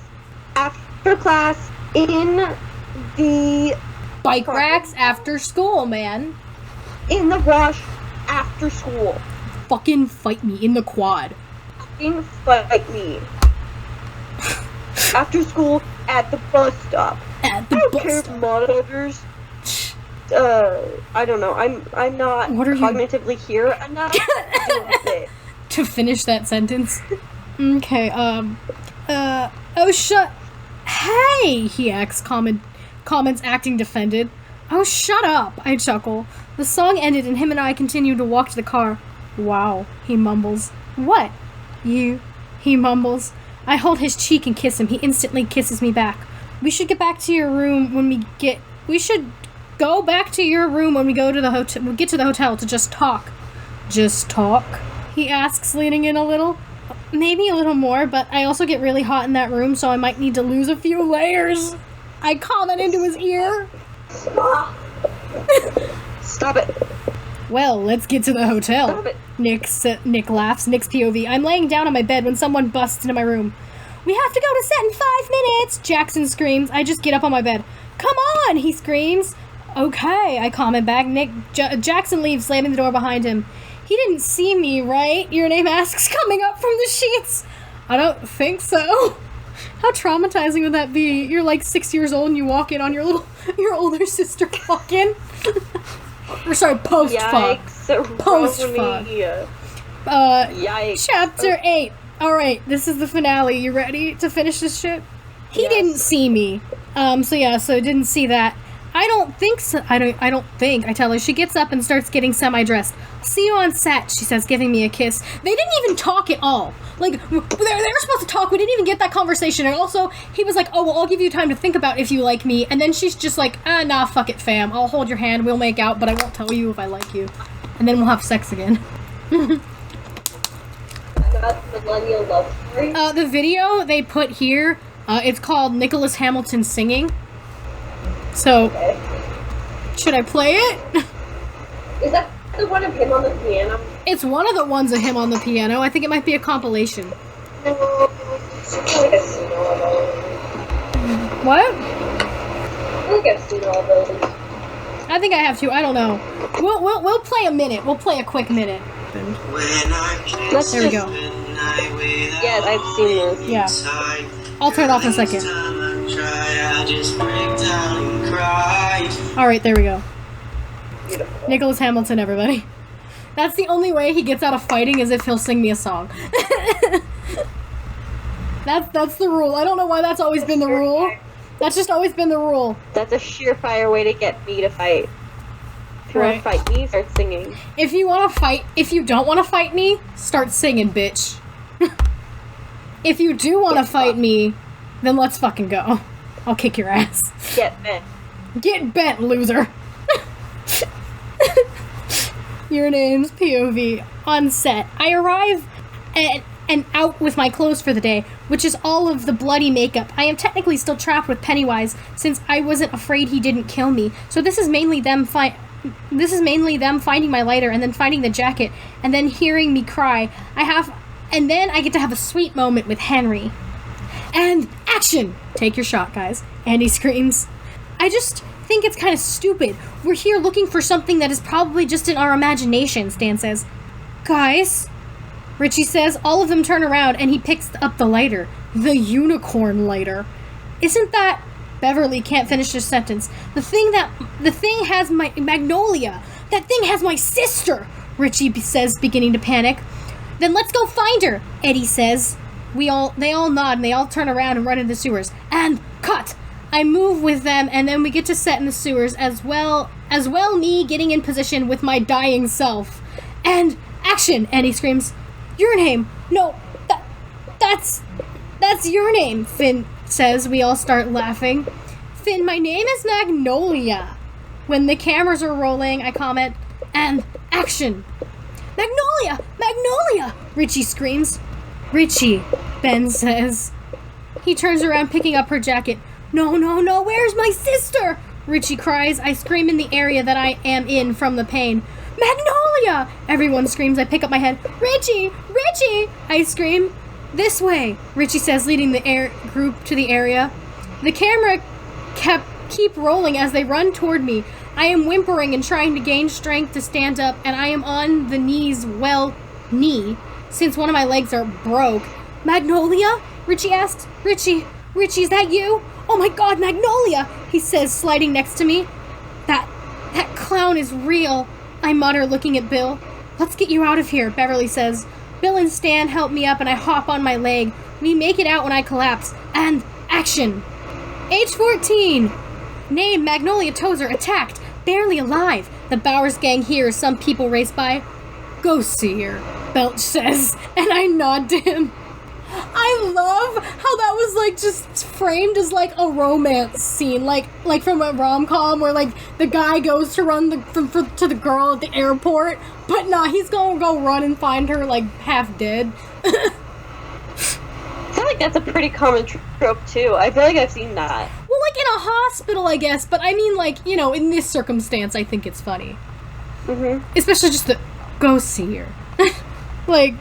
After class, in the... Bike racks after school, man. In the rush, after school. Fucking fight me in the quad. Fucking fight me. After school, at the bus stop. At the I don't bus care if stop. monitors. I don't know. I'm not What are you- cognitively here enough to deal with it. To finish that sentence. Okay, oh, hey, he acts, comments acting defended. Oh, shut up, I chuckle. The song ended and him and I continued to walk to the car. Wow, he mumbles. What? You, he mumbles. I hold his cheek and kiss him. He instantly kisses me back. We should get back to your room when we should go back to your room when we go to the hotel. We'll get to the hotel to just talk. Just talk? He asks, leaning in a little. Maybe a little more, but I also get really hot in that room, so I might need to lose a few layers. I comment into his ear. Stop it. Well, let's get to the hotel. Stop it. Nick laughs. Nick's POV. I'm laying down on my bed when someone busts into my room. We have to go to set in 5 minutes, Jackson screams. I just get up on my bed. Come on, he screams. Okay, I comment back. Jackson leaves, slamming the door behind him. He didn't see me, right? Your name asks, coming up from the sheets. I don't think so. How traumatizing would that be? You're like 6 years old and you walk in on your older sister fucking. Or sorry, post-fuck. Yikes. Post-fuck. Yikes. Chapter 8. Alright, this is the finale. You ready to finish this shit? He Yes. didn't see me. So didn't see that. I don't think so. I don't think. I tell her. She gets up and starts getting semi-dressed. See you on set, she says, giving me a kiss. They didn't even talk at all. Like, they were supposed to talk. We didn't even get that conversation. And also, he was like, oh, well, I'll give you time to think about if you like me. And then she's just like, nah, fuck it, fam. I'll hold your hand. We'll make out, but I won't tell you if I like you. And then we'll have sex again. Millennial love story. The video they put here, it's called Nicholas Hamilton Singing. So, Okay. should I play it? Is that the one of him on the piano? It's one of the ones of him on the piano. I think it might be a compilation. No. I feel like I've seen all of those. What? I feel like I've seen all of those. I think I have to. I don't know. We'll play a minute. We'll play a quick minute. Let's There we go. Yes, I've seen those. Yeah. I'll turn it off in a second. Alright, there we go. Beautiful. Nicholas Hamilton, everybody. That's the only way he gets out of fighting is if he'll sing me a song. That's the rule. I don't know why that's always been the rule. That's just always been the rule. That's a surefire way to get me to fight. If you want to fight me, start singing. If you don't want to fight me, start singing, bitch. If you do want to fight me, then let's fucking go. I'll kick your ass. Get bent. Get bent, loser. Your name's POV. On set. I arrive and out with my clothes for the day, which is all of the bloody makeup. I am technically still trapped with Pennywise, since I wasn't afraid he didn't kill me. So this is mainly them finding my lighter and then finding the jacket and then hearing me cry. And then I get to have a sweet moment with Henry. And action! Take your shot, guys. Andy screams. I just think it's kind of stupid. We're here looking for something that is probably just in our imagination, Stan says. Guys, Richie says. All of them turn around and he picks up the lighter. The unicorn lighter. Isn't that... Beverly can't finish his sentence. The thing has my... Magnolia. That thing has my sister, Richie says, beginning to panic. Then let's go find her, Eddie says. They all nod and they all turn around and run into the sewers. And cut! I move with them and then we get to set in the sewers as well me getting in position with my dying self. And action! Andy screams. Your name! No, that's your name, Finn says. We all start laughing. Finn, my name is Magnolia. When the cameras are rolling, I comment, and action! Magnolia! Magnolia! Richie screams. Richie, Ben says. He turns around, picking up her jacket. No, no, no, where's my sister? Richie cries. I scream in the area that I am in from the pain. Magnolia! Everyone screams. I pick up my head. Richie! Richie! I scream. This way, Richie says, leading the group to the area. The camera keep rolling as they run toward me. I am whimpering and trying to gain strength to stand up, and I am on the knees, since one of my legs are broke. Magnolia? Richie asks. Richie, is that you? Oh my god, Magnolia! He says, sliding next to me. That clown is real, I mutter, looking at Bill. Let's get you out of here, Beverly says. Bill and Stan help me up and I hop on my leg. We make it out when I collapse. And action! Age 14! Name Magnolia Tozer, attacked, barely alive. The Bowers gang hears some people race by. Go see her, Belch says, and I nod to him. I love how that was like just framed as like a romance scene, like from a rom-com where like the guy goes to run to the girl at the airport, but nah, he's gonna go run and find her like half dead. I feel like that's a pretty common trope too. I feel like I've seen that. Well, like in a hospital, I guess, but I mean, like, you know, in this circumstance, I think it's funny. Especially just the go see her. Like,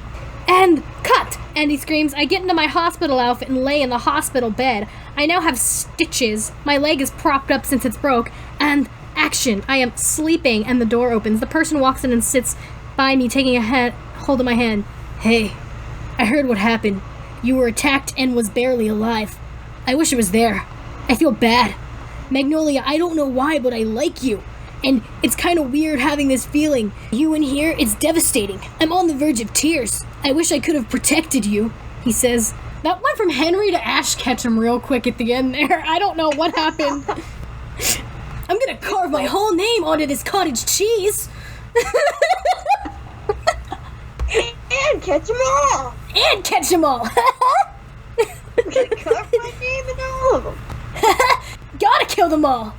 and cut! Andy screams. I get into my hospital outfit and lay in the hospital bed. I now have stitches. My leg is propped up since it's broke. And action! I am sleeping and the door opens. The person walks in and sits by me, taking a hold of my hand. Hey, I heard what happened. You were attacked and was barely alive. I wish I was there. I feel bad. Magnolia, I don't know why, but I like you. And it's kind of weird having this feeling. You in here, it's devastating. I'm on the verge of tears. I wish I could have protected you, he says. That went from Henry to F-IT-ction real quick at the end there. I don't know what happened. I'm gonna carve my whole name onto this cottage cheese. And catch 'em all! And catch 'em all! I'm gonna carve my name in all of them. Gotta kill them all!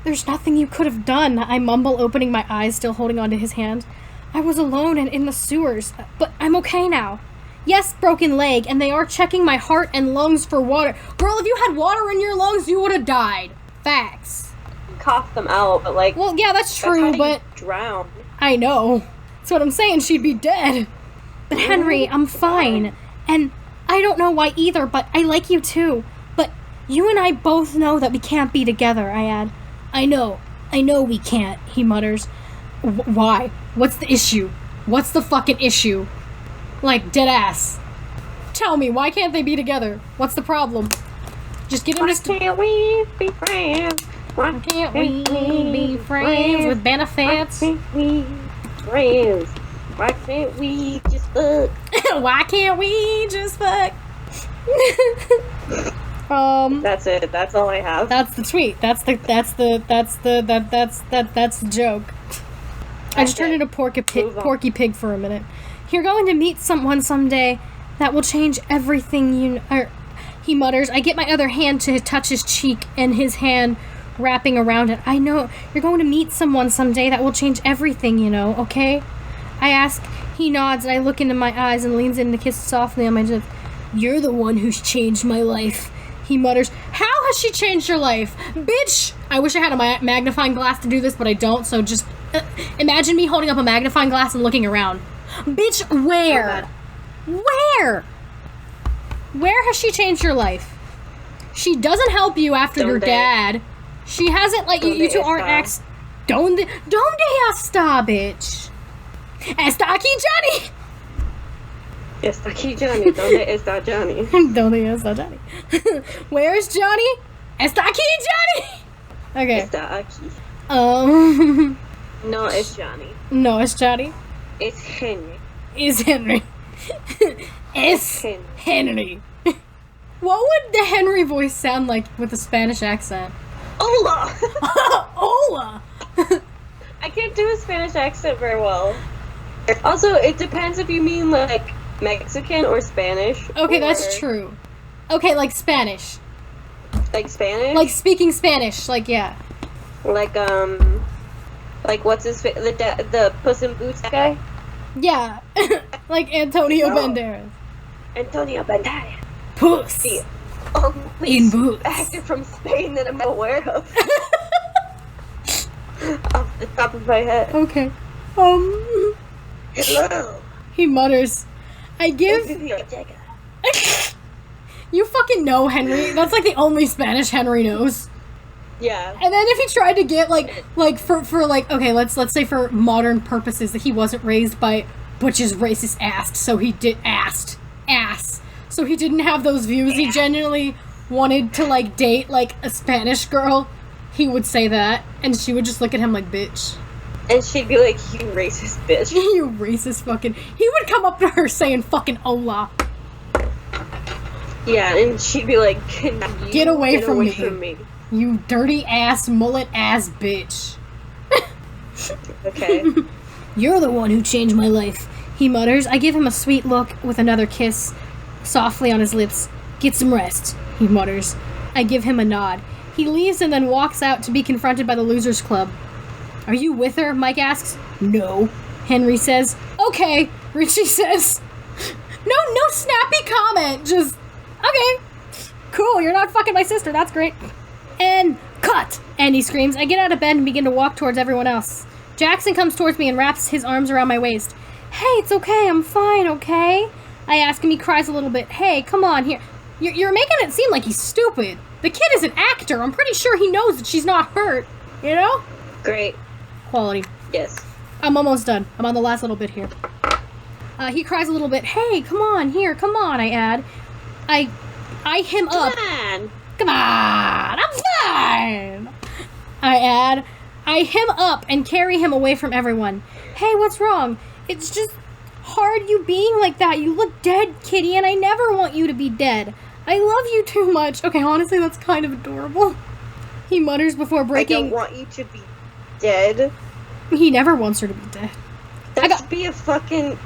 There's nothing you could have done, I mumble, opening my eyes, still holding onto his hand. I was alone and in the sewers, but I'm okay now. Yes, broken leg, and they are checking my heart and lungs for water. Girl, if you had water in your lungs, you would have died. Facts. Cough them out, but like... Well, yeah, that's true, but... drown. I know. That's what I'm saying, she'd be dead. But Henry, I'm fine. And I don't know why either, but I like you too. But you and I both know that we can't be together, I add. I know we can't, he mutters. Why? What's the issue? What's the fucking issue? Like, dead ass. Tell me, why can't they be together? What's the problem? Just get him Why can't we be friends? Why can't we be friends with benefits? Why can't we be friends? Why can't we just fuck? Why can't we just fuck? That's it. That's all I have. That's the tweet. That's the joke. I just turned into Porky Pig for a minute. You're going to meet someone someday that will change everything he mutters. I get my other hand to touch his cheek and his hand wrapping around it. I know you're going to meet someone someday that will change everything, okay? I ask. He nods and I look into my eyes and leans in to kiss softly on my lips. You're the one who's changed my life, he mutters. How has she changed your life? Bitch! I wish I had a magnifying glass to do this, but I don't, so just imagine me holding up a magnifying glass and looking around. Bitch, where? Where? Where has she changed your life? She doesn't help you after your dad. She hasn't, like, you two aren't ex... Donde está, bitch? Está aquí, Johnny! Está aquí, Johnny. ¿Dónde está Johnny? ¿Dónde está Johnny? Where's Johnny? Está aquí, Johnny! Okay. Está aquí. No, it's Johnny. No, it's Johnny. It's Henry. It's Henry. It's Henry. What would the Henry voice sound like with a Spanish accent? Hola! Hola! I can't do a Spanish accent very well. Also, it depends if you mean, like, Mexican or Spanish. Okay, or, that's true. Okay, like Spanish. Like Spanish? Like speaking Spanish, like, yeah. Like, what's his face? The Puss in Boots guy? Yeah. Like Antonio Banderas. Antonio Banderas. Puss. The only In Boots. actor from Spain that I'm aware of. Off the top of my head. Okay. Hello. He mutters, I give... You fucking know, Henry. That's like the only Spanish Henry knows. Yeah. And then if he tried to get for like, okay, let's say for modern purposes that he wasn't raised by Butch's racist ass, so he so he didn't have those views. He genuinely wanted to like date like a Spanish girl. He would say that, and she would just look at him like, bitch. And she'd be like, you racist bitch. You racist fucking... He would come up to her saying fucking hola. Yeah, and she'd be like, Get away from me. You dirty ass, mullet ass bitch. Okay. You're the one who changed my life, he mutters. I give him a sweet look with another kiss softly on his lips. Get some rest, he mutters. I give him a nod. He leaves and then walks out to be confronted by the Losers Club. Are you with her? Mike asks. No, Henry says. Okay, Richie says. No snappy comment, just, okay. Cool, you're not fucking my sister, that's great. And cut! Andy screams. I get out of bed and begin to walk towards everyone else. Jackson comes towards me and wraps his arms around my waist. Hey, it's okay, I'm fine, okay? I ask him, he cries a little bit. Hey, come on, here. You're making it seem like he's stupid. The kid is an actor. I'm pretty sure he knows that she's not hurt. You know? Great. Quality. Yes. I'm almost done. I'm on the last little bit here. He cries a little bit. Hey, come on, here, come on, I add. I eye him up. Come on, I'm fine. I add. I him up and carry him away from everyone. Hey, what's wrong? It's just hard you being like that. You look dead, kitty, and I never want you to be dead. I love you too much. Okay, honestly, that's kind of adorable. He mutters before breaking... I don't want you to be dead. He never wants her to be dead. That should be a fucking...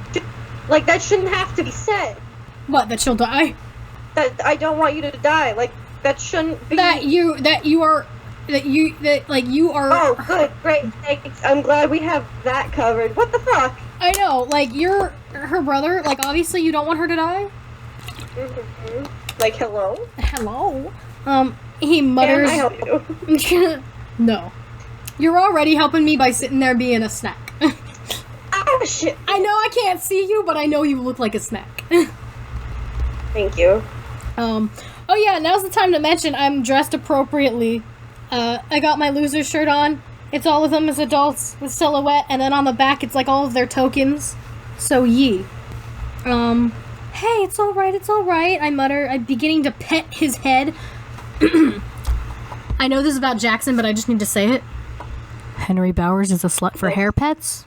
Like, that shouldn't have to be said. What, that she'll die? That I don't want you to die. Like, that shouldn't be... you are... Oh, good, great, thanks. I'm glad we have that covered. What the fuck? I know, like, you're her brother. Like, obviously you don't want her to die. Mm-hmm. Like, hello? Hello? He mutters... Can I help you? No. You're already helping me by sitting there being a snack. Oh, shit. I know I can't see you, but I know you look like a snack. Thank you. Oh yeah, now's the time to mention I'm dressed appropriately. I got my loser shirt on. It's all of them as adults with silhouette, and then on the back it's like all of their tokens. So yee. Hey, it's alright, I mutter. I'm beginning to pet his head. I know this is about Jackson, but I just need to say it. Henry Bowers is a slut for hair pets.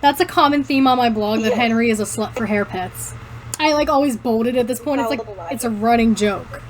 That's a common theme on my blog, that Henry is a slut for hair pets. I like always bolded at this point. It's like, it's a running joke.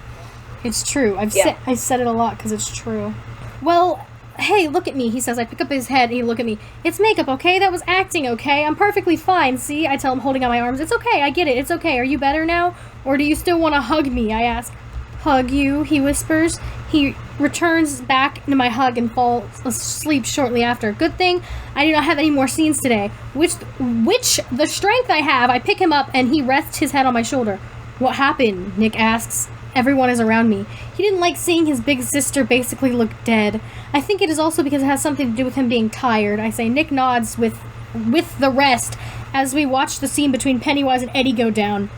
It's true. I said it a lot because it's true. Well, hey, look at me, he says. I pick up his head and he look at me. It's makeup, okay? That was acting, okay? I'm perfectly fine, see? I tell him, holding out my arms. It's okay, I get it. It's okay. Are you better now? Or do you still want to hug me? I ask. Hug you, he whispers. He returns back into my hug and falls asleep shortly after. Good thing I do not have any more scenes today. Which the strength I have, I pick him up and he rests his head on my shoulder. What happened? Nick asks. Everyone is around me. He didn't like seeing his big sister basically look dead. I think it is also because it has something to do with him being tired. I say. Nick nods with the rest as we watch the scene between Pennywise and Eddie go down.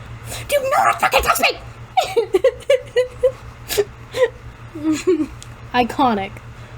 Do not fucking touch me! Iconic.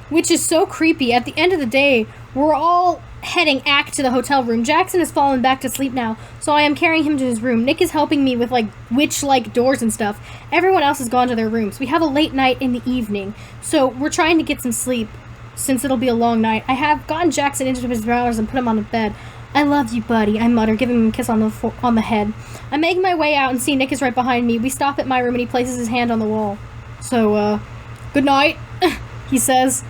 Which is so creepy. At the end of the day, we're all heading to the hotel room. Jackson has fallen back to sleep now, so I am carrying him to his room. Nick is helping me with, like, witch-like doors and stuff. Everyone else has gone to their rooms. We have a late night in the evening, so we're trying to get some sleep, since it'll be a long night. I have gotten Jackson into his pajamas and put him on the bed. I love you, buddy, I mutter, giving him a kiss on the head. I make my way out and see Nick is right behind me. We stop at my room and he places his hand on the wall. So, good night, he says.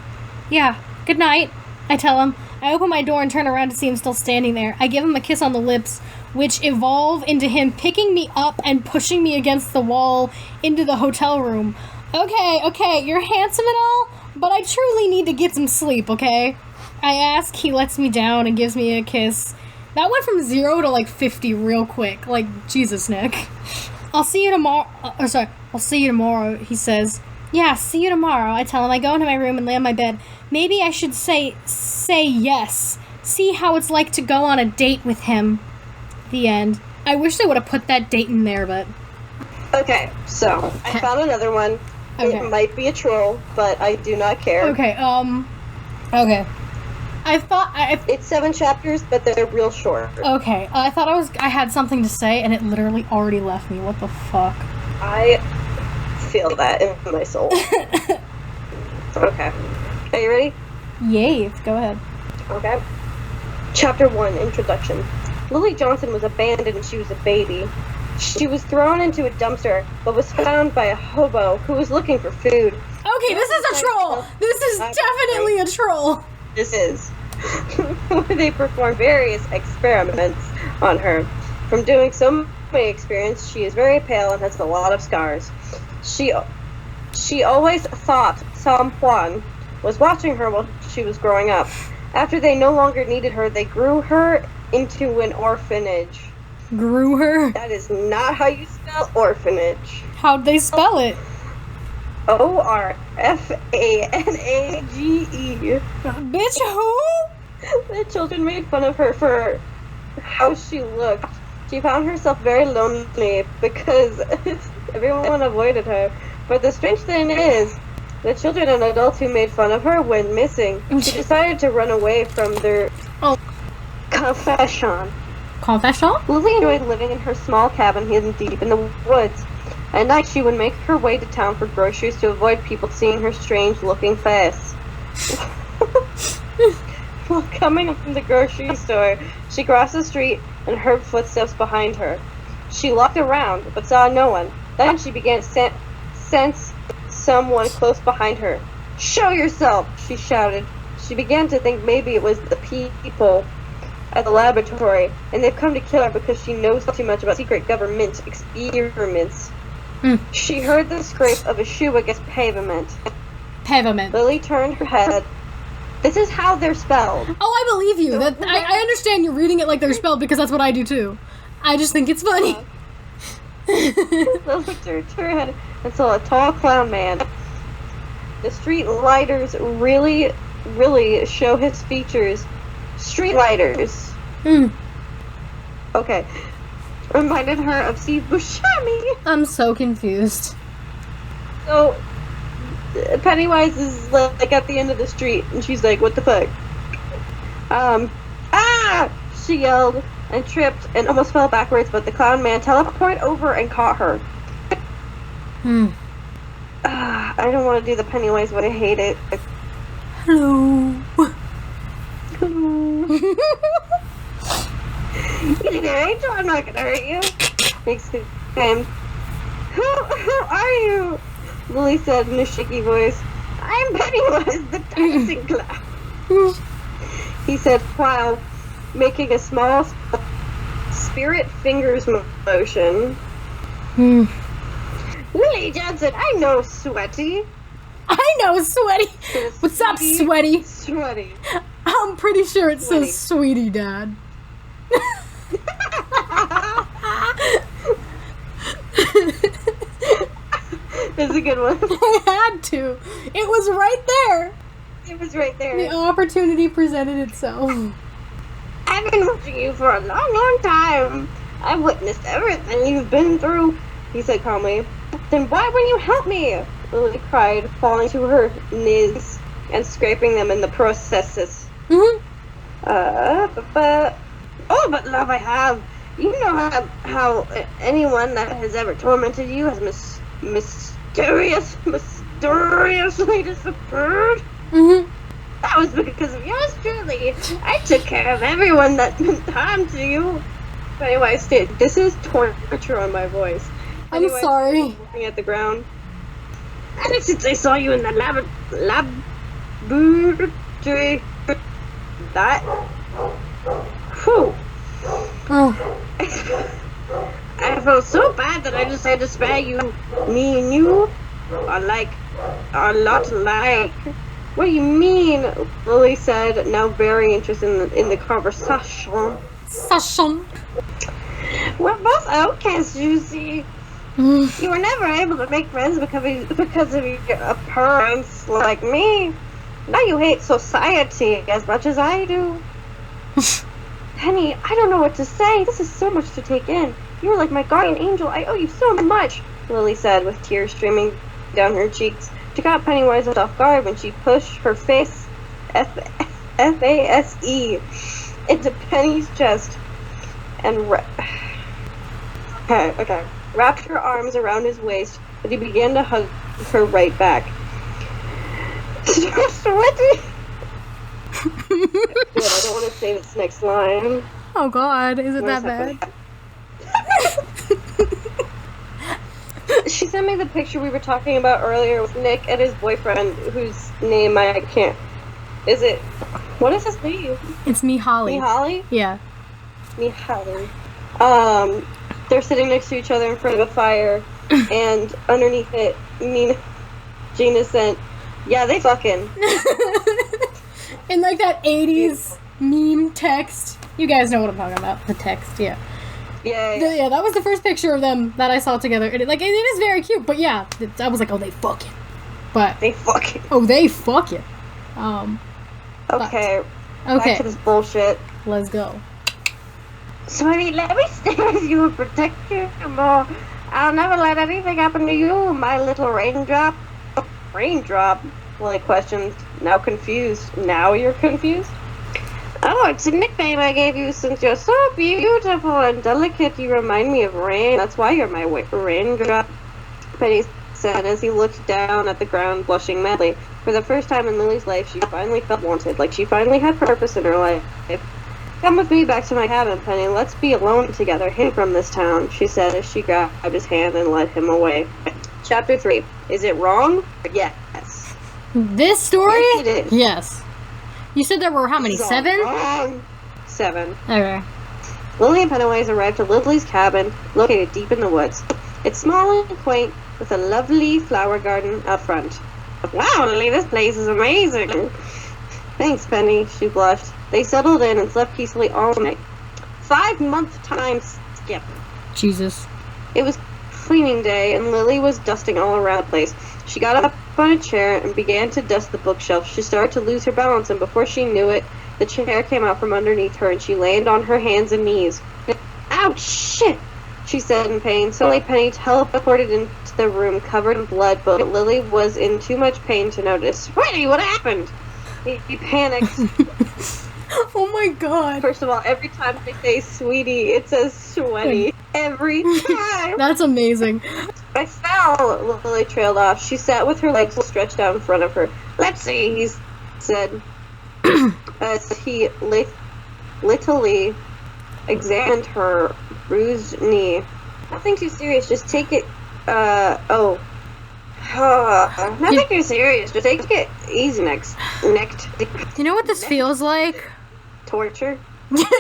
Yeah, good night, I tell him. I open my door and turn around to see him still standing there. I give him a kiss on the lips, which evolve into him picking me up and pushing me against the wall into the hotel room. Okay, you're handsome and all, but I truly need to get some sleep, okay? I ask, he lets me down and gives me a kiss. That went from 0 to like 50 real quick. Like, Jesus, Nick. I'll see you tomorrow, he says. Yeah, see you tomorrow, I tell him. I go into my room and lay on my bed. Maybe I should say yes. See how it's like to go on a date with him. The end. I wish they would have put that date in there, but... Okay, so, I found another one. Okay. It might be a troll, but I do not care. Okay, okay. I thought It's 7 chapters, but they're real short. Okay, I thought I had something to say, and it literally already left me. What the fuck? I feel that in my soul. Okay. Are you ready? Yay, go ahead. Okay. Chapter 1, Introduction. Lily Johnson was abandoned when she was a baby. She was thrown into a dumpster, but was found by a hobo who was looking for food. Okay, this is a troll! This is definitely a troll! This is. They performed various experiments on her. From doing so many experiments, she is very pale and has a lot of scars. She always thought someone was watching her while she was growing up. After they no longer needed her, they grew her into an orphanage. Grew her? That is not how you spell orphanage. How'd they spell it? Orphanage. Bitch, who? The children made fun of her for how she looked. She found herself very lonely because everyone avoided her. But the strange thing is, the children and adults who made fun of her went missing. She decided to run away from their confession. Confession? Lily enjoyed living in her small cabin hidden deep in the woods. At night, she would make her way to town for groceries to avoid people seeing her strange-looking face. While coming from the grocery store, she crossed the street and heard footsteps behind her. She looked around, but saw no one. Then she began to sense someone close behind her. "Show yourself!" she shouted. She began to think maybe it was the people at the laboratory, and they've come to kill her because she knows too much about secret government experiments. She heard the scrape of a shoe against pavement. Pavement. Lily turned her head. This is how they're spelled. Oh, I believe you. I understand you're reading it like they're spelled because that's what I do too. I just think it's funny. Lily turned her head and saw a tall clown man. The street lighters really show his features. Street lighters. Okay. Reminded her of Steve Buscemi. I'm so confused. So, Pennywise is like at the end of the street, and she's like, "What the fuck?" She yelled and tripped and almost fell backwards, but the clown man teleported over and caught her. I don't want to do the Pennywise, but I hate it. Hello. You're an angel, I'm not gonna hurt you. He exclaimed. Who are you? Lily said in a shaky voice. I'm Pennywise, the dancing clown. He said while making a small spirit fingers motion. Lily Johnson, I know Sweaty. I know Sweaty. What's up, Sweaty? Sweaty. I'm pretty sure it says Sweetie, Dad. That's a good one. I had to. It was right there. It was right there. The opportunity presented itself. I've been watching you for a long, long time. I've witnessed everything you've been through, he said calmly. Then why wouldn't you help me? Lily cried, falling to her knees and scraping them in the processes. But love I have. You know how anyone that has ever tormented you has mysteriously disappeared? That that was because of yours truly. I took care of everyone that meant harm to you. But anyway, this is torture on my voice. I'm sorry. Looking at the ground. Ever since I saw you in the laboratory, that. Whew. Oh. I felt so bad that I decided to spare you. Me and you are like, are a lot alike. What do you mean? Lily said, now very interested in the conversation. We're both outcasts, you see. You were never able to make friends because of your appearance like me. Now you hate society as much as I do. Penny, I don't know what to say. This is so much to take in. You're like my guardian angel. I owe you so much, Lily said with tears streaming down her cheeks. She caught Pennywise off guard when she pushed her face F-A-S-E into Penny's chest and wrapped her arms around his waist, and he began to hug her right back. Sweaty. Good, I don't want to say this next line. Oh God, is it that bad? She sent me the picture we were talking about earlier with Nick and his boyfriend, whose name I can't. Is it? What is his name? It's Mihaly. Mihaly? Yeah. Mihaly. They're sitting next to each other in front of a fire, and underneath it, Gina sent, yeah, they fucking. In like that 80s meme text. You guys know what I'm talking about. The text, yeah. Yeah. That was the first picture of them that I saw together. It is very cute, but yeah, I was like, oh, they fucking. But they fucking. Oh, they fucking. Okay. Back to this bullshit. Let's go. Sweetie, let me stay with you and protect you more. I'll never let anything happen to you, my little raindrop. Raindrop? Lily questioned, now confused. Now you're confused? Oh, it's a nickname I gave you since you're so beautiful and delicate. You remind me of rain. That's why you're my raindrop, Penny said as he looked down at the ground, blushing madly. For the first time in Lily's life, she finally felt wanted, like she finally had purpose in her life. Come with me back to my cabin, Penny. Let's be alone together, hid from this town, she said as she grabbed his hand and led him away. Chapter 3. Is it wrong? Yes. This story? Yes, it is. Yes. You said there were how many? 7? Wrong. 7. Okay. Lily and Pennywise arrived at Lily's cabin, located deep in the woods. It's small and quaint, with a lovely flower garden out front. Wow, Lily, this place is amazing. Thanks, Penny, she blushed. They settled in and slept peacefully all night. 5-month time skip. Jesus. It was cleaning day, and Lily was dusting all around the place. She got up on a chair and began to dust the bookshelf. She started to lose her balance, and before she knew it, the chair came out from underneath her, and she landed on her hands and knees. Ouch, shit, she said in pain. Suddenly, Penny teleported into the room covered in blood, but Lily was in too much pain to notice. Sweetie, what happened? He panicked. Oh my God. First of all, every time they say sweetie, it says sweaty. Every time. That's amazing. I fell, Lily trailed off. She sat with her legs stretched out in front of her. Let's see, he said, as he literally examined her bruised knee. Nothing too serious, just take it, nothing too serious, just take it easy next. You know what this feels like? Torture?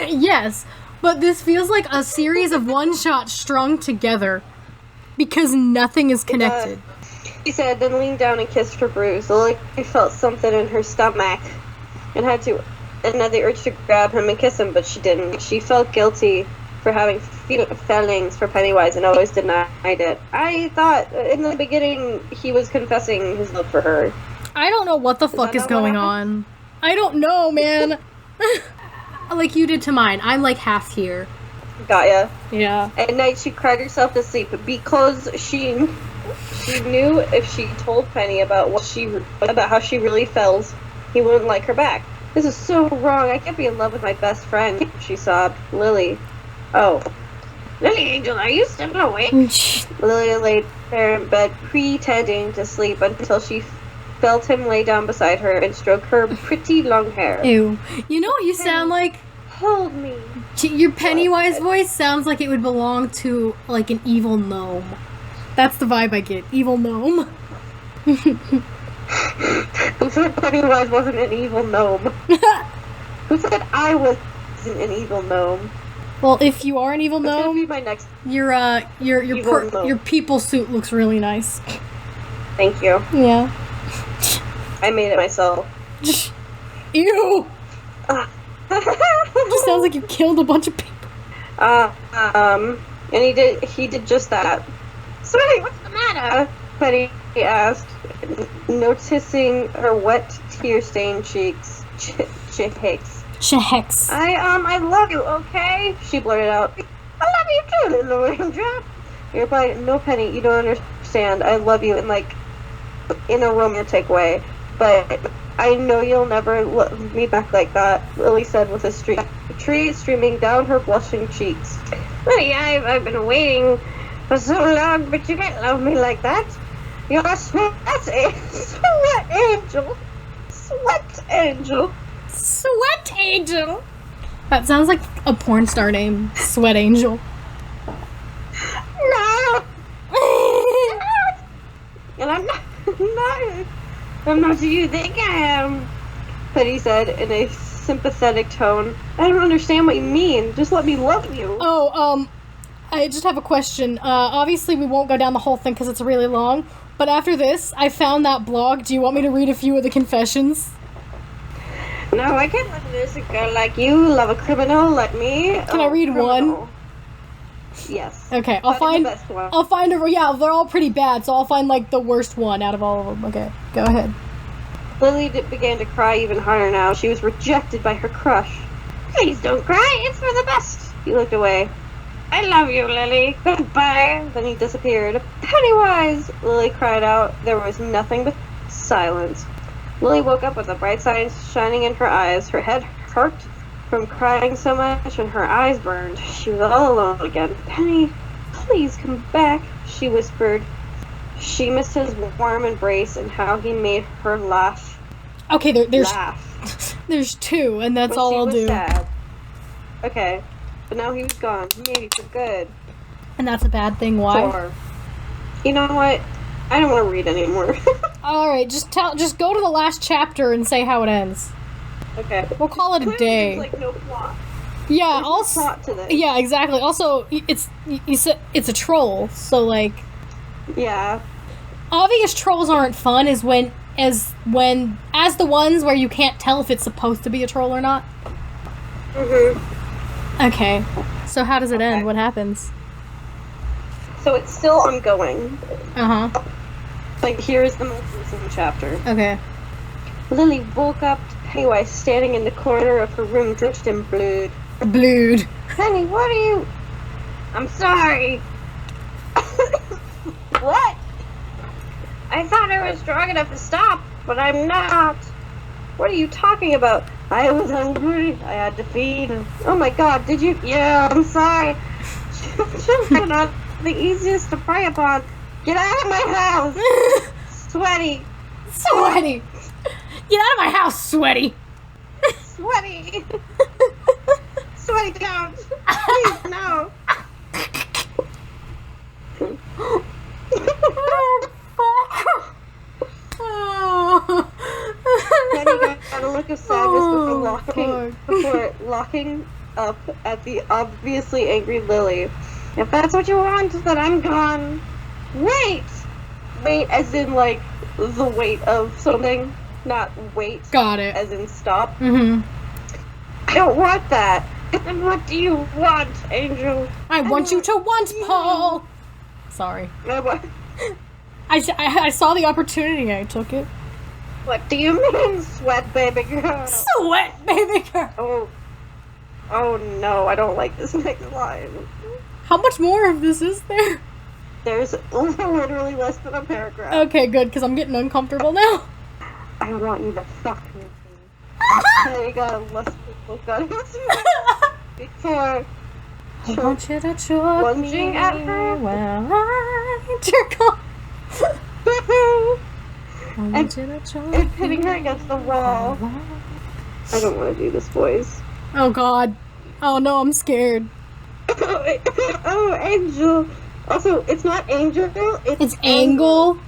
Yes, but this feels like a series of one-shots strung together because nothing is connected. She said, then leaned down and kissed her bruise. Lily felt something in her stomach and had the urge to grab him and kiss him, but she didn't. She felt guilty for having feelings for Pennywise and always denied it. I thought in the beginning he was confessing his love for her. I don't know what the fuck is going on. I don't know, man. Like you did to mine. I'm like half here. Got ya. Yeah. At night she cried herself to sleep because she knew if she told Penny about how she really felt, he wouldn't like her back. This is so wrong. I can't be in love with my best friend, she sobbed. Lily. Oh. Lily Angel, are you still awake? Lily lay there in bed, pretending to sleep until she felt him lay down beside her and stroke her pretty long hair. Ew. You know what you sound like? Hold me. Your Pennywise voice sounds like it would belong to, like, an evil gnome. That's the vibe I get. Evil gnome. Who said Pennywise wasn't an evil gnome? Who said I wasn't an evil gnome? Well, if you are an evil That's gonna gnome, be my next your evil gnome. your people suit looks really nice. Thank you. Yeah. I made it myself. Ew! It just sounds like you killed a bunch of people. And he did just that. Sweetie, what's the matter? Betty asked, noticing her wet, tear-stained cheeks. Shehex. I love you, okay? She blurted out. I love you too, little raindrop. He replied, no, Penny, you don't understand. I love you in a romantic way. But I know you'll never love me back like that, Lily said with a tree streaming down her blushing cheeks. Lily, I've been waiting for so long, but you can't love me like that. You're a sweat angel. Sweat angel. Sweat Angel! That sounds like a porn star name. Sweat Angel. No! And I'm not who you think I am, Betty said in a sympathetic tone. I don't understand what you mean. Just let me love you. Oh, I just have a question. Obviously we won't go down the whole thing because it's really long, but after this, I found that blog. Do you want me to read a few of the confessions? No, I can't let this. A girl like you love a criminal like me. Can I read one? Yes. Okay, I'll find the best one. yeah, they're all pretty bad, so I'll find, like, the worst one out of all of them. Okay, go ahead. Lily began to cry even harder now. She was rejected by her crush. Please don't cry, it's for the best. He looked away. I love you, Lily. Goodbye. Then he disappeared. Pennywise! Lily cried out. There was nothing but silence. Lily woke up with the bright side shining in her eyes. Her head hurt from crying so much, and her eyes burned. She was all alone again. Penny, please come back, she whispered. She missed his warm embrace and how he made her laugh. Okay, there's laugh. There's two, and that's But all she I'll was do. sad. Okay, but now he was gone. Maybe for good. And that's a bad thing. Why? Or, you know what? I don't want to read anymore. All right, just go to the last chapter and say how it ends. Okay. We'll call it a Clearly day. There's, like, no plot. Yeah. There's Also. no plot to this. Yeah. Exactly. Also, you said it's a troll, so like. Yeah. Obvious trolls aren't fun. As the ones where you can't tell if it's supposed to be a troll or not. Okay. So how does it end? What happens? So it's still ongoing. Uh huh. Like, here's the most recent chapter. Okay. Lily woke up to Pennywise standing in the corner of her room drenched in blood. Blood. Penny, what are you... I'm sorry. What? I thought I was strong enough to stop, but I'm not. What are you talking about? I was hungry. I had to feed. Oh my god, did you... Yeah, I'm sorry. Children are the easiest to prey upon. Get out of my house. Sweaty. Sweaty. Get out of my house, Sweaty. Sweaty. Sweaty count. Please, no. Penny got a look of sadness before locking up at the obviously angry Lily. If that's what you want, then I'm gone. Wait! Wait as in, like, the weight of something, not wait. Got it. As in stop. Mm-hmm. I don't want that. Then what do you want, Angel? I want you to want Paul. Sorry. I saw the opportunity. I took it. What do you mean, sweat baby girl? Sweat baby girl. Oh no, I don't like this next line. How much more of this is there? There's literally less than a paragraph. Okay, good, because I'm getting uncomfortable now. I want you to fuck me. I got a lustful look on his before I want you to choke lunging me at her. while I jerk off. and pinning her against the wall. I don't want to do this, boys. Oh god. Oh no, I'm scared. Oh, Angel. Also, it's not Angel, It's Angle.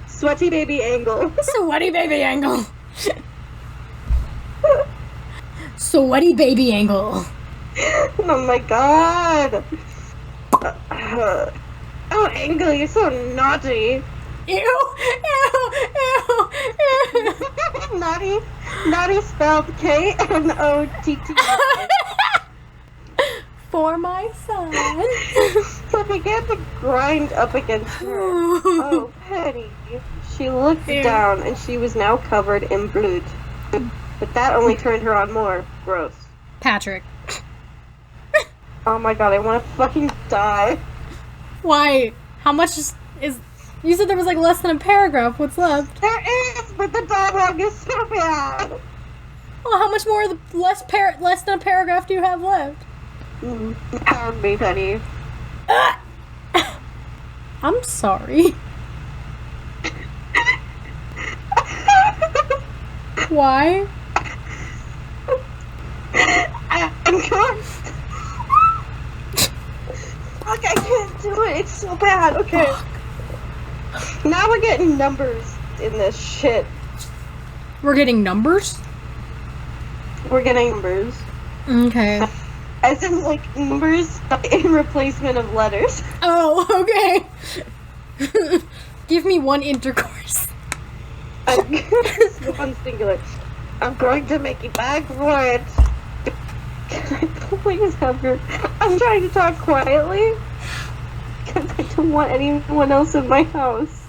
Sweaty baby Angle. Sweaty baby Angle. Sweaty baby Angle. Oh my god. Oh, Angle, you're so naughty. Ew, ew, ew, ew. Naughty spelled K-N-O-T-T. For my son. So I began to grind up against her. Oh, Penny. She looked down and she was now covered in blood. But that only turned her on more. Gross. Patrick. Oh my god, I want to fucking die. Why? How much is... You said there was like less than a paragraph. What's left? There is, but the dialogue is so bad. Well, how much more of the less than a paragraph do you have left? Pound me, Penny. I'm sorry. Why? I'm going. Fuck, I can't do it. It's so bad. Okay. Now we're getting numbers in this shit. We're getting numbers? We're getting numbers. Okay. As in, like, numbers in replacement of letters. Oh, okay. Give me one intercourse. One singular. I'm going to make you beg for it. Can I please have your... I'm trying to talk quietly. Because I don't want anyone else in my house.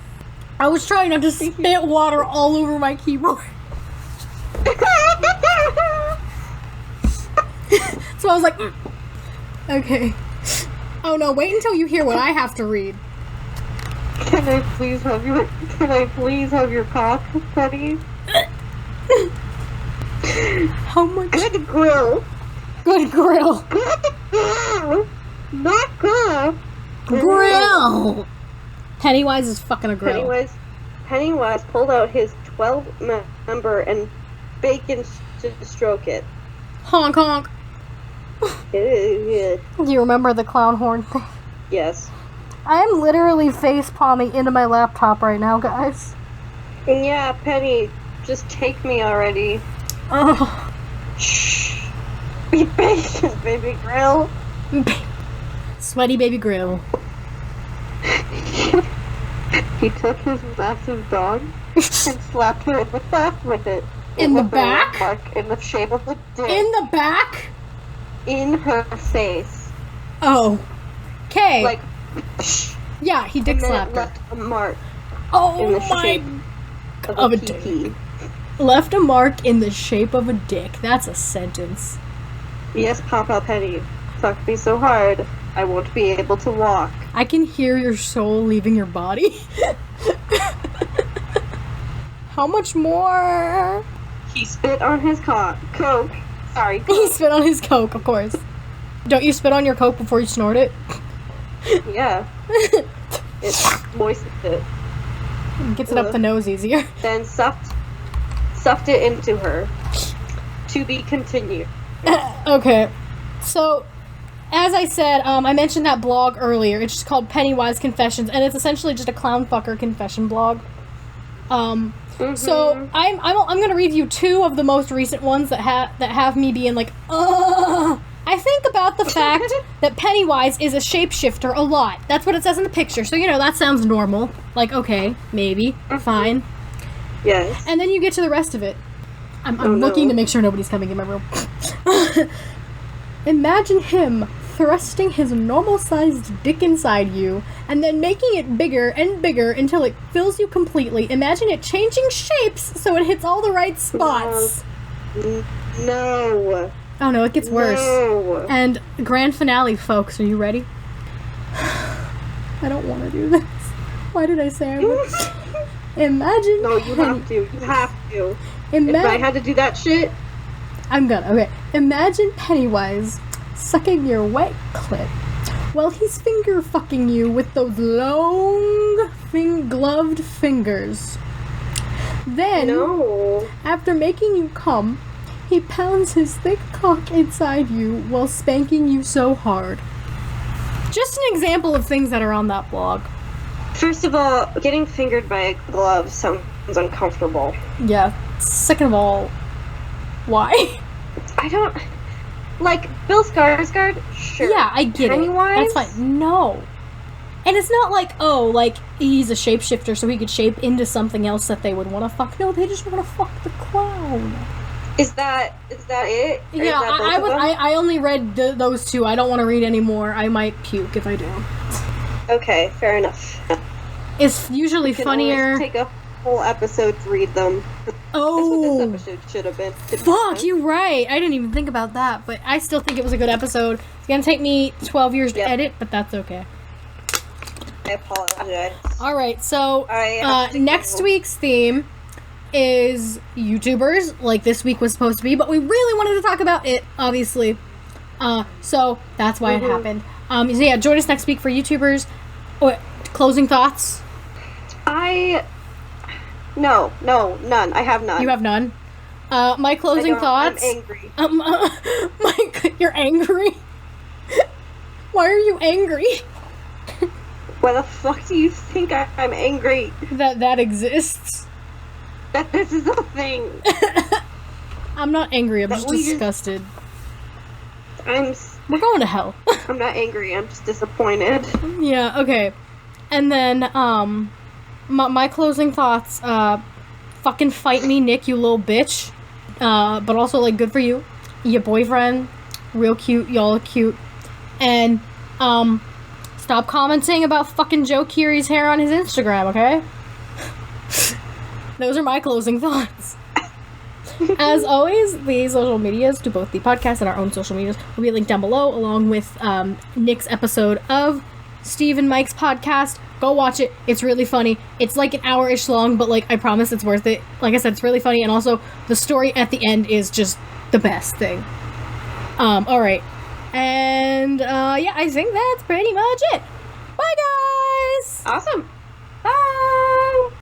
I was trying not to spit water all over my keyboard. So I was like, okay. Oh no, wait until you hear what I have to read. Can I please have your cock, Penny? How much? Good grill. Good grill. Good grill. Not good. Grill. Pennywise is fucking a grill. Pennywise pulled out his 12-member and bacon to stroke it. Honk honk. Yeah. Do you remember the clown horn thing? Yes. I am literally face palming into my laptop right now, guys. And yeah, Penny, just take me already. Oh. Shh. Be patient, baby grill. Sweaty baby grill. He took his massive dog and slapped her in the back with it. In the back? Mark in the shape of a dick. In the back? In her face. Oh. Okay. Like, yeah, he dick and then slapped it her. left a mark Oh in the my... shape of a pee-pee. dick. Left a mark in the shape of a dick. That's a sentence. Yes, Papa Penny. Fuck me so hard, I won't be able to walk. I can hear your soul leaving your body. How much more? He spit on his coke. Sorry, He coke. spit on his coke, of course. Don't you spit on your coke before you snort it? Yeah. It moistens it. Gets it up the nose easier. Then stuffed it into her. To be continued. Okay. So, as I said, I mentioned that blog earlier. It's just called Pennywise Confessions, and it's essentially just a clown fucker confession blog. So I'm gonna review two of the most recent ones that have me being like, ugh. I think about the fact that Pennywise is a shapeshifter a lot. That's what it says in the picture. So, you know, that sounds normal. Like, okay, maybe, fine. Yes. And then you get to the rest of it. I'm looking to make sure nobody's coming in my room. Imagine him thrusting his normal-sized dick inside you, and then making it bigger and bigger until it fills you completely. Imagine it changing shapes so it hits all the right spots. No. Oh no, it gets worse. No. And grand finale, folks. Are you ready? I don't want to do this. Why did I say I would? Imagine. No, you have to. You have to. If I had to do that shit. I'm gonna. Okay. Imagine Pennywise sucking your wet clit while he's finger fucking you with those long gloved fingers. Then, No. after making you come, he pounds his thick cock inside you while spanking you so hard. Just an example of things that are on that blog. First of all, getting fingered by a glove sounds uncomfortable. Yeah. Second of all, why? I don't... Like, Bill Skarsgård? Sure. Yeah, I get Pennywise? it. That's fine. No. And it's not like, oh, like, he's a shapeshifter so he could shape into something else that they would want to fuck. No, they just want to fuck the clown. Is that it? Or Yeah, is that both of them? I only read those two. I don't want to read any more. I might puke if I do. Okay, fair enough. It's usually You can funnier. always take a whole episode to read them. Oh, That's what this episode should have been. fuck, you're right. I didn't even think about that, but I still think it was a good episode. It's gonna take me 12 years to edit, but that's okay. I apologize. Alright, so I next week's theme is YouTubers, like this week was supposed to be, but we really wanted to talk about it, obviously. So that's why it happened. So yeah, join us next week for YouTubers. Closing thoughts? No, none. I have none. You have none? My closing thoughts? I'm angry. Mike, you're angry? Why are you angry? Why the fuck do you think I'm angry? That exists. That this is a thing. I'm not angry, I'm That just we just- disgusted. I'm We're going to hell. not angry. I'm just disappointed. Yeah, okay. And then, my closing thoughts, fucking fight me, Nick, you little bitch. But also, like, good for you. Your boyfriend, real cute, y'all are cute. And, stop commenting about fucking Joe Keery's hair on his Instagram, okay? Those are my closing thoughts. As always, the social medias to both the podcast and our own social medias will be linked down below, along with Nick's episode of Steve and Mike's podcast. Go watch it. It's really funny. It's like an hour-ish long, but like I promise it's worth it. Like I said, it's really funny, and also the story at the end is just the best thing. Alright. And yeah, I think that's pretty much it. Bye guys! Awesome.